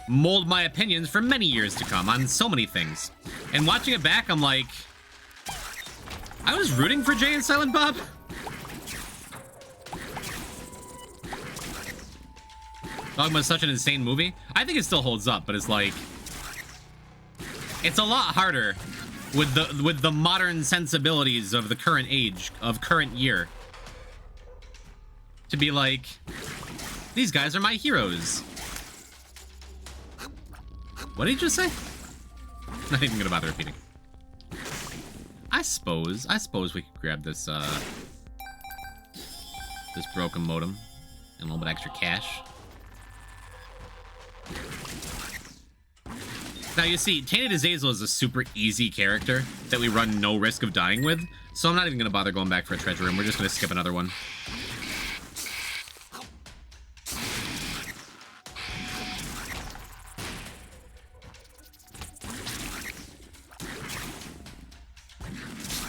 mold my opinions for many years to come on so many things. And watching it back, I'm like, I was rooting for Jay and Silent Bob. Dogma is such an insane movie. I think it still holds up, but it's like, it's a lot harder with the modern sensibilities of the current age, of current year, to be like, these guys are my heroes. What did you just say? Not even gonna bother repeating. I suppose we could grab this this broken modem and a little bit extra cash. Now, you see, Tainted Azazel is a super easy character that we run no risk of dying with, so I'm not even going to bother going back for a treasure room. We're just going to skip another one.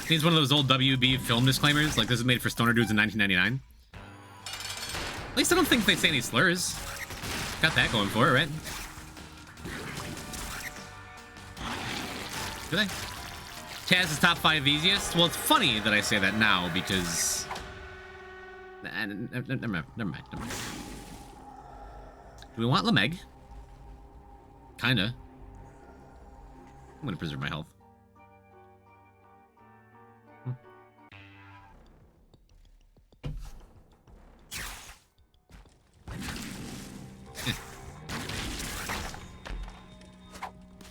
He's one of those old WB film disclaimers, like this is made for stoner dudes in 1999. At least I don't think they say any slurs. Got that going for it, right? Do they? Taz's top 5 easiest? Well, it's funny that I say that now because... Never mind. Do we want Lameg? Kinda. I'm gonna preserve my health.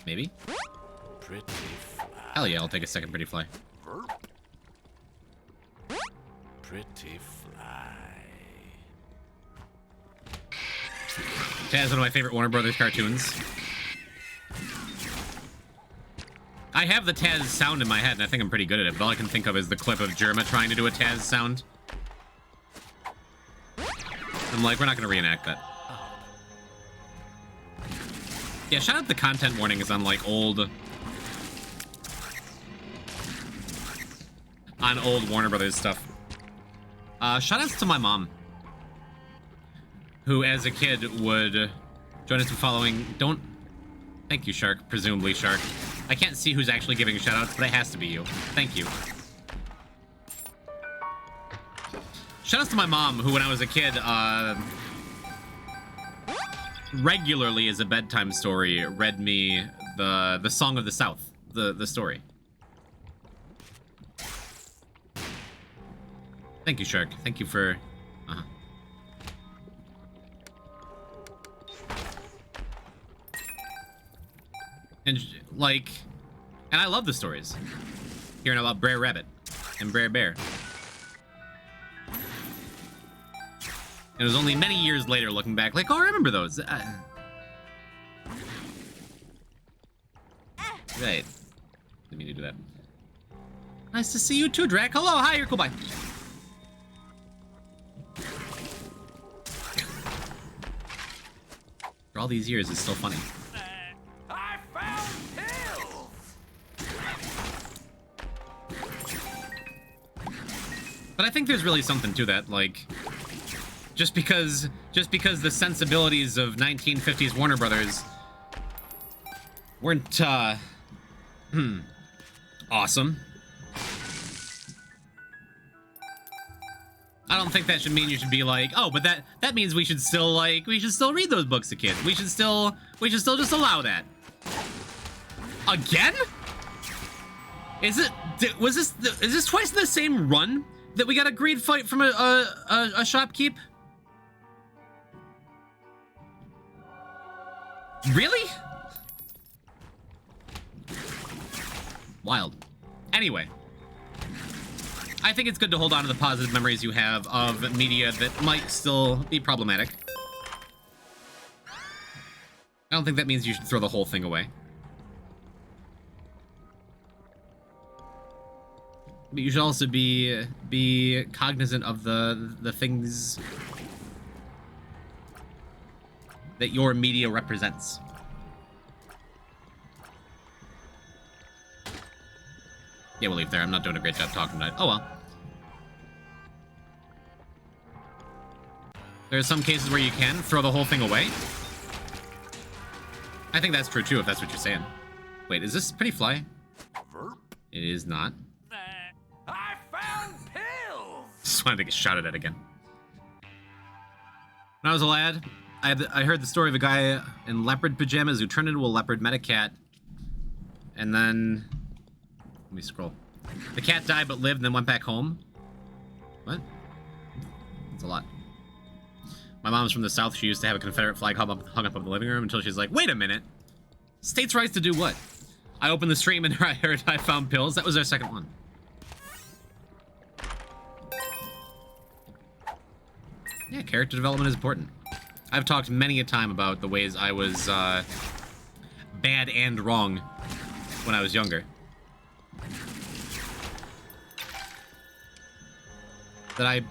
Maybe? Pretty fly. Hell yeah, I'll take a second pretty fly. Pretty fly. Taz is one of my favorite Warner Brothers cartoons. I have the Taz sound in my head, and I think I'm pretty good at it, but all I can think of is the clip of Jerma trying to do a Taz sound. I'm like, we're not going to reenact that. Yeah, shout out the content warnings on, like, old Warner Brothers stuff. Shout outs to my mom, who, as a kid, would join us in following... Thank you, Shark. Presumably Shark. I can't see who's actually giving shout outs, but it has to be you. Thank you. Shout outs to my mom, who, when I was a kid, regularly as a bedtime story read me the Song of the South, the story. Thank you, Shark. Thank you for and I love the stories. Hearing about Brer Rabbit and Brer Bear. It was only many years later looking back, like, oh, I remember those. Right. Didn't mean to do that. Nice to see you too, Drac. Hello, hi, you're cool, bye. For all these years, it's still funny. I found pills. But I think there's really something to that, like... Just because the sensibilities of 1950s Warner Brothers weren't, awesome. I don't think that should mean you should be like, oh, but that means we should still read those books to kids. We should still just allow that. Again? Is this twice in the same run that we got a greed fight from a shopkeep? Really? Wild. Anyway, I think it's good to hold on to the positive memories you have of media that might still be problematic. I don't think that means you should throw the whole thing away. But you should also be cognizant of the things that your media represents. Yeah, we'll leave there. I'm not doing a great job talking tonight. Oh well. There are some cases where you can throw the whole thing away. I think that's true too, if that's what you're saying. Wait, is this Pretty Fly? It is not. I found pills. Just wanted to get shouted at again. When I was a lad, I heard the story of a guy in leopard pajamas who turned into a leopard, met a cat, and then... Let me scroll. The cat died but lived and then went back home. What? That's a lot. My mom's from the South. She used to have a Confederate flag hung up in the living room until she's like, wait a minute. States' rights to do what? I opened the stream and I heard I found pills. That was our second one. Yeah, character development is important. I've talked many a time about the ways I was bad and wrong when I was younger. That I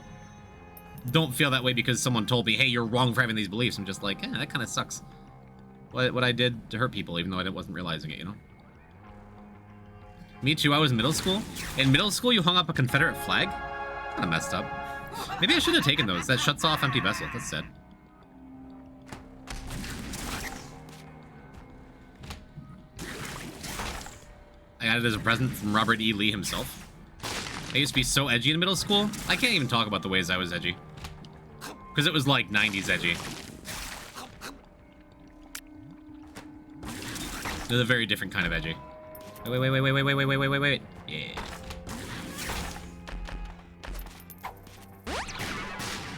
don't feel that way because someone told me, hey, you're wrong for having these beliefs. I'm just like, that kind of sucks. What I did to hurt people, even though I wasn't realizing it, you know? Me too, I was in middle school. In middle school, you hung up a Confederate flag? Kind of messed up. Maybe I should have taken those. That shuts off empty vessel. That's sad. I got it as a present from Robert E. Lee himself. I used to be so edgy in middle school. I can't even talk about the ways I was edgy. Because it was like 90s edgy. It was a very different kind of edgy. Wait. Yeah.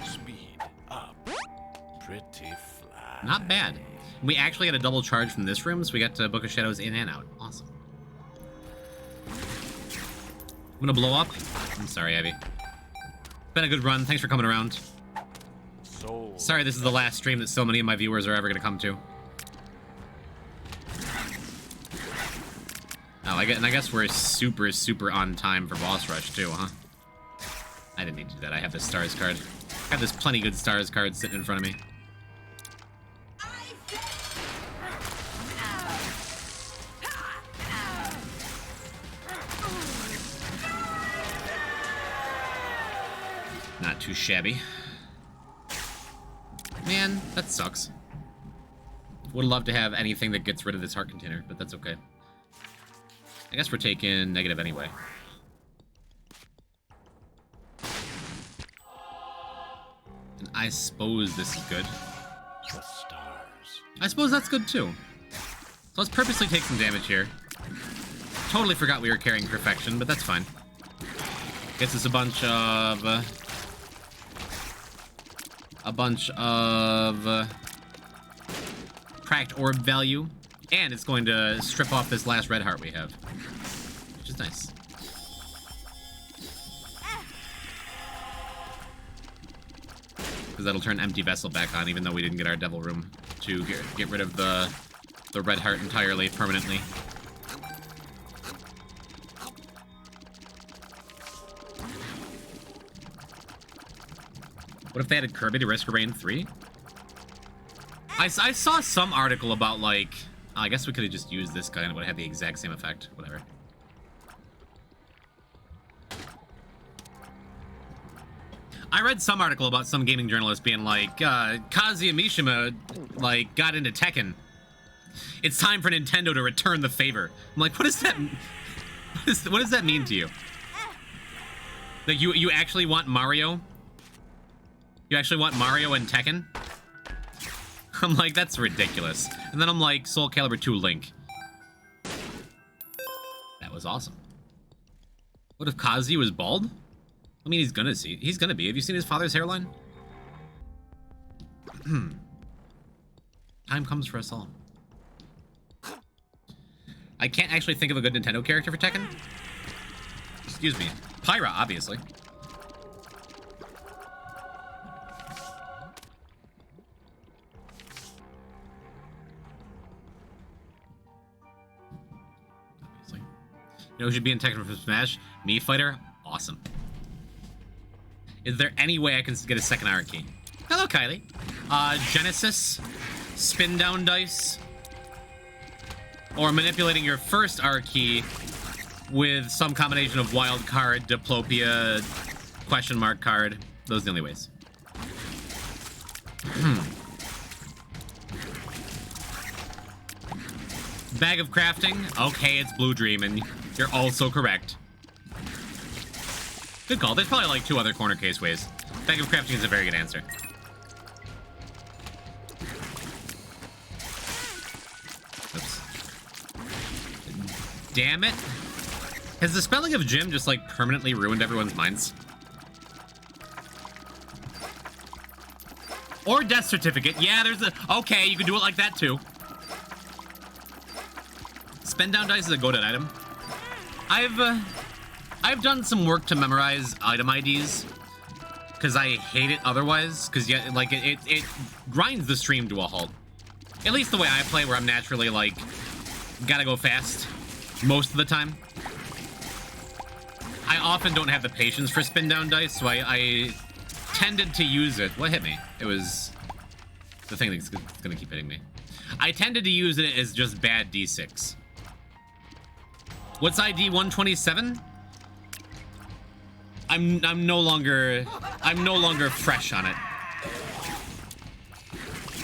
Speed up. Pretty fly. Not bad. We actually got a double charge from this room, so we got to Book of Shadows in and out. Awesome. I'm gonna blow up. I'm sorry, Abby. Been a good run. Thanks for coming around. Soul. Sorry this is the last stream that so many of my viewers are ever gonna come to. Oh, I guess we're super on time for boss rush too, huh? I didn't need to do that. I have this stars card. I have this plenty good stars card sitting in front of me. Not too shabby. Man, that sucks. Would love to have anything that gets rid of this heart container, but that's okay. I guess we're taking negative anyway. And I suppose this is good. The stars. I suppose that's good too. So let's purposely take some damage here. Totally forgot we were carrying perfection, but that's fine. Gets us a bunch of cracked orb value, and it's going to strip off this last red heart we have, which is nice. Because that'll turn empty vessel back on, even though we didn't get our devil room to get rid of the red heart entirely, permanently. What if they added Kirby to Risk of Rain 3? I saw some article about, like... I guess we could have just used this guy and it would have the exact same effect. Whatever. I read some article about some gaming journalist being like, Kazuya Mishima, like, got into Tekken. It's time for Nintendo to return the favor. I'm like, what does that... What does that mean to you? Like, you actually want Mario? You actually want Mario and Tekken? I'm like, that's ridiculous. And then I'm like, Soul Calibur 2 Link. That was awesome. What if Kazuya was bald? I mean, he's gonna be. Have you seen his father's hairline? Time comes for us all. I can't actually think of a good Nintendo character for Tekken. Excuse me. Pyra, obviously. You know who should be in Tekken for Smash? Mii Fighter? Awesome. Is there any way I can get a second R key? Hello, Kylie. Genesis, spin down dice, or manipulating your first R key with some combination of wild card, diplopia, question mark card. Those are the only ways. Bag of crafting? Okay, it's Blue Dream, and you're also correct. Good call. There's probably like 2 other corner case ways. Bag of crafting is a very good answer. Oops. Damn it. Has the spelling of Jim just like permanently ruined everyone's minds? Or death certificate. Yeah, there's a... Okay, you can do it like that too. Spend down dice is a go-to item. I've done some work to memorize item IDs because I hate it otherwise. Because yeah, like it grinds the stream to a halt. At least the way I play, where I'm naturally like gotta go fast most of the time. I often don't have the patience for spin down dice, so I tended to use it. What hit me? It was the thing that's gonna keep hitting me. I tended to use it as just bad D6. What's ID 127? I'm no longer fresh on it.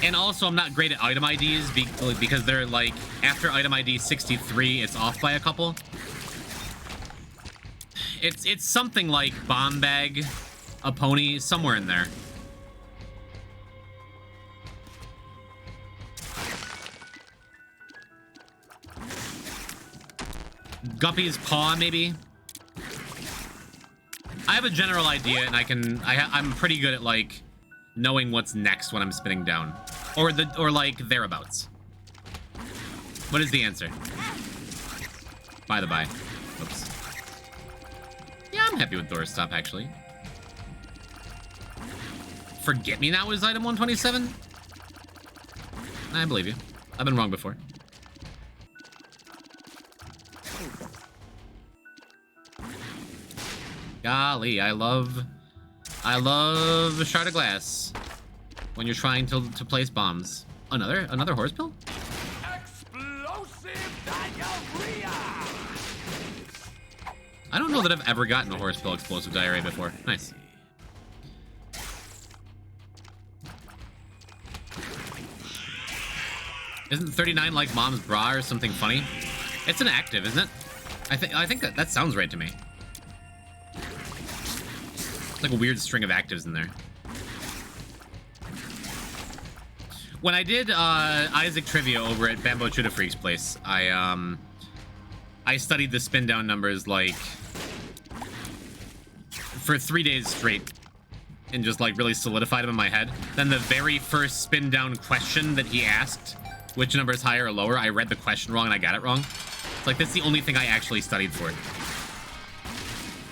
And also, I'm not great at item IDs because they're like, after item ID 63, it's off by a couple. It's something like bomb bag, a pony, somewhere in there. Guppy's paw, maybe. I have a general idea, and I'm pretty good at like knowing what's next when I'm spinning down, or like thereabouts. What is the answer? By the by. Oops. Yeah, I'm happy with Door's Stop, actually. Forget Me Now is item 127? I believe you. I've been wrong before. Golly, I love a shard of glass when you're trying to place bombs. Another horse pill? Explosive diarrhea! I don't know that I've ever gotten a horse pill explosive diarrhea before. Nice. Isn't 39 like mom's bra or something funny? It's an active, isn't it? I think that sounds right to me. It's like a weird string of actives in there. When I did Isaac trivia over at Bambo Chuda Freak's place, I studied the spin down numbers like for 3 days straight and just like really solidified them in my head. Then the very first spin down question that he asked, which number is higher or lower, I read the question wrong and I got it wrong. It's like, that's the only thing I actually studied for. I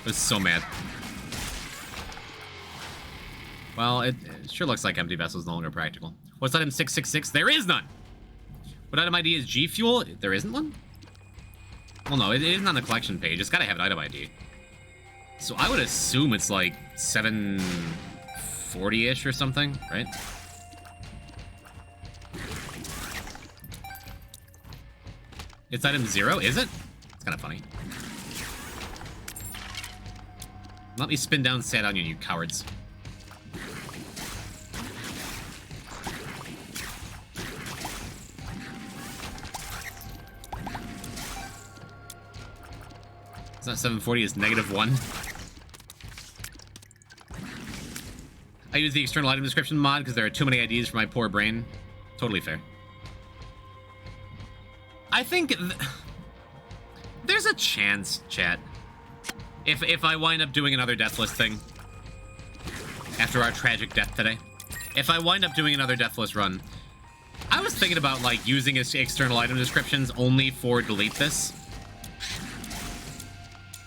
was so mad. Well, it sure looks like empty vessel is no longer practical. What's item 666? There is none! What item ID is G Fuel? There isn't one? Well, no, it isn't on the collection page. It's gotta have an item ID. So I would assume it's like 740-ish or something, right? It's item 0, is it? It's kind of funny. Let me spin down Sad Onion, you cowards. It's not 740, it's -1. I use the external item description mod because there are too many IDs for my poor brain. Totally fair. I think there's a chance, chat, if I wind up doing another Deathless thing after our tragic death today, if I wind up doing another Deathless run, I was thinking about like using external item descriptions only for delete this,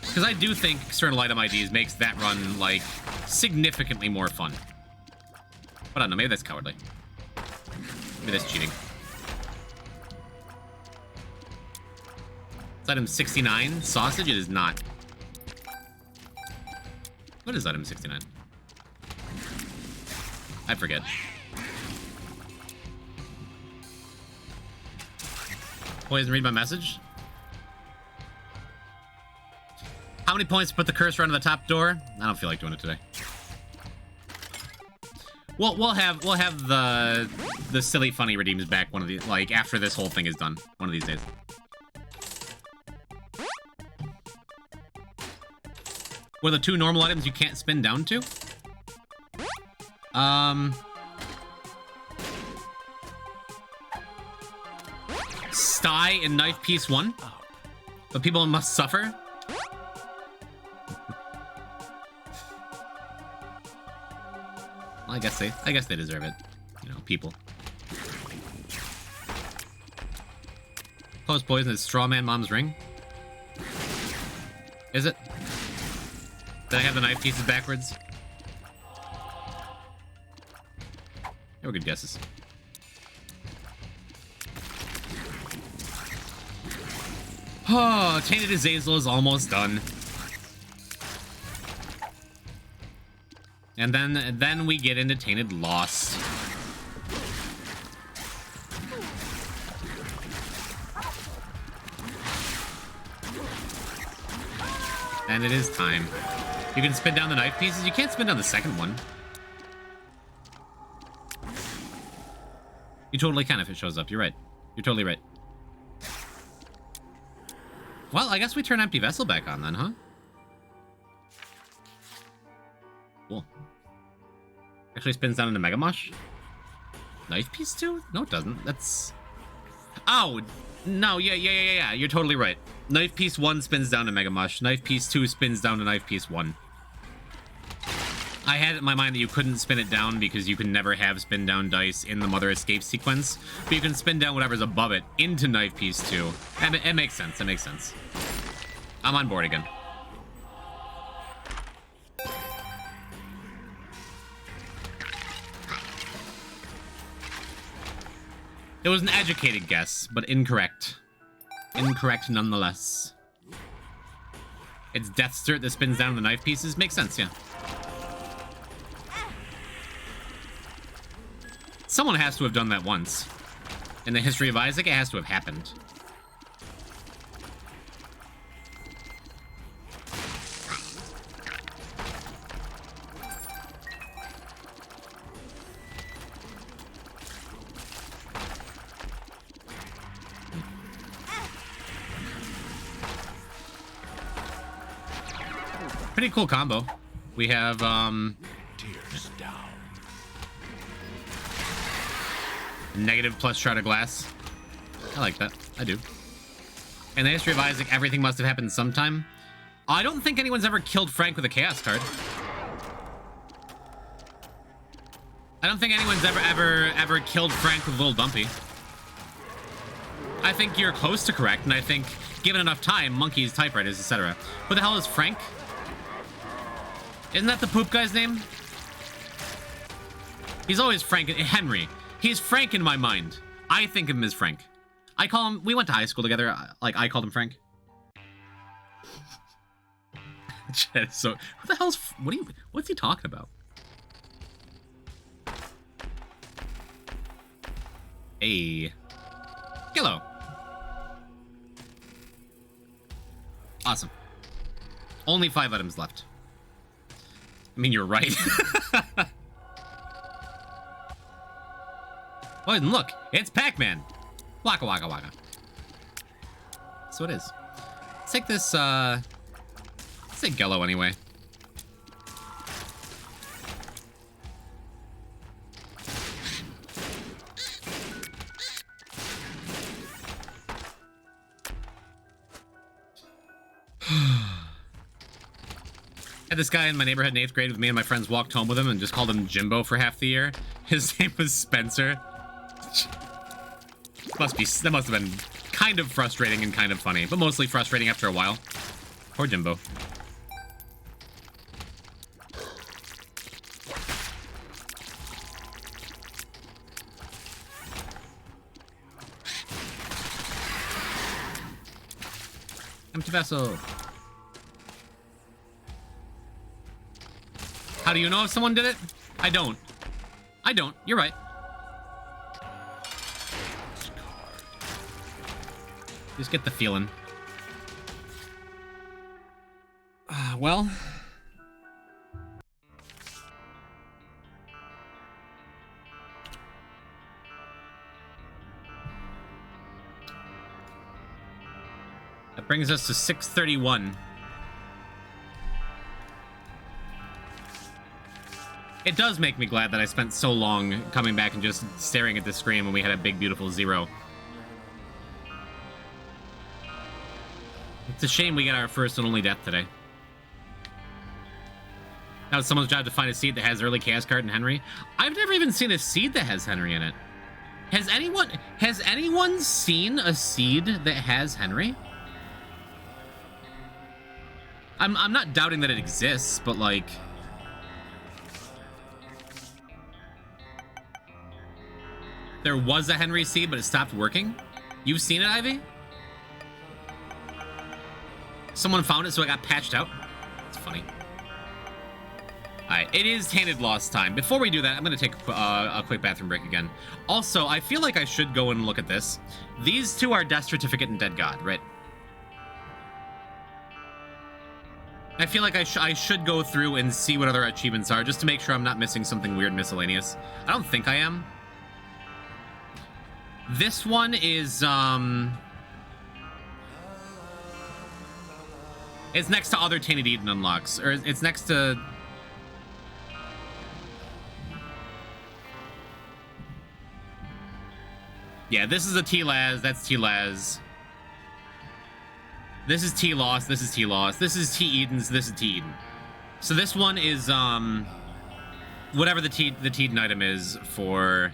because I do think external item IDs makes that run like significantly more fun. But I don't know, maybe that's cowardly. Maybe that's cheating. It's item 69. Sausage? It is not. What is item 69? I forget. Poison, read my message. How many points to put the cursor under the top door? I don't feel like doing it today. We'll have the silly funny redeems back one of these, like after this whole thing is done, one of these days. What are the 2 normal items you can't spin down to? Sty and Knife Piece 1. But people must suffer. Well, I guess they deserve it. You know, people. Post poison is Strawman Mom's ring. Is it? Did I have the knife pieces backwards? They were good guesses. Oh, Tainted Azazel is almost done. And then we get into Tainted Lost. And it is time. You can spin down the knife pieces. You can't spin down the second one. You totally can if it shows up. You're right. You're totally right. Well, I guess we turn Empty Vessel back on then, huh? Cool. Actually spins down into Mega Mush. Knife piece too? No, it doesn't. That's... Oh! No, yeah. You're totally right. Knife piece 1 spins down to Mega Mush. Knife piece 2 spins down to knife piece 1. I had it in my mind that you couldn't spin it down because you can never have spin down dice in the Mother Escape sequence, but you can spin down whatever's above it into knife piece 2. It makes sense. It makes sense. I'm on board again. It was an educated guess, but incorrect. Incorrect nonetheless. It's Death's Dirt that spins down the knife pieces. Makes sense, yeah. Someone has to have done that once. In the history of Isaac, it has to have happened. Pretty cool combo. We have, Tears down. negative plus Shroud of Glass. I like that. I do. In the history of Isaac, everything must have happened sometime. I don't think anyone's ever killed Frank with a Chaos card. I don't think anyone's ever killed Frank with Little Dumpy. I think you're close to correct, and I think, given enough time, monkeys, typewriters, etc. Who the hell is Frank? Isn't that the poop guy's name? He's always Frank. Henry. He's Frank in my mind. I think of him as Frank. I call him... We went to high school together. Like, I called him Frank. So, what the hell's... What's he talking about? Hey. Hello. Awesome. Only 5 items left. I mean, you're right. Oh, and look, it's Pac-Man. Waka waka waka. So it is. Let's take this, let's take Gello anyway. Had this guy in my neighborhood in 8th grade with me and my friends walked home with him and just called him Jimbo for half the year. His name was Spencer. That must have been kind of frustrating and kind of funny, but mostly frustrating after a while. Poor Jimbo. Empty vessel. How do you know if someone did it? I don't. I don't. You're right. Just get the feeling. Well. That brings us to 631. It does make me glad that I spent so long coming back and just staring at the screen when we had a big, beautiful 0. It's a shame we get our first and only death today. Now it's someone's job to find a seed that has early Chaos card and Henry. I've never even seen a seed that has Henry in it. Has anyone seen a seed that has Henry? I'm not doubting that it exists, but like... There was a Henry seed, but it stopped working? You've seen it, Ivy? Someone found it, so I got patched out. It's funny. Alright, it is Tainted Lost time. Before we do that, I'm going to take a quick bathroom break again. Also, I feel like I should go and look at this. These two are Death Certificate and Dead God, right? I feel like I should go through and see what other achievements are, just to make sure I'm not missing something weird miscellaneous. I don't think I am. This one is, it's next to other Tainted Eden unlocks, or it's next to... Yeah, this is a T-Laz, that's T-Laz. This is T-Lost, this is T-Lost. This is T-Edens, this is T-Eden. So this one is, whatever the T-Eden item is for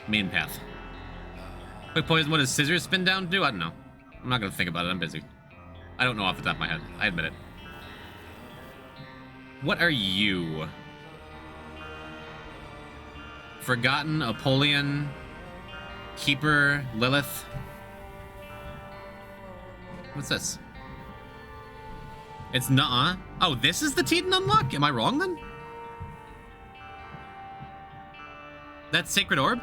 main path. Quick poison, what does scissors spin down do? I don't know. I'm not gonna think about it, I'm busy. I don't know off the top of my head, I admit it. What are you? Forgotten, Apollyon, Keeper, Lilith. What's this? It's nuh-uh. Oh, this is the Teton unlock? Am I wrong then? That's Sacred Orb?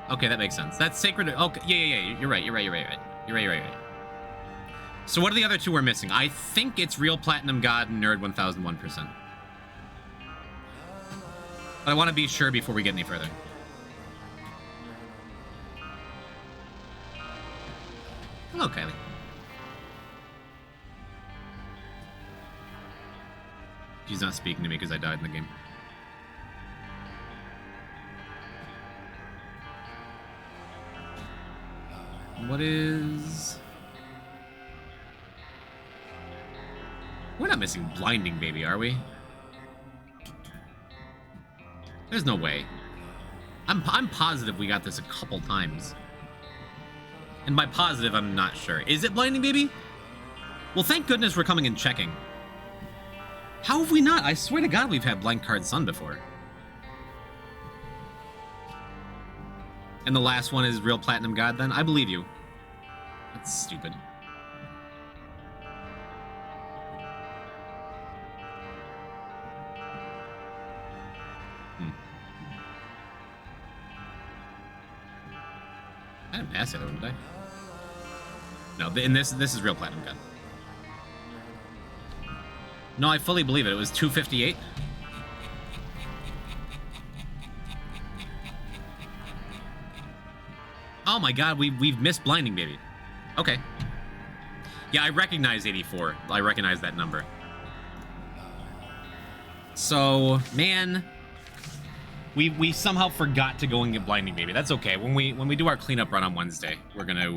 Okay, that makes sense. That's Sacred... Okay, yeah. You're right. You're right. So what are the other two we're missing? I think it's Real Platinum God and Nerd 1001%. But I want to be sure before we get any further. Hello, Kylie. She's not speaking to me because I died in the game. What is... We're not missing Blinding Baby, are we? There's no way. I'm positive we got this a couple times. And by positive, I'm not sure. Is it Blinding Baby? Well, thank goodness we're coming and checking. How have we not? I swear to God we've had Blank Card Sun before. And the last one is Real Platinum God then? I believe you. That's stupid. I didn't pass the other one, did I? No, and this is Real Platinum God. No, I fully believe it. It was 258. Oh my God, we've missed Blinding Baby. Okay. Yeah, I recognize 84. I recognize that number. So, man, we somehow forgot to go and get Blinding Baby. That's okay. When we do our cleanup run on Wednesday, we're gonna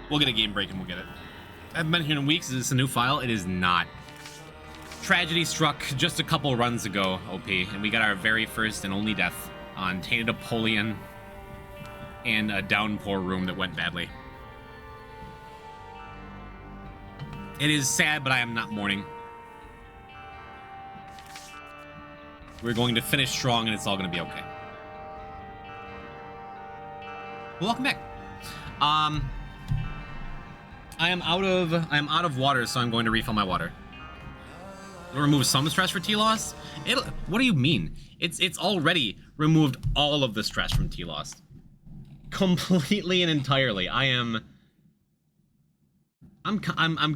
we'll get a game break and we'll get it. I haven't been here in weeks. Is this a new file? It is not. Tragedy struck just a couple runs ago, OP, and we got our very first and only death on Tainted Apollyon and a downpour room that went badly. It is sad, but I am not mourning. We're going to finish strong, and it's all going to be okay. Welcome back. I am out of water, so I'm going to refill my water. It'll remove some stress for T-Lost. What do you mean? It's already removed all of the stress from T-Lost. Completely and entirely. I'm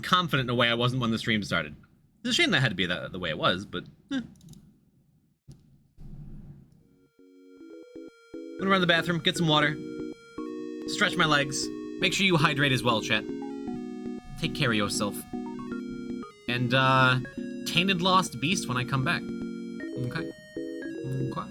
confident in a way I wasn't when the stream started. It's a shame that had to be the way it was, but I'm gonna run to the bathroom, get some water, stretch my legs, make sure you hydrate as well, chat. Take care of yourself. And, Tainted Lost Beast when I come back. Okay. Okay.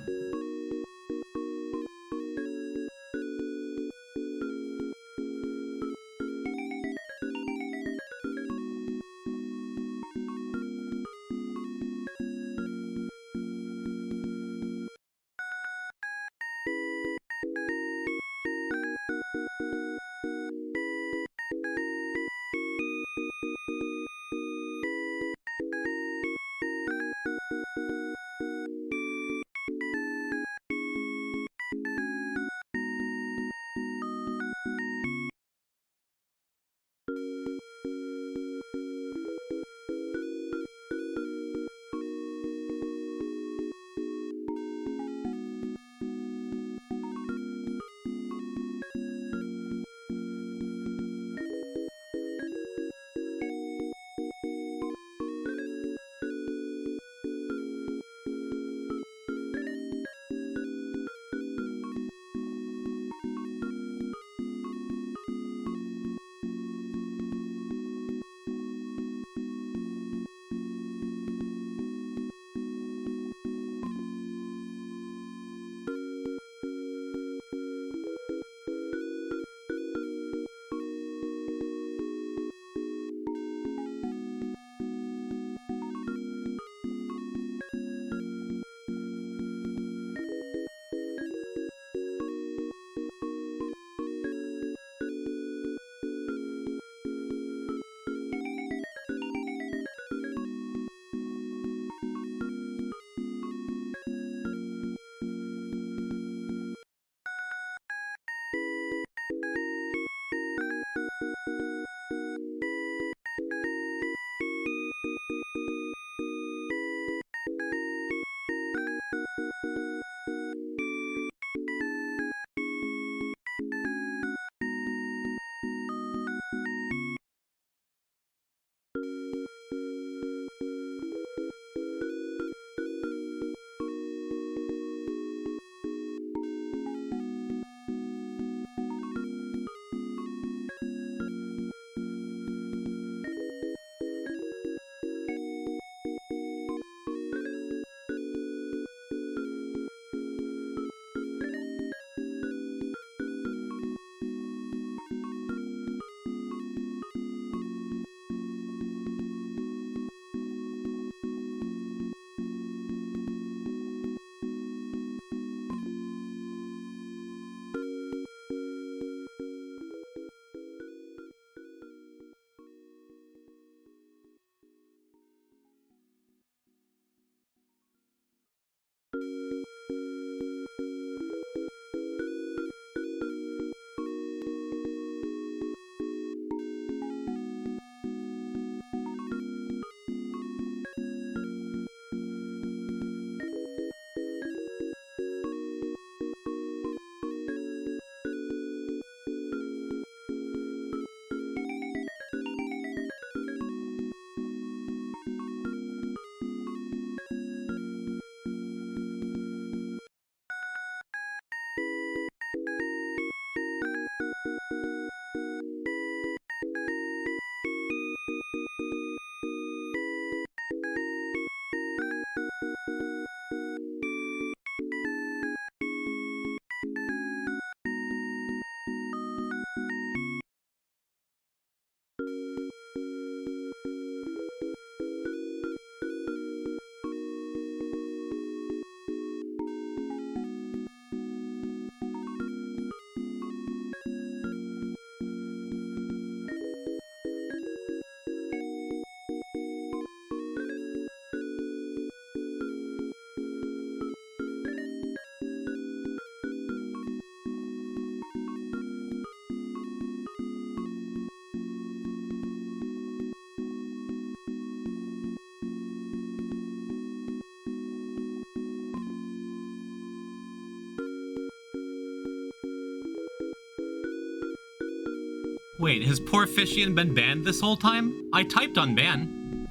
Wait, has poor Fishian been banned this whole time? I typed unban.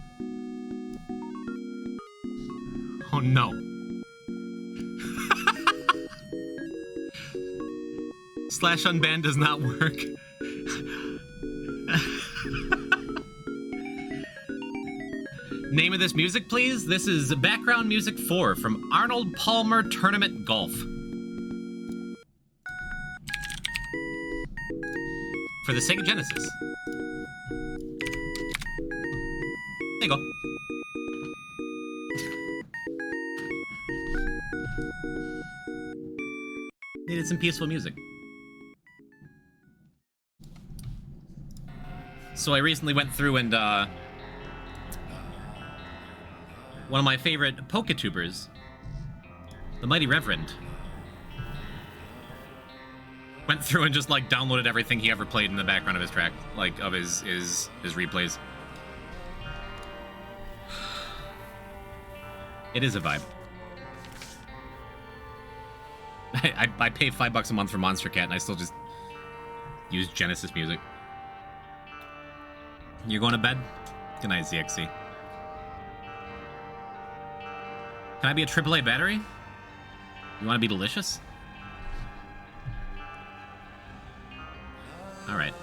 Oh no. Slash unban does not work. Name of this music, please? This is Background Music 4 from Arnold Palmer Tournament Golf. For the Sega Genesis. There you go. Needed some peaceful music. So I recently went through and, one of my favorite Poketubers, the Mighty Reverend, went through and just, like, downloaded everything he ever played in the background of his track, like, of his replays. It is a vibe. I pay $5 a month for Monster Cat, and I still just use Genesis music. You're going to bed? Good night, ZXC. Can I be a AAA battery? You want to be delicious? All right.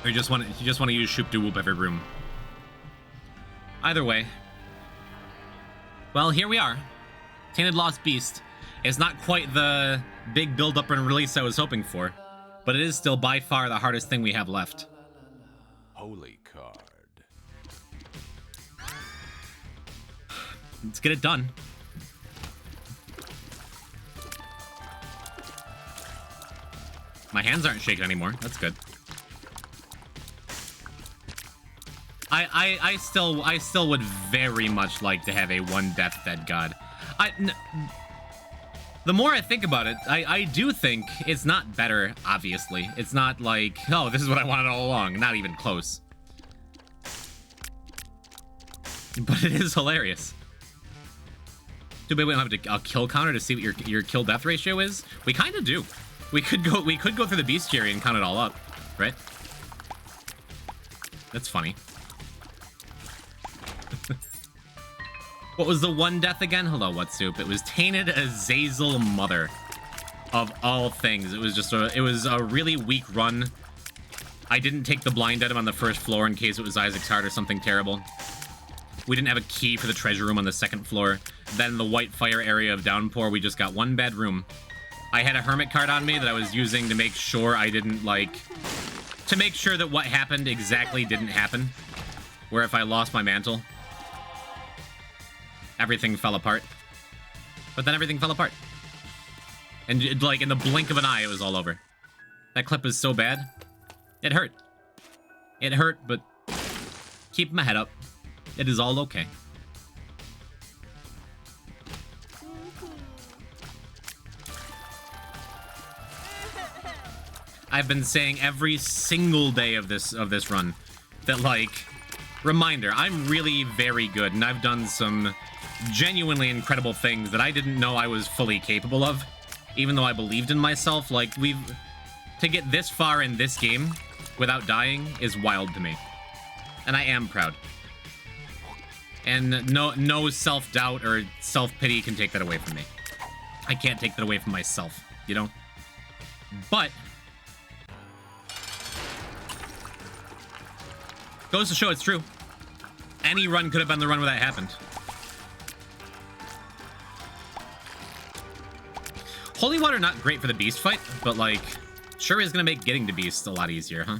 Or you just want to use Shoop Doo Whoop every room. Either way. Well, here we are. Tainted Lost Beast. It's not quite the big build-up and release I was hoping for, but it is still by far the hardest thing we have left. Holy card. Let's get it done. My hands aren't shaking anymore. That's good. I still would very much like to have a one Death Dead God. The more I think about it, I do think it's not better, obviously. It's not like, oh, this is what I wanted all along. Not even close. But it is hilarious. Too bad we don't have a kill counter to see what your kill death ratio is. We kind of do. We could go through the bestiary and count it all up, right? That's funny. What was the one death again? Hello, what soup? It was Tainted Azazel Mother. Of all things. It was a really weak run. I didn't take the blind item on the first floor in case it was Isaac's Heart or something terrible. We didn't have a key for the treasure room on the second floor. Then the White Fire area of Downpour, we just got one bad room. I had a hermit card on me that I was using to make sure I didn't, like... to make sure that what happened exactly didn't happen. Where if I lost my mantle, everything fell apart. But then everything fell apart. And, like, in the blink of an eye, it was all over. That clip was so bad. It hurt. It hurt, but keep my head up. It is all okay. I've been saying every single day of this run that, like, reminder, I'm really very good, and I've done some genuinely incredible things that I didn't know I was fully capable of, even though I believed in myself. Like, to get this far in this game without dying is wild to me. And I am proud. And no self-doubt or self-pity can take that away from me. I can't take that away from myself, you know? But goes to show it's true. Any run could have been the run where that happened. Holy Water not great for the beast fight, but, like, sure is gonna make getting to beast a lot easier, huh?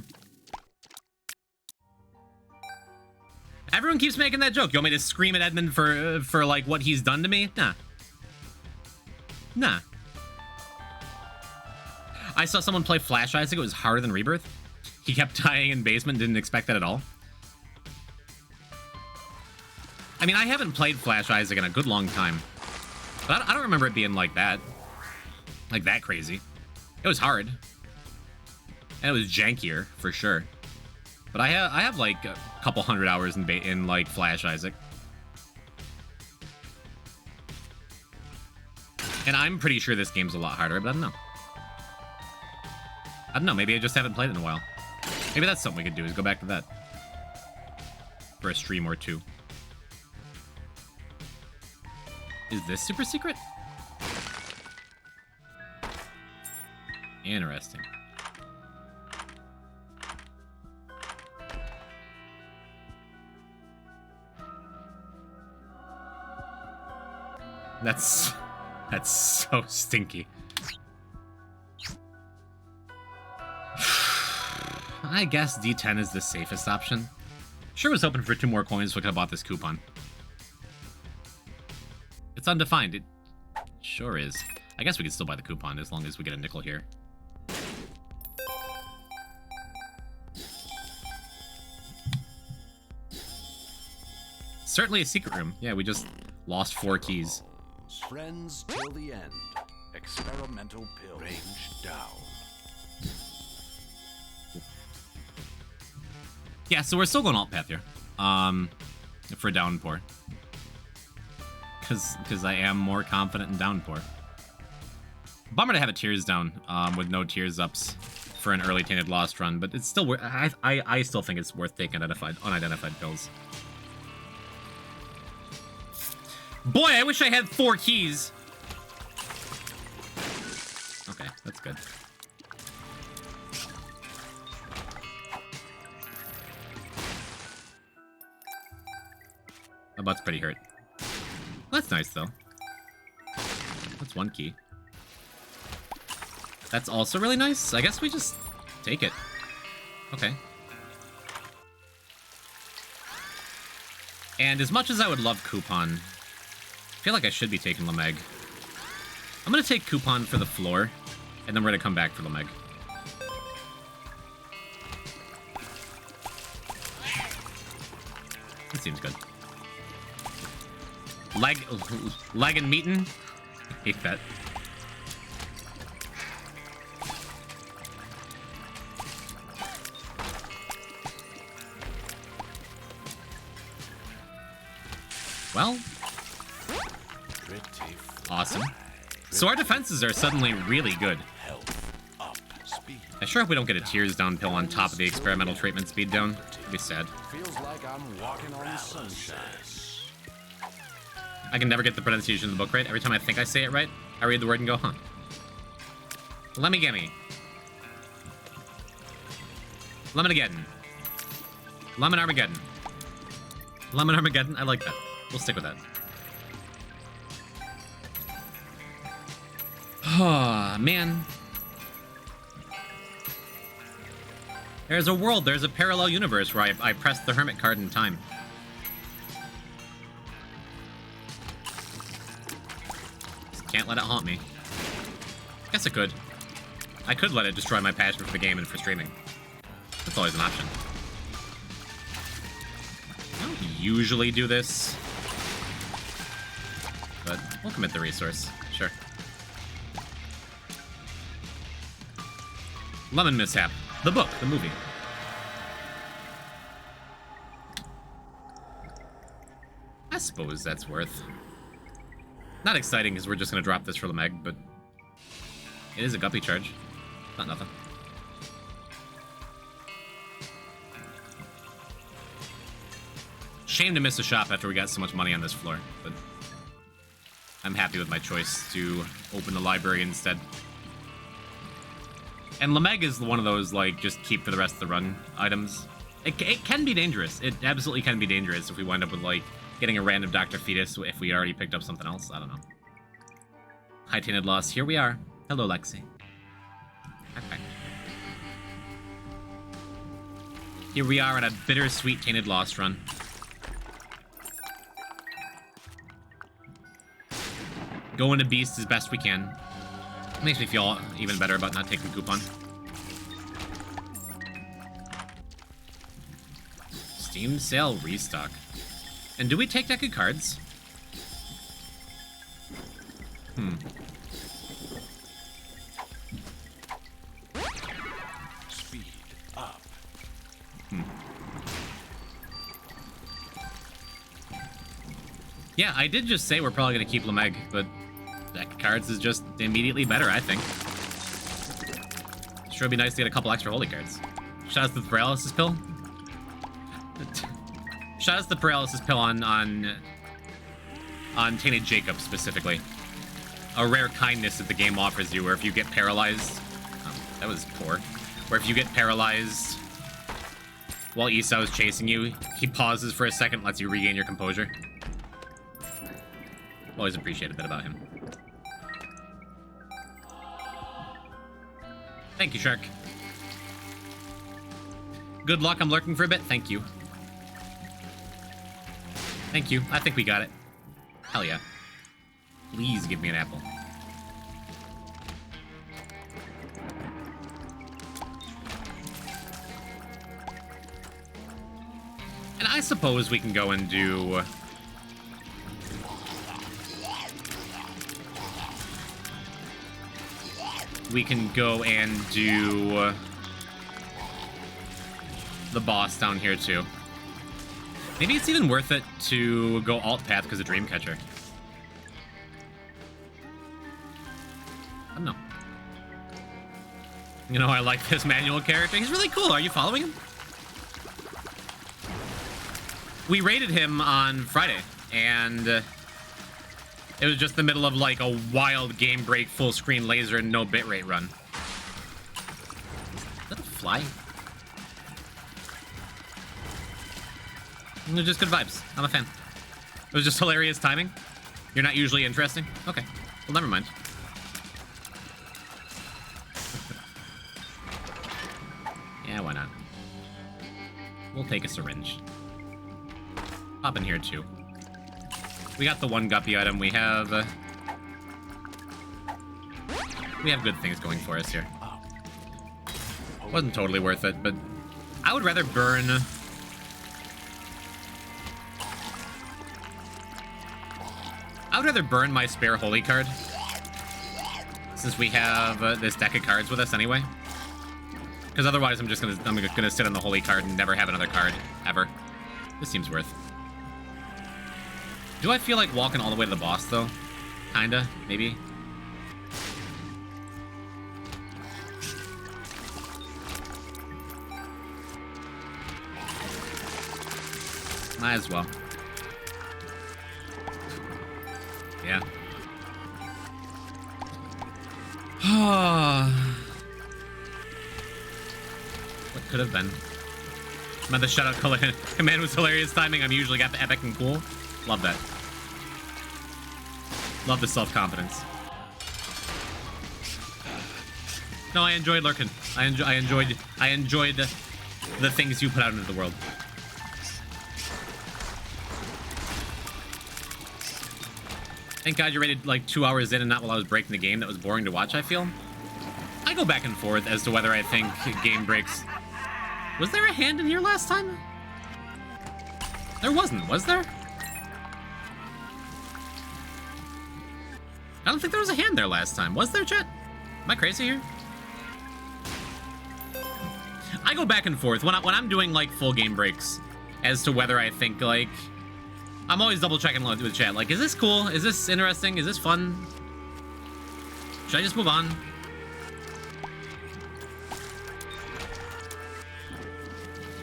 Everyone keeps making that joke. You want me to scream at Edmund for like, what he's done to me? Nah. Nah. I saw someone play Flash Isaac. It was harder than Rebirth. He kept dying in basement, didn't expect that at all. I mean, I haven't played Flash Isaac in a good long time. But I don't remember it being like that. Like that crazy. It was hard. And it was jankier, for sure. But I have like a couple hundred hours in like Flash Isaac. And I'm pretty sure this game's a lot harder, but I don't know. I don't know, maybe I just haven't played it in a while. Maybe that's something we could do, is go back to that. For a stream or two. Is this super secret? Interesting. That's so stinky. I guess D10 is the safest option. Sure was hoping for 2 more coins so I could have bought this coupon. It's undefined. It sure is. I guess we can still buy the coupon as long as we get a nickel here. Certainly a secret room. Yeah, we just lost 4 keys. Friends till the end. Experimental pill. Range down. Yeah, so we're still going alt path here. For downpour. Because I am more confident in downpour. Bummer to have a tears down with no tears ups for an early tainted lost run, but it's still worth. I still think it's worth taking unidentified pills. Boy, I wish I had 4 keys. Okay, that's good. My butt's pretty hurt. That's nice, though. That's 1 key. That's also really nice. I guess we just take it. Okay. And as much as I would love Coupon, I feel like I should be taking Lameg. I'm gonna take Coupon for the floor, and then we're gonna come back for Lameg. That seems good. Leg and meetin'? Hate that. Well, awesome. So our defenses are suddenly really good. I sure hope we don't get a tears down pill on top of the experimental treatment speed down. It'd be sad. Feels like I'm walking on sunshine. I can never get the pronunciation of the book right. Every time I think I say it right, I read the word and go, huh. Lemmy gimme. Lemon-ageddon. Lemon Armageddon. Lemon Armageddon, I like that. We'll stick with that. Oh, man. There's a world, there's a parallel universe where I pressed the hermit card in time. Just can't let it haunt me. Guess I could. I could let it destroy my passion for the game and for streaming. That's always an option. I don't usually do this, but we'll commit the resource. Sure. Lemon Mishap. The book, the movie. I suppose that's worth. Not exciting because we're just going to drop this for Lameg, but it is a guppy charge. Not nothing. Shame to miss a shop after we got so much money on this floor, but I'm happy with my choice to open the library instead. And Lameg is one of those, like, just keep for the rest of the run items. It can be dangerous. It absolutely can be dangerous if we wind up with, like, getting a random Dr. Fetus if we already picked up something else. I don't know. High Tainted Loss. Here we are. Hello, Lexi. Okay. Here we are on a bittersweet Tainted Lost run. Going to Beast as best we can. Makes me feel even better about not taking coupon. Steam sale restock. And do we take deck of cards? Speed up. Yeah, I did just say we're probably going to keep Lameg, but cards is just immediately better, I think. Sure would be nice to get a couple extra holy cards. Shout out to the paralysis pill. Shout out to the paralysis pill on Tainted Jacob specifically. A rare kindness that the game offers you, where if you get paralyzed, that was poor. Where if you get paralyzed while Esau is chasing you, he pauses for a second, lets you regain your composure. Always appreciated that about him. Thank you, Shark. Good luck, I'm lurking for a bit. Thank you. Thank you. I think we got it. Hell yeah. Please give me an apple. And I suppose we can go and do... We can go and do... the boss down here, too. Maybe it's even worth it to go alt path because of Dreamcatcher. I don't know. You know, I like this manual character. He's really cool. Are you following him? We raided him on Friday, and it was just the middle of like a wild game break, full screen laser, and no bitrate run. Is that a fly? They're just good vibes. I'm a fan. It was just hilarious timing. You're not usually interesting? Okay. Well, never mind. Yeah, why not? We'll take a syringe. Pop in here, too. We got the one guppy item. We have good things going for us here. Wasn't totally worth it, but I would rather burn... I would rather burn my spare holy card, since we have this deck of cards with us anyway. Because otherwise, I'm gonna sit on the holy card and never have another card ever. This seems worth. Do I feel like walking all the way to the boss though? Kinda, maybe. Might as well. Yeah. What could have been? Man, the shutout command was hilarious timing. I'm usually got the epic and cool. Love that. Love the self-confidence. No, I enjoyed lurking. I enjoyed the things you put out into the world. Thank God you rated like 2 hours in and not while I was breaking the game. That was boring to watch, I feel. I go back and forth as to whether I think game breaks... Was there a hand in here last time? There wasn't, was there? I don't think there was a hand there last time. Was there, chat? Am I crazy here? I go back and forth when I'm doing like full game breaks as to whether I think like... I'm always double checking with chat. Like, is this cool? Is this interesting? Is this fun? Should I just move on?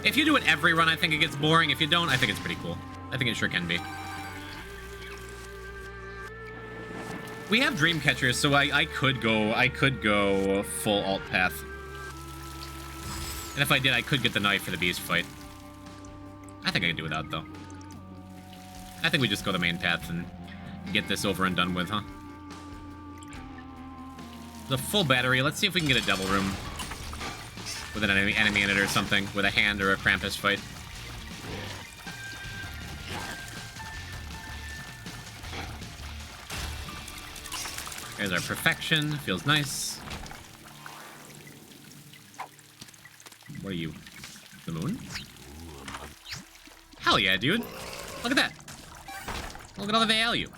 If you do it every run, I think it gets boring. If you don't, I think it's pretty cool. I think it sure can be. We have dream catchers, so I could go full alt path. And if I did, I could get the knife for the beast fight. I think I could do without though. I think we just go the main path and get this over and done with, huh? The full battery. Let's see if we can get a devil room with an enemy in it or something, with a hand or a Krampus fight. There's our perfection. Feels nice. What are you? The moon? Hell yeah, dude. Look at that. Look at all the value.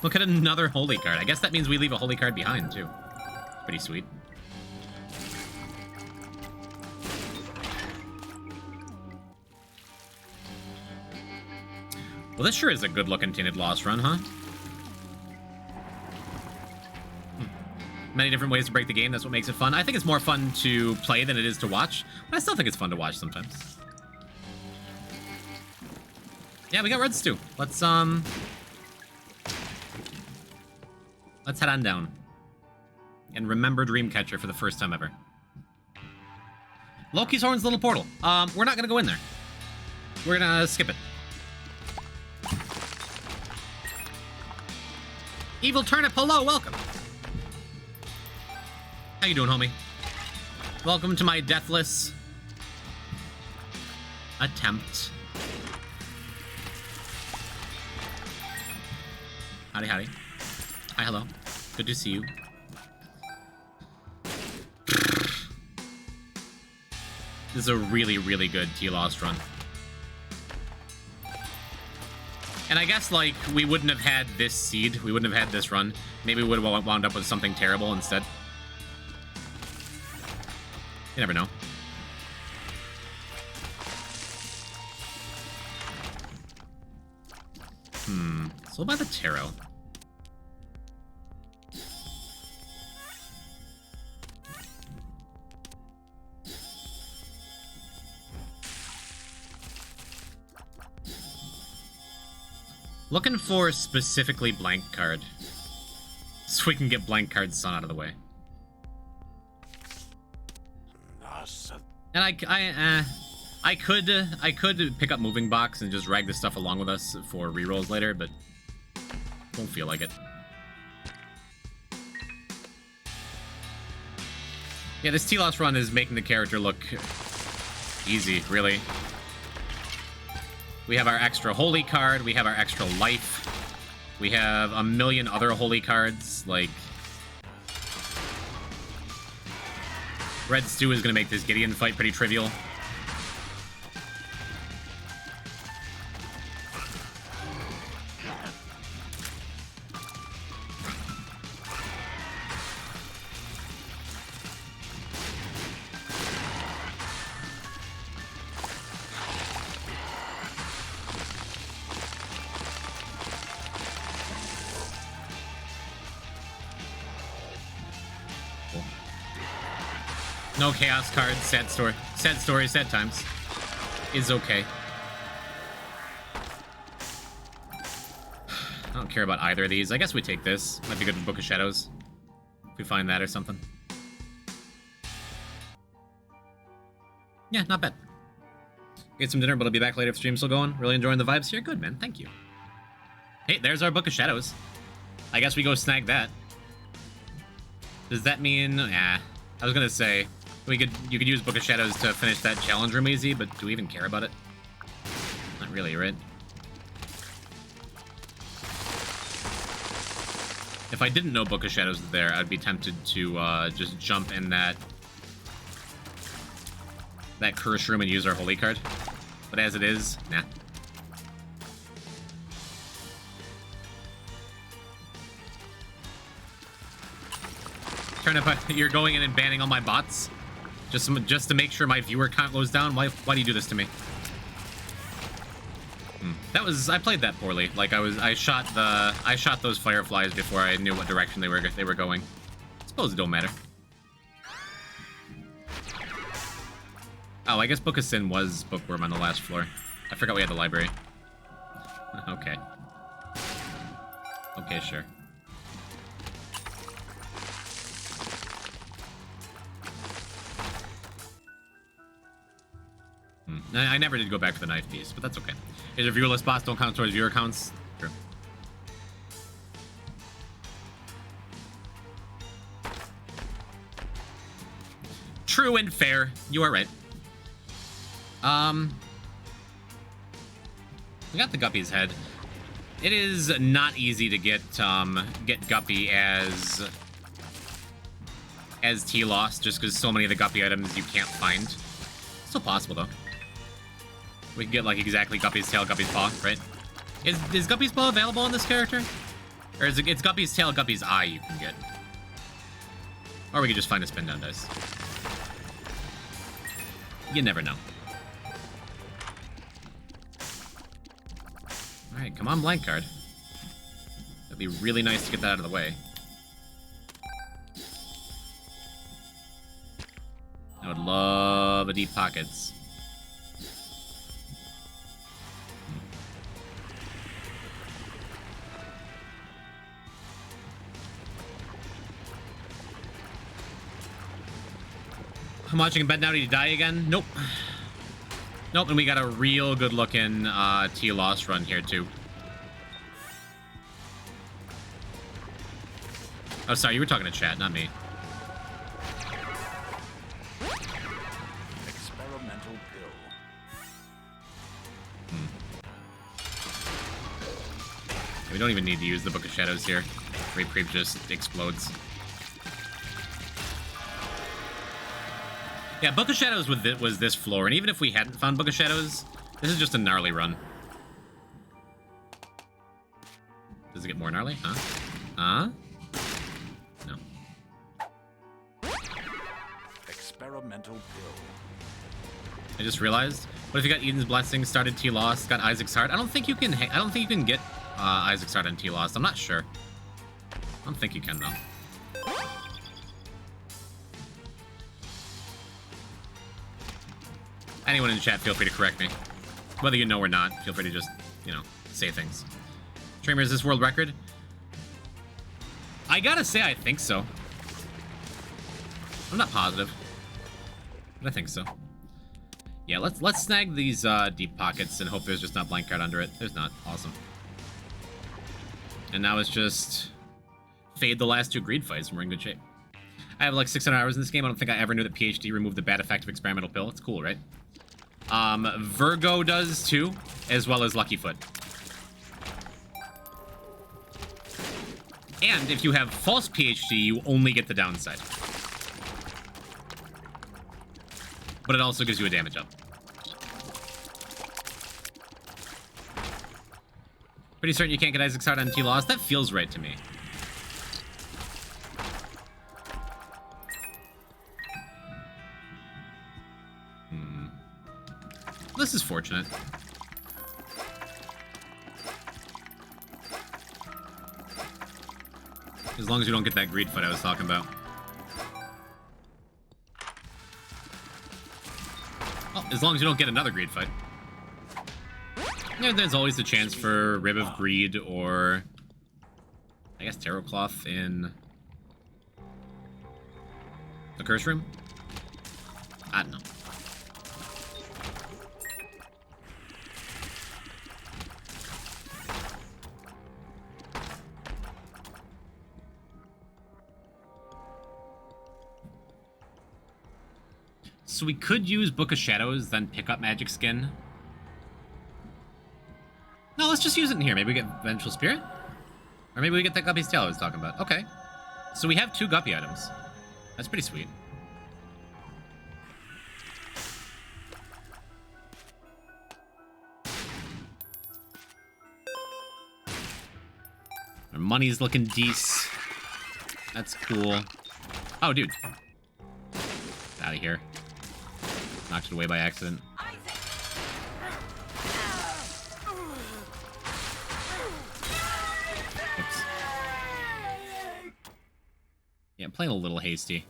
Look at another holy card. I guess that means we leave a holy card behind, too. Pretty sweet. Well, this sure is a good-looking Tainted Lost run, huh? Many different ways to break the game. That's what makes it fun. I think it's more fun to play than it is to watch, but I still think it's fun to watch sometimes. Yeah, we got Reds too. Let's head on down. And remember Dreamcatcher for the first time ever. Loki's Horn's little portal. We're not gonna go in there. We're gonna skip it. Evil Turnip, hello, welcome. How you doing, homie? Welcome to my deathless attempt. Howdy, howdy. Hi, hello. Good to see you. This is a really, really good T-Lost run. And I guess, like, we wouldn't have had this seed. We wouldn't have had this run. Maybe we would have wound up with something terrible instead. You never know. So what about the tarot? Looking for specifically blank card. So we can get blank card Sun out of the way. And I could pick up Moving Box and just drag this stuff along with us for rerolls later, but don't feel like it. Yeah, this T-Lost run is making the character look easy, really. We have our extra holy card, we have our extra life, we have a million other holy cards, like... Red Stew is gonna make this Gideon fight pretty trivial. No chaos cards, sad story. Sad story, sad times. Is okay. I don't care about either of these. I guess we take this. Might be good for Book of Shadows. If we find that or something. Yeah, not bad. Get some dinner, but I'll be back later if the stream's still going. Really enjoying the vibes here. Good, man. Thank you. Hey, there's our Book of Shadows. I guess we go snag that. Does that mean... I was gonna say... you could use Book of Shadows to finish that challenge room easy, but do we even care about it? Not really, right? If I didn't know Book of Shadows was there, I'd be tempted to just jump in that curse room and use our holy card. But as it is, nah. You're going in and banning all my bots? Just to make sure my viewer count goes down? Why do you do this to me? I played that poorly. Like I shot those fireflies before I knew what direction they were going. I suppose it don't matter. Oh, I guess Book of Sin was Bookworm on the last floor. I forgot we had the library. Okay. Okay, sure. I never did go back for the knife piece, but that's okay. Is there viewerless bots don't count towards viewer counts? True. True and fair. You are right. We got the Guppy's head. It is not easy to get Guppy as T-Lost, just because so many of the Guppy items you can't find. Still possible though. We can get like exactly Guppy's tail, Guppy's paw, right? Is Guppy's paw available on this character? Or is it's Guppy's tail, Guppy's eye you can get? Or we could just find a spin down dice. You never know. Alright, come on, blank card. That'd be really nice to get that out of the way. I would love a deep pockets. I'm watching in bed now. Did he die again? Nope. Nope, and we got a real good looking T-Loss run here too. Oh, sorry, you were talking to chat, not me. Experimental pill. We don't even need to use the Book of Shadows here. Rape Creep just explodes. Yeah, Book of Shadows was this floor, and even if we hadn't found Book of Shadows, this is just a gnarly run. Does it get more gnarly? Huh? Huh? No. Experimental pill. I just realized. What if you got Eden's Blessing, started T-Lost, got Isaac's Heart? I don't think you can get Isaac's Heart on T-Lost. I'm not sure. I don't think you can, though. Anyone in chat, feel free to correct me. Whether you know or not, feel free to just, you know, say things. Dreamer, is this world record? I gotta say, I think so. I'm not positive, but I think so. Yeah, let's snag these deep pockets and hope there's just not blank card under it. There's not. Awesome. And now it's just fade the last two greed fights and we're in good shape. I have like 600 hours in this game. I don't think I ever knew that PhD removed the bad effect of experimental pill. It's cool, right? Virgo does too, as well as Lucky Foot. And if you have false PhD, you only get the downside. But it also gives you a damage up. Pretty certain you can't get Isaac's Heart on T-Loss? That feels right to me. This is fortunate. As long as you don't get that greed foot I was talking about. Well, as long as you don't get another greed fight. Yeah, there's always the chance for Rib of Greed or I guess Tarot Cloth in the Curse Room? I don't know. So we could use Book of Shadows, then pick up Magic Skin. No, let's just use it in here. Maybe we get Vengeful Spirit? Or maybe we get that Guppy's Tail I was talking about. Okay. So we have 2 Guppy items. That's pretty sweet. Our money's looking decent. That's cool. Oh, dude. Out of here. Knocked it away by accident. Oops. Yeah, I'm playing a little hasty.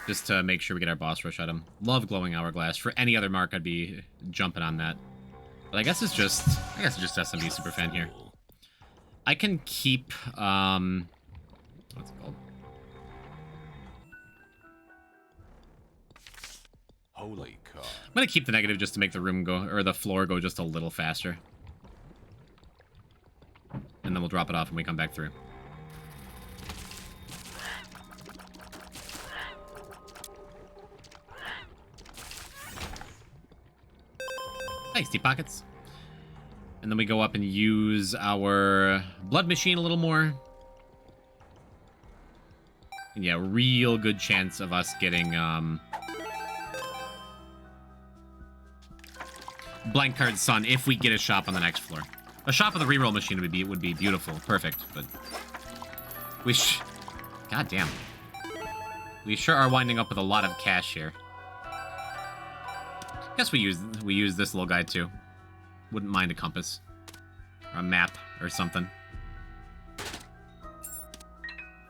Just to make sure we get our boss rush item. Love Glowing Hourglass. For any other mark, I'd be jumping on that. But I guess it's just SMB Superfan here. I can keep, what's it called? Holy cow. I'm gonna keep the negative just to make the room go, or the floor go just a little faster. And then we'll drop it off when we come back through. Nice, deep pockets. And then we go up and use our blood machine a little more. And yeah, real good chance of us getting, blank card Sun if we get a shop on the next floor. A shop of the reroll machine would be beautiful, perfect, but god damn. We sure are winding up with a lot of cash here. Guess we use this little guy too. Wouldn't mind a compass. Or a map or something.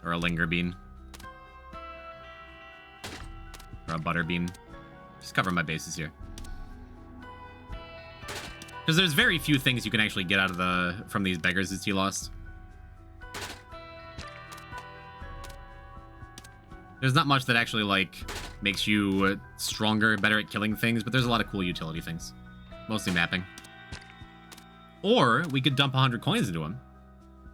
Or a linger bean. Or a butter bean. Just cover my bases here. Because there's very few things you can actually get out of from these beggars as you lost. There's not much that actually, like, makes you stronger, better at killing things, but there's a lot of cool utility things. Mostly mapping. Or we could dump 100 coins into them,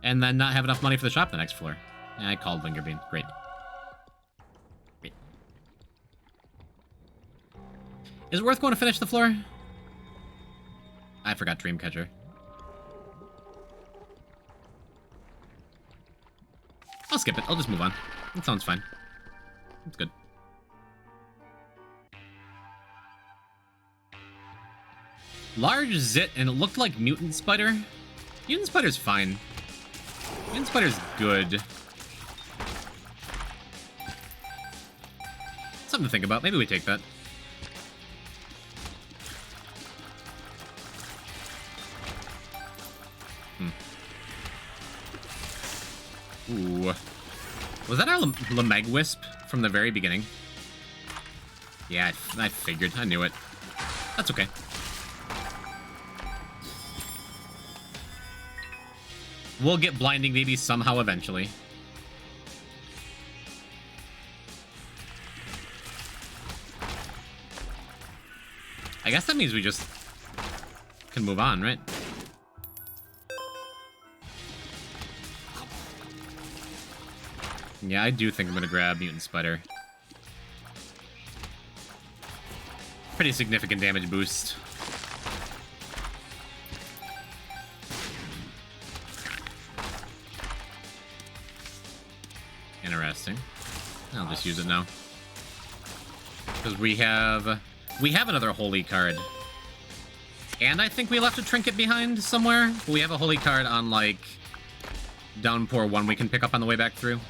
and then not have enough money for the shop the next floor. Yeah, I called Linger Bean. Great. Great. Is it worth going to finish the floor? I forgot Dreamcatcher. I'll skip it. I'll just move on. That sounds fine. That's good. Large zit, and it looked like Mutant Spider. Mutant Spider's fine. Mutant Spider's good. Something to think about. Maybe we take that. Ooh. Was that our Lamegwisp from the very beginning? Yeah, I figured. I knew it. That's okay. We'll get Blinding Baby somehow eventually. I guess that means we just can move on, right? Yeah, I do think I'm gonna grab Mutant Spider. Pretty significant damage boost. Interesting. I'll just use it now. Because we have another holy card. And I think we left a trinket behind somewhere. We have a holy card on, like, Downpour 1 we can pick up on the way back through.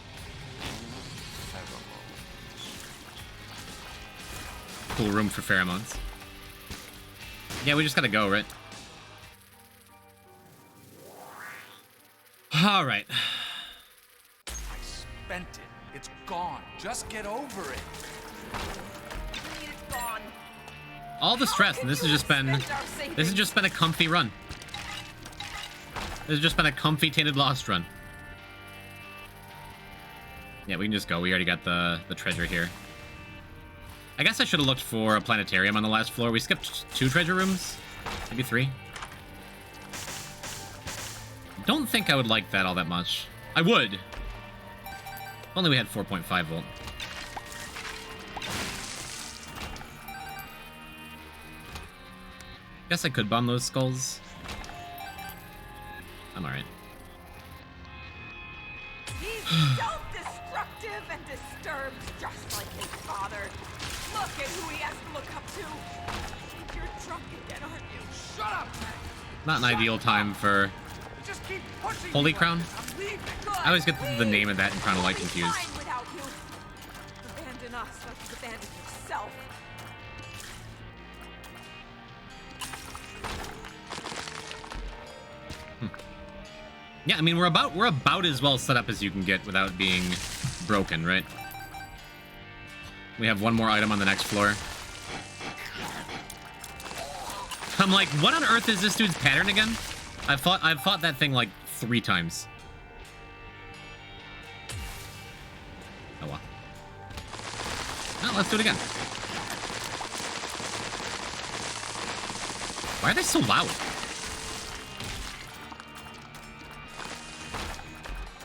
Cool room for pheromones. Yeah, we just gotta go, right? Alright. I spent it. It's gone. Just get over it. It's gone. All the stress, and this has just been a comfy run. This has just been a comfy Tainted Lost run. Yeah, we can just go. We already got the treasure here. I guess I should have looked for a planetarium on the last floor. We skipped 2 treasure rooms. Maybe 3. Don't think I would like that all that much. I would. If only we had 4.5 volt. Guess I could bomb those skulls. I'm alright. He's self-destructive and disturbed, just like his father. Look at who he has to look up to. You're drunk again, aren't you? Shut up, man. Not an ideal time for Just keep pushing Holy me. Crown. I'm leaving. I always get the name of that and Crown of Light confused. Fine without you. Abandon us like you abandoned yourself. Yeah, I mean we're about as well set up as you can get without being broken, right? We have one more item on the next floor. I'm like, what on earth is this dude's pattern again? I've fought that thing like 3 times. Oh well. Well, let's do it again. Why are they so loud?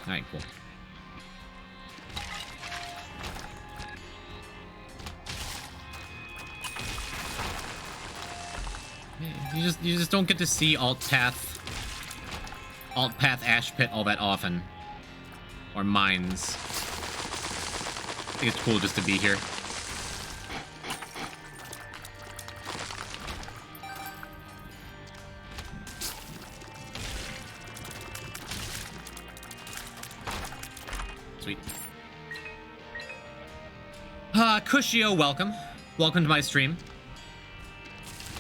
Alright, cool. You just don't get to see alt path Ash Pit all that often, or mines. I think it's cool just to be here. Sweet. Cushio, welcome. Welcome to my stream.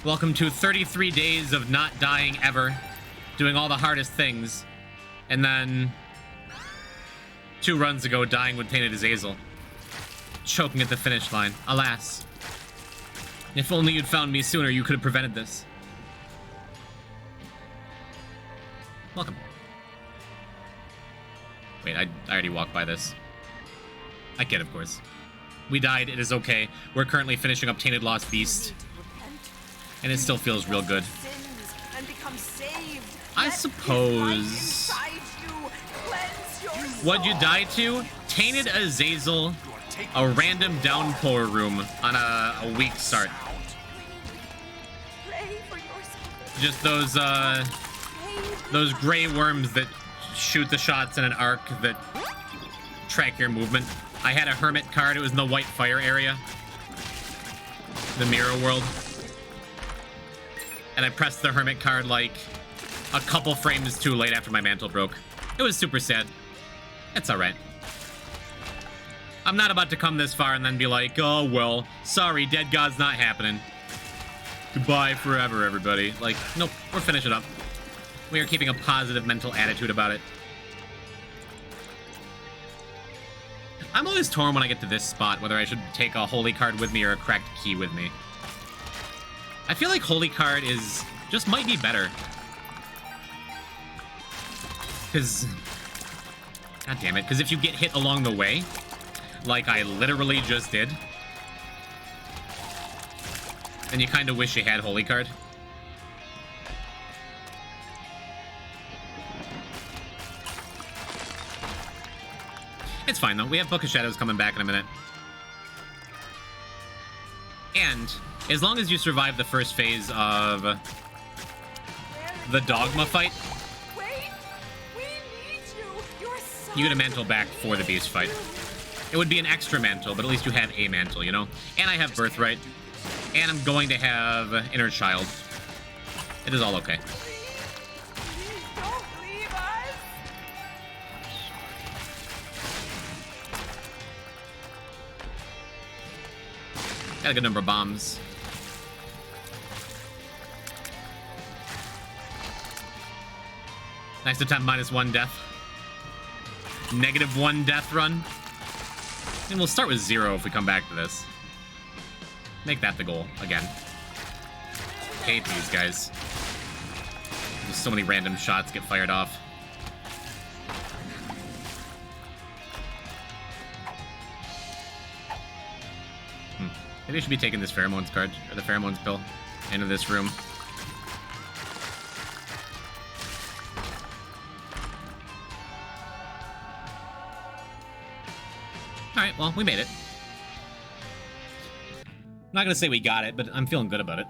Welcome to 33 days of not dying ever. doing all the hardest things, and then 2 runs ago dying with Tainted Azazel, choking at the finish line. Alas. If only you'd found me sooner, you could have prevented this. Welcome. Wait, I already walked by this. I kid, of course. We died, it is okay. We're currently finishing up Tainted Lost Beast, and it still feels real good. I suppose... What'd you die to? Tainted Azazel, a random downpour room on a weak start. Just those gray worms that shoot the shots in an arc that track your movement. I had a hermit card. It was in the white fire area, the mirror world, and I pressed the hermit card like a couple frames too late after my mantle broke. It was super sad. It's all right. I'm not about to come this far and then be like, oh well, sorry, Dead God's not happening. Goodbye forever, everybody. Like, nope, we're finishing up. We are keeping a positive mental attitude about it. I'm always torn when I get to this spot, whether I should take a holy card with me or a cracked key with me. I feel like holy card is... just might be better. Because... God damn it, because if you get hit along the way, like I literally just did, then you kind of wish you had holy card. It's fine, though. We have Book of Shadows coming back in a minute. And as long as you survive the first phase of the Dogma fight, you get a mantle back for the Beast fight. It would be an extra mantle, but at least you have a mantle, you know? And I have Birthright. And I'm going to have Inner Child. It is all okay. Got a good number of bombs. Nice to attempt -1 death. -1 death run. And we'll start with 0 if we come back to this. Make that the goal again. Hate these guys. Just so many random shots get fired off. Maybe I should be taking this Pheromones card, or the Pheromones pill, into this room. Alright, well, we made it. I'm not gonna say we got it, but I'm feeling good about it.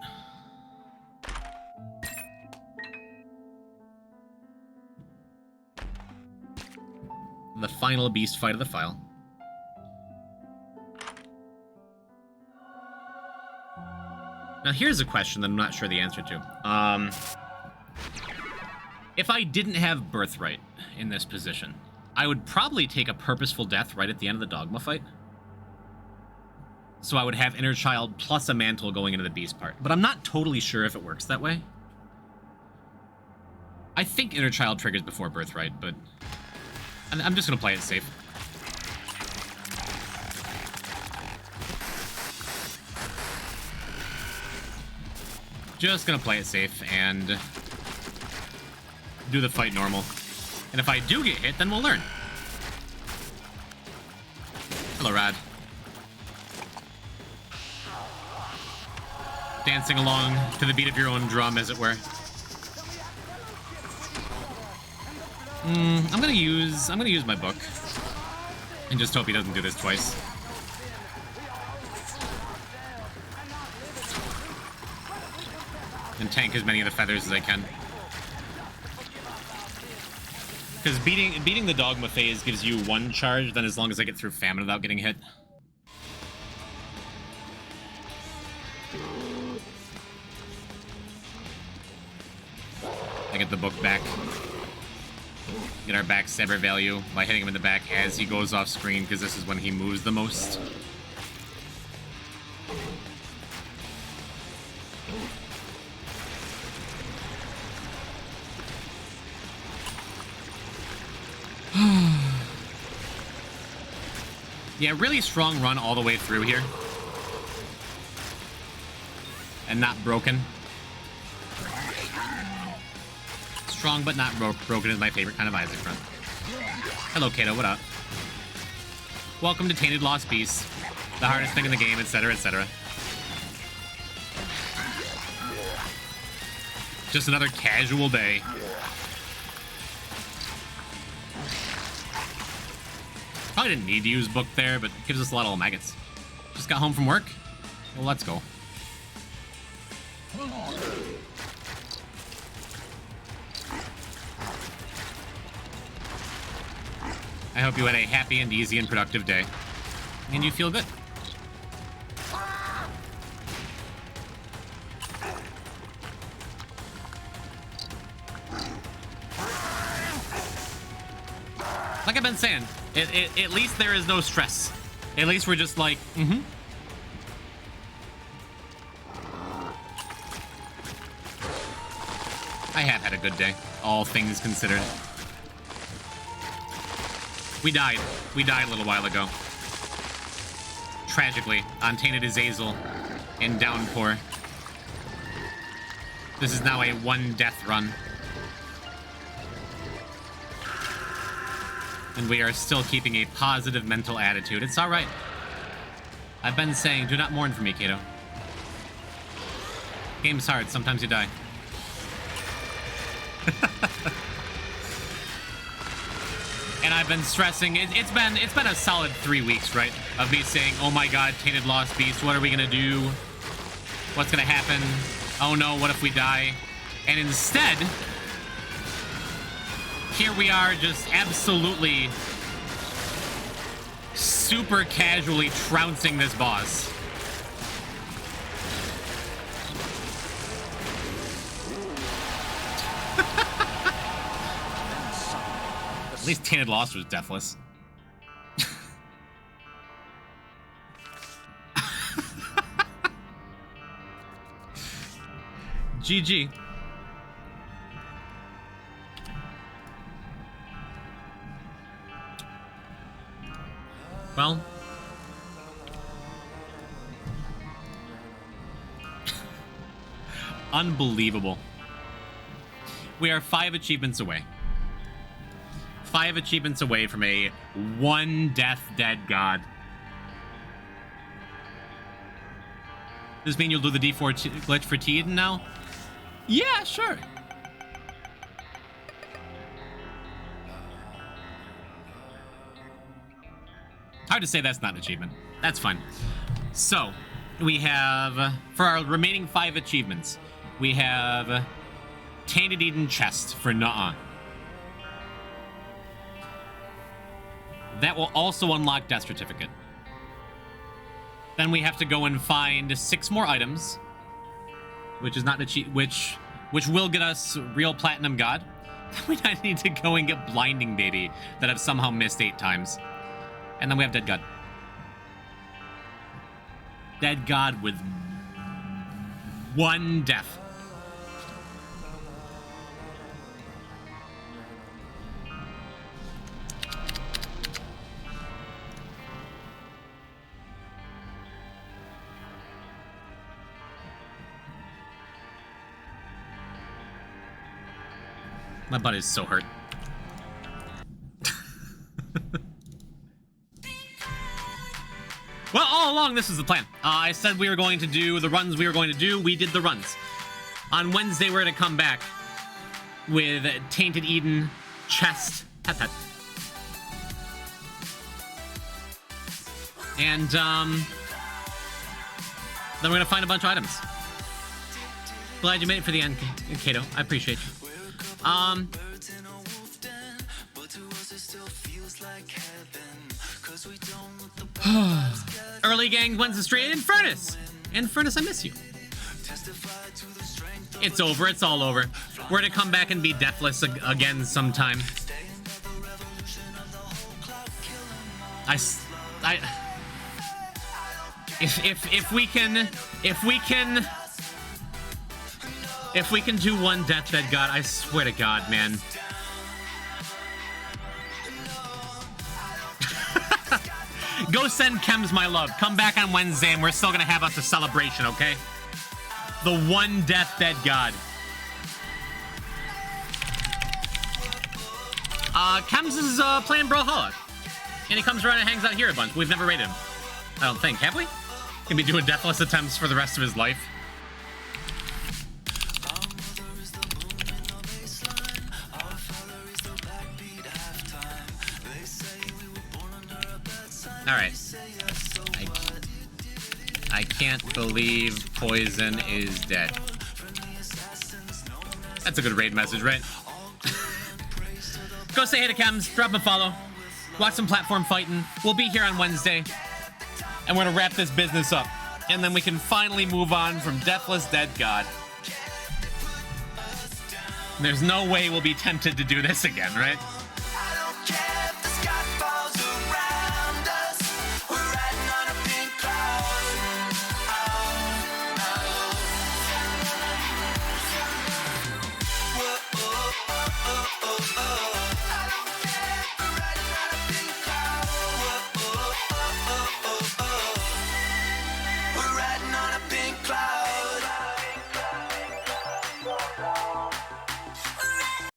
The final beast fight of the file. Now here's a question that I'm not sure the answer to. If I didn't have Birthright in this position, I would probably take a purposeful death right at the end of the Dogma fight. So I would have Inner Child plus a mantle going into the beast part. But I'm not totally sure if it works that way. I think Inner Child triggers before Birthright, but I'm just going to play it safe. Just going to play it safe and do the fight normal. And if I do get hit, then we'll learn. Hello, Rad. Dancing along to the beat of your own drum, as it were. I'm gonna use my book. And just hope he doesn't do this twice. And tank as many of the feathers as I can. Because beating the Dogma phase gives you 1 charge, then as long as I get through Famine without getting hit. I get the book back. Get our backstabber value by hitting him in the back as he goes off screen, because this is when he moves the most. Yeah, really strong run all the way through here. And not broken. Strong but not broken is my favorite kind of Isaac run. Hello, Kato, what up? Welcome to Tainted Lost Beasts. The hardest thing in the game, etc., etc. Just another casual day. Probably didn't need to use book there, but it gives us a lot of maggots. Just got home from work? Well, let's go. I hope you had a happy and easy and productive day. And you feel good. Like I've been saying, at least there is no stress. At least we're just like, I have had a good day, all things considered. We died. We died a little while ago. Tragically, on Tainted Azazel in Downpour. This is now a 1 death run. And we are still keeping a positive mental attitude. It's alright. I've been saying, do not mourn for me, Kato. Game's hard, sometimes you die. And I've been stressing, it's been a solid 3 weeks, right? Of me saying, oh my god, Tainted Lost Beast, what are we gonna do? What's gonna happen? Oh no, what if we die? And instead, here we are just absolutely super casually trouncing this boss. At least Tainted Lost was deathless. GG. Well. Unbelievable. We are 5 achievements away. 5 achievements away from a 1 death dead god. Does this mean you'll do the D4 glitch for Teeden now? Yeah, sure. Hard to say that's not an achievement. That's fine. So, we have, for our remaining 5 achievements, we have Tainted Eden Chest for Nuh-uh. That will also unlock Death Certificate. Then we have to go and find 6 more items, which is not which will get us Real Platinum God. Then we need to go and get Blinding Baby that I've somehow missed 8 times. And then we have Dead God. Dead God with 1 death. My butt is so hurt. Well, all along, this was the plan. I said we were going to do the runs we were going to do. We did the runs. On Wednesday, we're going to come back with Tainted Eden Chest. Pet. And, then we're going to find a bunch of items. Glad you made it for the end, Kato. I appreciate you. Early gang wins the street. Infernus, I miss you. It's over. It's all over. We're gonna come back and be deathless again sometime. If we can do 1 death dead god, I swear to God, man. Go send Chems my love. Come back on Wednesday and we're still gonna have us a celebration, okay? The one death dead god. Chems is playing Brawlhalla. And he comes around and hangs out here a bunch. We've never raided him. I don't think. Have we? Can be doing deathless attempts for the rest of his life. Alright. I can't believe Poison is dead. That's a good raid message, right? Go say hey to Chems, drop him a follow. Watch some platform fighting. We'll be here on Wednesday. And we're gonna wrap this business up. And then we can finally move on from Deathless Dead God. There's no way we'll be tempted to do this again, right?